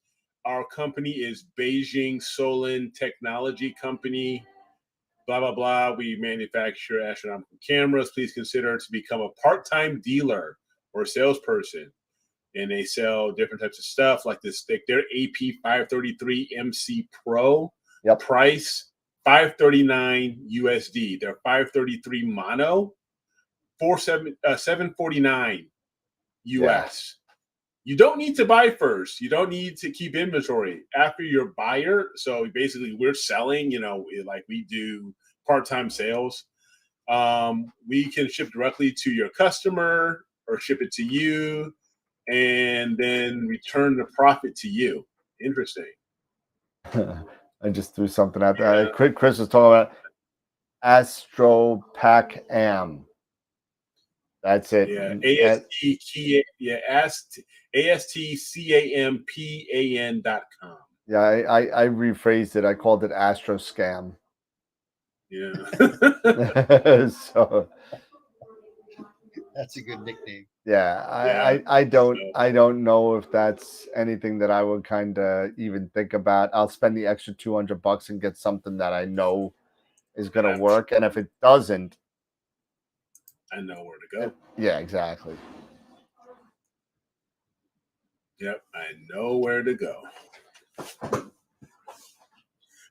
Our company is Beijing Solin Technology Company, blah, blah, blah. We manufacture astronomical cameras. Please consider to become a part-time dealer or salesperson. And they sell different types of stuff like this. Like their AP 533 MC Pro price, $539 USD. Their 533 Mono, $749 US. You don't need to buy first. You don't need to keep inventory after your buyer. So basically, we're selling. Like we do part-time sales. We can ship directly to your customer or ship it to you, and then return the profit to you. Interesting. I just threw something out there. Chris was talking about AstroPac-Am. That's it. Yeah, ASTCAMPAN.com. Yeah, I rephrased it. I called it Astro Scam. Yeah. So That's a good nickname. yeah, I don't know if that's anything that I would kind of even think about. I'll spend the extra $200 and get something that I know is going to work, and if it doesn't, I know where to go. Yeah, exactly. Yep, I know where to go.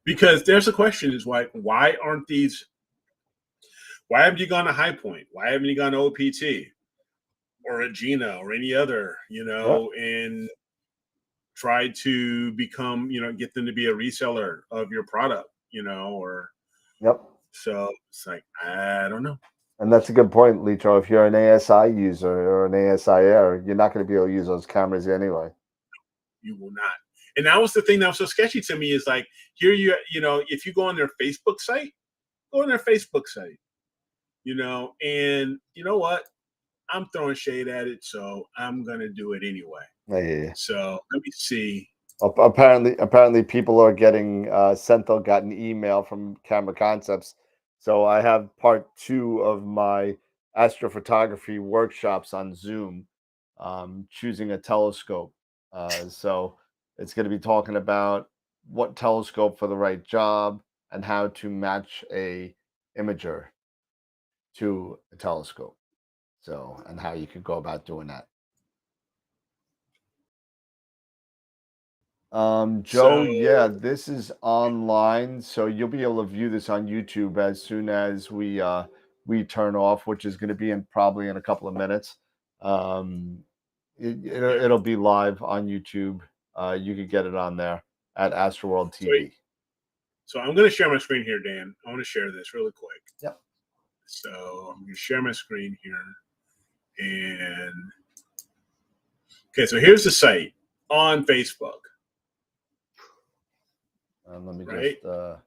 Because there's a question: is why haven't you gone to High Point? Why haven't you gone to OPT or a Gina or any other, and tried to become, get them to be a reseller of your product, or Yep. So it's like, I don't know. And that's a good point, Litro. If you're an ASI user or an ASI Air, you're not going to be able to use those cameras anyway. You will not. And that was the thing that was so sketchy to me is like, here if you go on their Facebook site, and you know what? I'm throwing shade at it, so I'm going to do it anyway. Yeah. So let me see. Apparently people are getting Senthil got an email from Camera Concepts. So I have part 2 of my astrophotography workshops on Zoom, choosing a telescope. So it's going to be talking about what telescope for the right job and how to match a imager to a telescope. So, and how you could go about doing that. Joe, yeah, this is online, so you'll be able to view this on YouTube as soon as we turn off, which is going to be probably in a couple of minutes. It'll be live on YouTube. You could get it on there at AstroWorld TV. So I'm going to share my screen here, Dan. I want to share this really quick. Yep. So I'm going to share my screen here, and okay, so here's the site on Facebook. Let me just there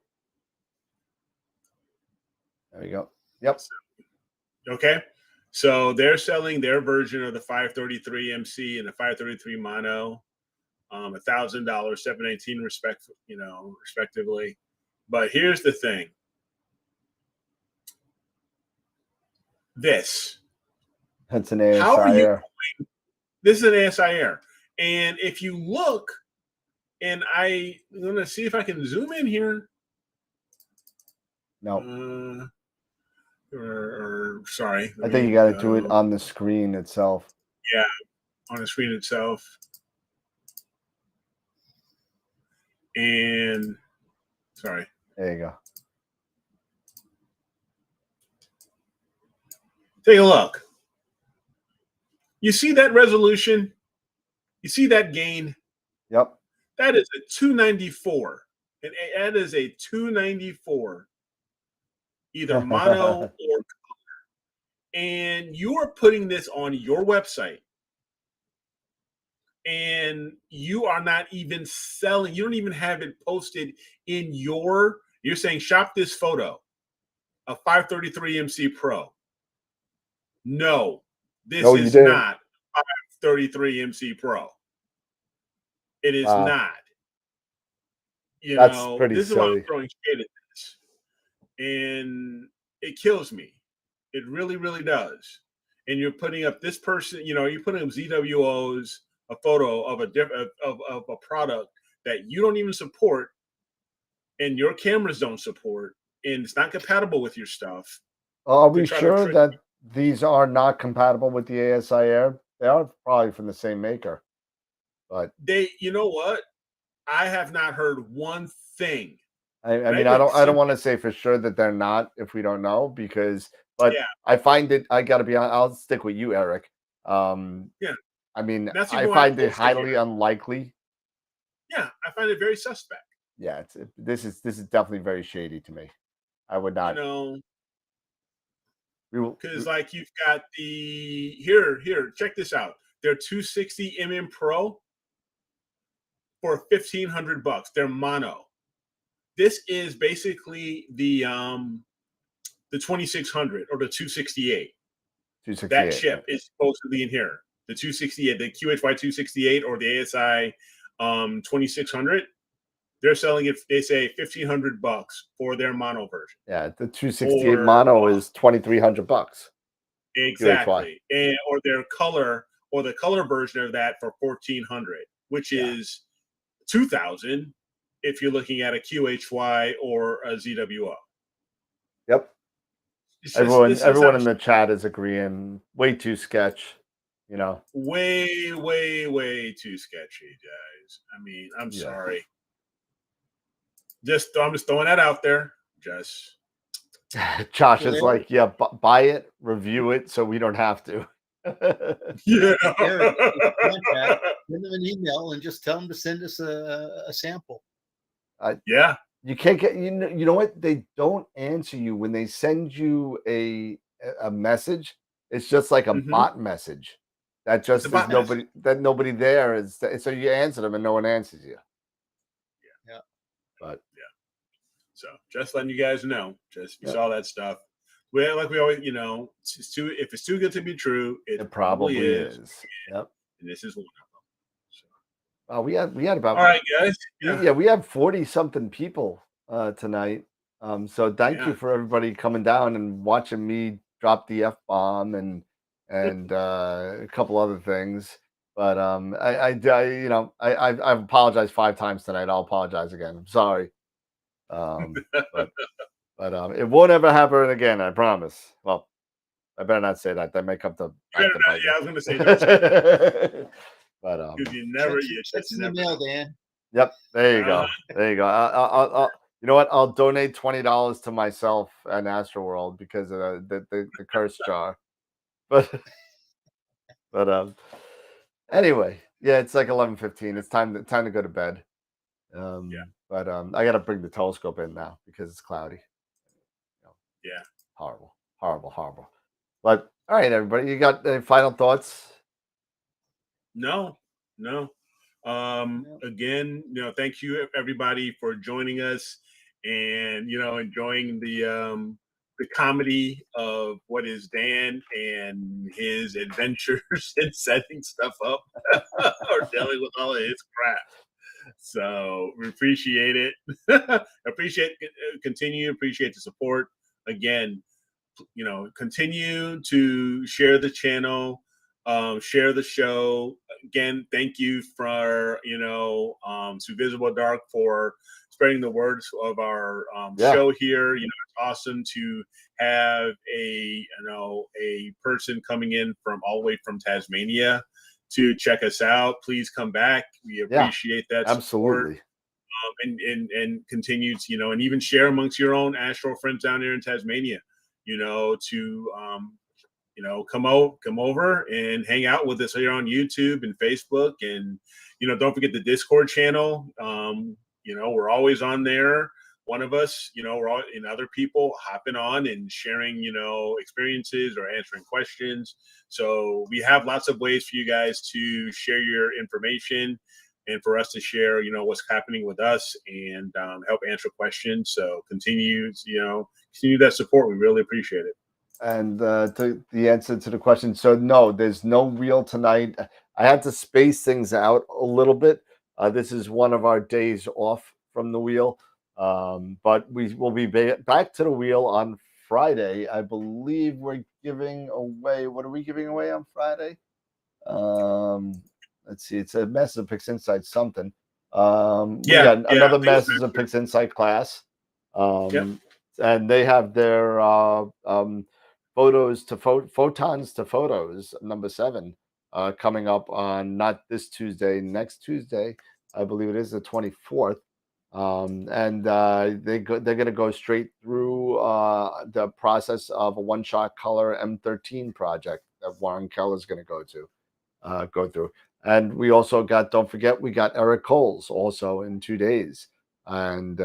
we go. Yep. Okay. So they're selling their version of the 533 MC and the 533 mono, $1,000, $719 respectively. But here's the thing. That's an ASI Air. This is an ASI Air. And if you look, and I'm going to see if I can zoom in here. No. Sorry. I think you got to do it on the screen itself. Yeah, on the screen itself. And sorry. There you go. Take a look. You see that resolution? You see that gain? Yep. That is a 294. And that is a 294. Either mono or color. And you're putting this on your website. And you are not even selling. You don't even have it posted in you're saying shop this photo, a 533 MC Pro. No, this is not 533 MC Pro. It is not. That's pretty this silly. is why I'm throwing shade at this. And it kills me. It really, really does. And you're putting up this person, you're putting up ZWOs, a photo of a product that you don't even support and your cameras don't support, and it's not compatible with your stuff. Are we sure that these are not compatible with the ASI Air? They are probably from the same maker. But you know what? I have not heard one thing. I mean, I don't want to say for sure that they're not if we don't know, but I find it, I got to be honest, I'll stick with you, Eric. I I mean, That's I even why find it posted highly here. unlikely. Yeah, I find it very suspect. Yeah, this is definitely very shady to me. I would You not. know, We because like you've got the here, check this out. Their 260 Pro for $1,500. They're mono. This is basically the 2600 or the 268. That 268. chip is supposedly in here. The 268, the QHY 268 or the ASI 2600. They're selling it. They say $1,500 for their mono version. Yeah, the 268 mono is $2,300. Exactly, and or their color or the color version of that for 1,400, which is 2,000 if you're looking at a QHY or a ZWO. Yep. Everyone in the chat is agreeing. Way too sketch, you know. Way, way, way too sketchy, guys. I mean, I'm sorry. I'm just throwing that out there. Just Josh is like, yeah, buy it, review it, so we don't have to. Yeah. Eric, contact, send them an email and just tell them to send us a sample. Yeah. You can't get you know what? They don't answer you when they send you a message. It's just like a bot message. That just is nobody there is. So you answer them and no one answers you. Yeah. But so just letting you guys know, just you saw that stuff. Well, like we always, you know, if it's too good to be true, it probably is. Yep. And this is one of them. So. We had about all right, guys. Yeah, we have 40 something people tonight. So thank you for everybody coming down and watching me drop the F-bomb and a couple other things. But I've apologized 5 times tonight. I'll apologize again. I'm sorry. But it won't ever happen again. I promise. Well, I better not say that. That may come to. Yeah, I was going to say that. But you never. That's in the mail, Dan. Yep, there you go. There you go. I'll you know what? I'll donate $20 to myself and AstroWorld because of the curse jar. But anyway, yeah, it's like 11:15. It's time to go to bed. But I got to bring the telescope in now because it's cloudy. Yeah. Horrible. But all right, everybody, you got any final thoughts? No. Again, thank you everybody for joining us and enjoying the comedy of what is Dan and his adventures in setting stuff up or dealing with all of his crap. So we appreciate it. Appreciate the support. Again, continue to share the channel, share the show. Again, thank you for to Visible Dark for spreading the words of our show here. It's awesome to have a person coming in from all the way from Tasmania to check us out. Please come back. We appreciate that absolutely support. And continue to and even share amongst your own Astro friends down there in Tasmania. To come over and hang out with us here on YouTube and Facebook, and don't forget the Discord channel. We're always on there. One of us, we're all and other people hopping on and sharing, experiences or answering questions. So we have lots of ways for you guys to share your information and for us to share, what's happening with us and help answer questions. So continue that support. We really appreciate it. And to the answer to the question, so no, there's no reel tonight. I had to space things out a little bit. This is one of our days off from the wheel, but we will be back to the wheel on Friday. I believe we're giving away. What are we giving away on Friday? Let's see. It's a Masters of Pix Insight something. Another Masters of Pix Insight class. And they have their photons to photos number 7 coming up on not this Tuesday, next Tuesday. I believe it is the 24th. And they're going to go straight through the process of a one-shot color M13 project that Warren Keller is going to go to. go through. And we also got, don't forget, we got Eric Coles also in 2 days. And,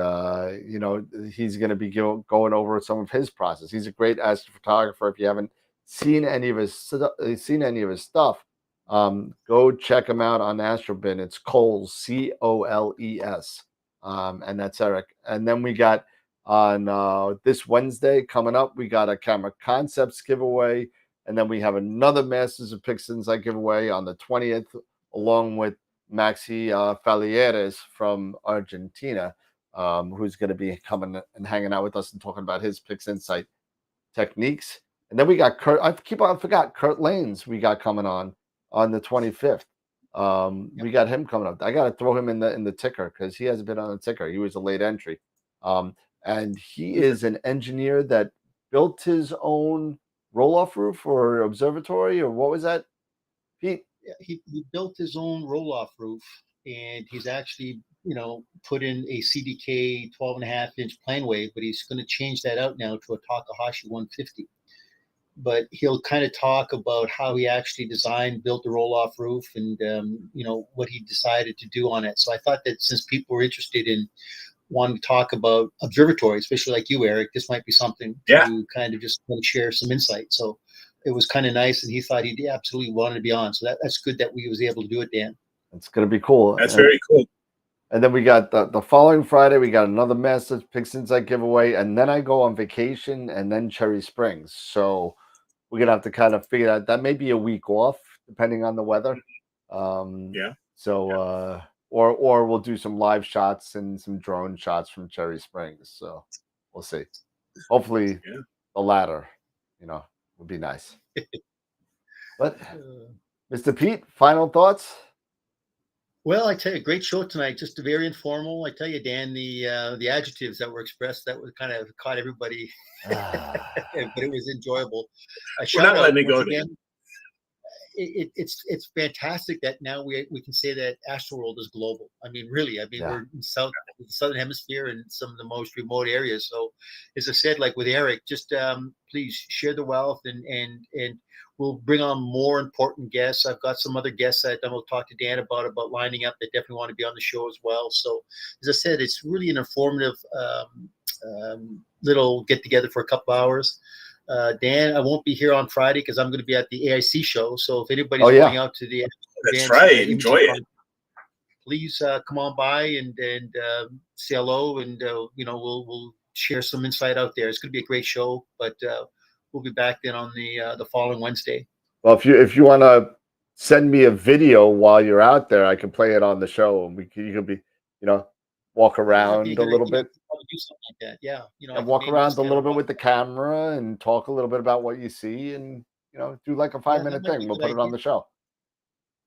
he's going to be going over some of his process. He's a great astrophotographer. If you haven't seen any of his stuff, go check him out on Astrobin. It's Coles, Coles. And that's Eric. And then we got on this Wednesday coming up, we got a Camera Concepts giveaway. And then we have another Masters of Pixinsight giveaway on the 20th, along with Maxi Falieres from Argentina, who's going to be coming and hanging out with us and talking about his Pixinsight techniques. And then we got Kurt. I forgot Kurt Lanes. We got coming on the 25th. We got him coming up. I got to throw him in the ticker because he hasn't been on the ticker. He was a late entry, and he is an engineer that built his own roll-off roof or observatory, or what was that, Pete? Yeah, he built his own roll-off roof, and he's actually put in a CDK 12.5-inch plane wave, but he's going to change that out now to a Takahashi 150. But he'll kind of talk about how he actually built the roll-off roof, and what he decided to do on it. So I thought that since people were interested in wanting to talk about observatories, especially like you, Eric, this might be something to kind of just share some insight. So it was kind of nice, and he thought he absolutely wanted to be on. So that's good that we was able to do it, Dan. It's going to be cool. That's very cool. And then we got the following Friday, we got another Masters Pixinsight giveaway, and then I go on vacation, and then Cherry Springs. So we're gonna have to kind of figure out. That may be a week off, depending on the weather. So or we'll do some live shots and some drone shots from Cherry Springs. So we'll see. Hopefully, the latter, would be nice. But Mr. Pete, final thoughts? Well, I tell you, great show tonight. Just very informal. I tell you, Dan, the adjectives that were expressed, that was kind of caught everybody, but it was enjoyable. We're not letting it go. Again, it's fantastic that now we can say that AstroWorld is global. I mean, really. I mean, we're in the southern hemisphere and some of the most remote areas. So, as I said, like with Eric, just please share the wealth, and we'll bring on more important guests. I've got some other guests that I will talk to Dan about lining up that definitely want to be on the show as well. So, as I said, it's really an informative little get together for a couple hours. Dan, I won't be here on Friday because I'm going to be at the AIC show. So if anybody's going out to the that's right, enjoy it. Please come on by and say hello, and we'll share some insight out there. It's going to be a great show, but we'll be back then on the following Wednesday. Well, if you want to send me a video while you're out there, I can play it on the show, and you can be walk around a little bit. Do something like that, and walk around a little bit with the camera and talk a little bit about what you see, and do like a 5-minute thing. We'll put it on the show.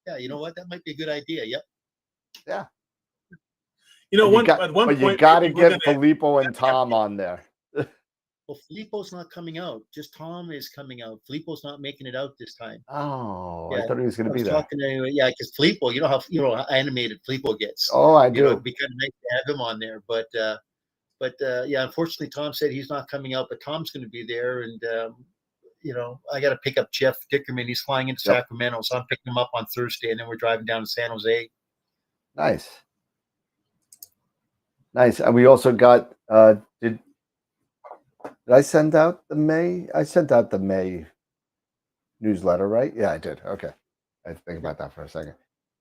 Yeah, you know what? That might be a good idea. Yep. Yeah. At one point, you got to get Filippo and Tom on there. Well, Filippo's not coming out. Just Tom is coming out. Filippo's not making it out this time. Oh, I thought he was going to be there. Because Filippo, you know how animated Filippo gets. Oh, I do. It'd be kind of nice to have him on there, but unfortunately, Tom said he's not coming out. But Tom's going to be there, and I got to pick up Jeff Dickerman. He's flying into Sacramento, so I'm picking him up on Thursday, and then we're driving down to San Jose. Nice. And we also got. Did I send out the May? I sent out the May newsletter, right? Yeah, I did. Okay, I had to think about that for a second.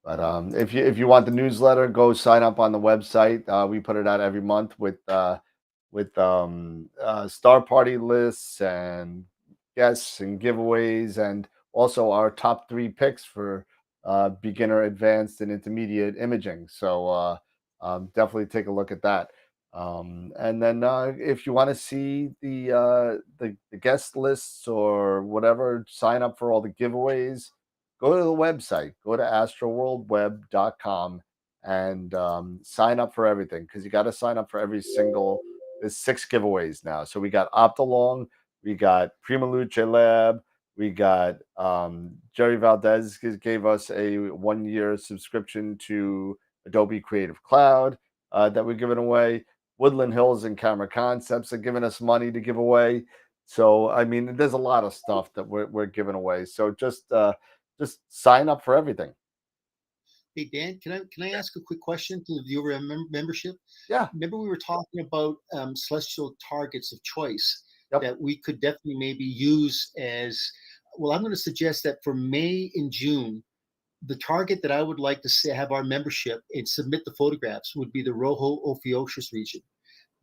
But if you want the newsletter, go sign up on the website. We put it out every month with star party lists and guests and giveaways, and also our top 3 picks for beginner, advanced, and intermediate imaging. So definitely take a look at that. And then if you want to see the guest lists or whatever, sign up for all the giveaways. Go to the website. Go to astroworldweb.com and sign up for everything, because you got to sign up for every single. There's 6 giveaways now. So we got Optolong, we got Prima Luce Lab, we got Jerry Valdez gave us a 1-year subscription to Adobe Creative Cloud that we're giving away. Woodland Hills and Camera Concepts are giving us money to give away. So I mean, there's a lot of stuff that we're giving away. So just just sign up for everything. Hey Dan, can I ask a quick question to the viewer membership? Yeah. Remember we were talking about celestial targets of choice Yep. that we could definitely maybe use as well. I'm going to suggest that for May and June, the target that I would like to say have our membership and submit the photographs would be the Rojo Ophiuchus region,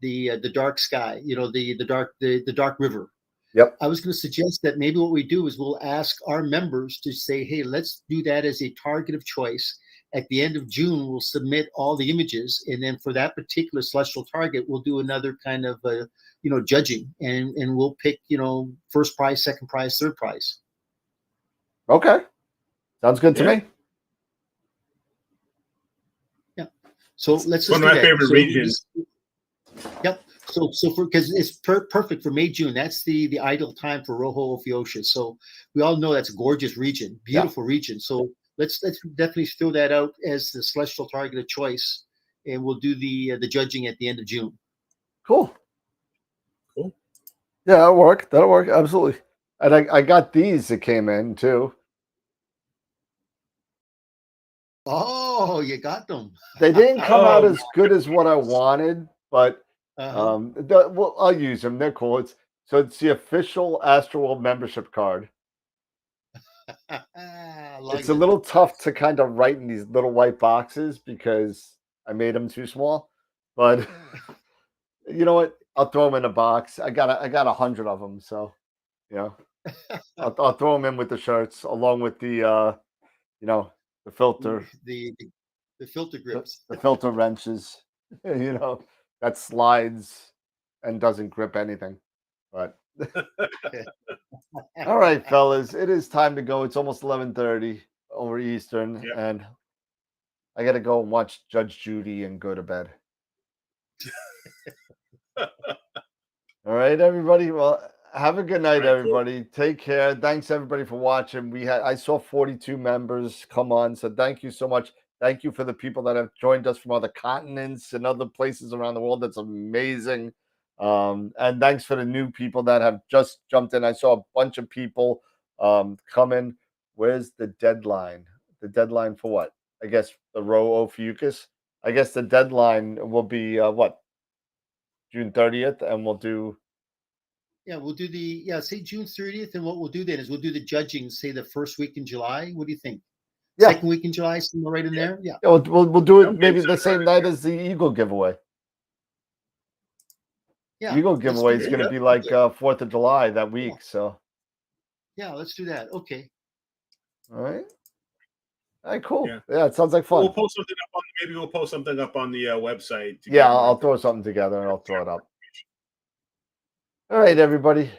the dark sky, the dark river. Yep. I was going to suggest that maybe what we do is we'll ask our members to say, hey, let's do that as a target of choice. At the end of June, we'll submit all the images, and then for that particular celestial target, we'll do another kind of judging, and we'll pick first prize, second prize, third prize. Okay, sounds good to me. Yeah. So let's just one of my favorite regions. Yep. So because it's perfect for May, June. That's the ideal time for Rojo Ophiuchus. So we all know that's a gorgeous region, beautiful region. So let's definitely throw that out as the celestial target of choice, and we'll do the judging at the end of June. Cool. Cool. Yeah, that'll work. That'll work. Absolutely. And I got these that came in too. Oh, you got them. They didn't come out as good as what I wanted, but well, I'll use them. They're cool. It's the official AstroWorld membership card. It's a little tough to kind of write in these little white boxes because I made them too small. But you know what? I'll throw them in a box. I got 100 of them, so I'll throw them in with the shirts along with the the filter, the filter grips, the filter wrenches, that slides and doesn't grip anything. But all right, fellas, it is time to go. It's almost 11:30 over Eastern, and I got to go and watch Judge Judy and go to bed. All right, everybody. Well, have a good night, everybody. Take care. Thanks everybody for watching. I saw 42 members come on, so thank you so much. Thank you for the people that have joined us from other continents and other places around the world. That's amazing. And thanks for the new people that have just jumped in. I saw a bunch of people come in. Where's the deadline? The deadline for what? I guess the Rojo Ophiuchus. I guess the deadline will be what? June 30th, and we'll do. Yeah, we'll do say June 30th, and what we'll do then is we'll do the judging, say the first week in July. What do you think? Yeah. Second week in July, somewhere right in there. Yeah. We'll do it maybe the same night as the Eagle giveaway. Yeah. Eagle giveaway is going to be like 4th of July that week. So. Yeah, let's do that. Okay. All right. All right, cool. Yeah, it sounds like fun. We'll post something up maybe we'll post something up on the website. Yeah, I'll throw something together and I'll throw it up. All right, everybody.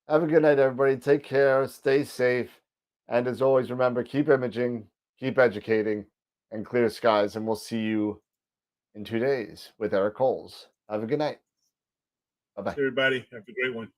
Have a good night, everybody. Take care. Stay safe. And as always, remember, keep imaging, keep educating, and clear skies. And we'll see you in 2 days with Eric Coles. Have a good night. Bye-bye. Everybody, have a great one.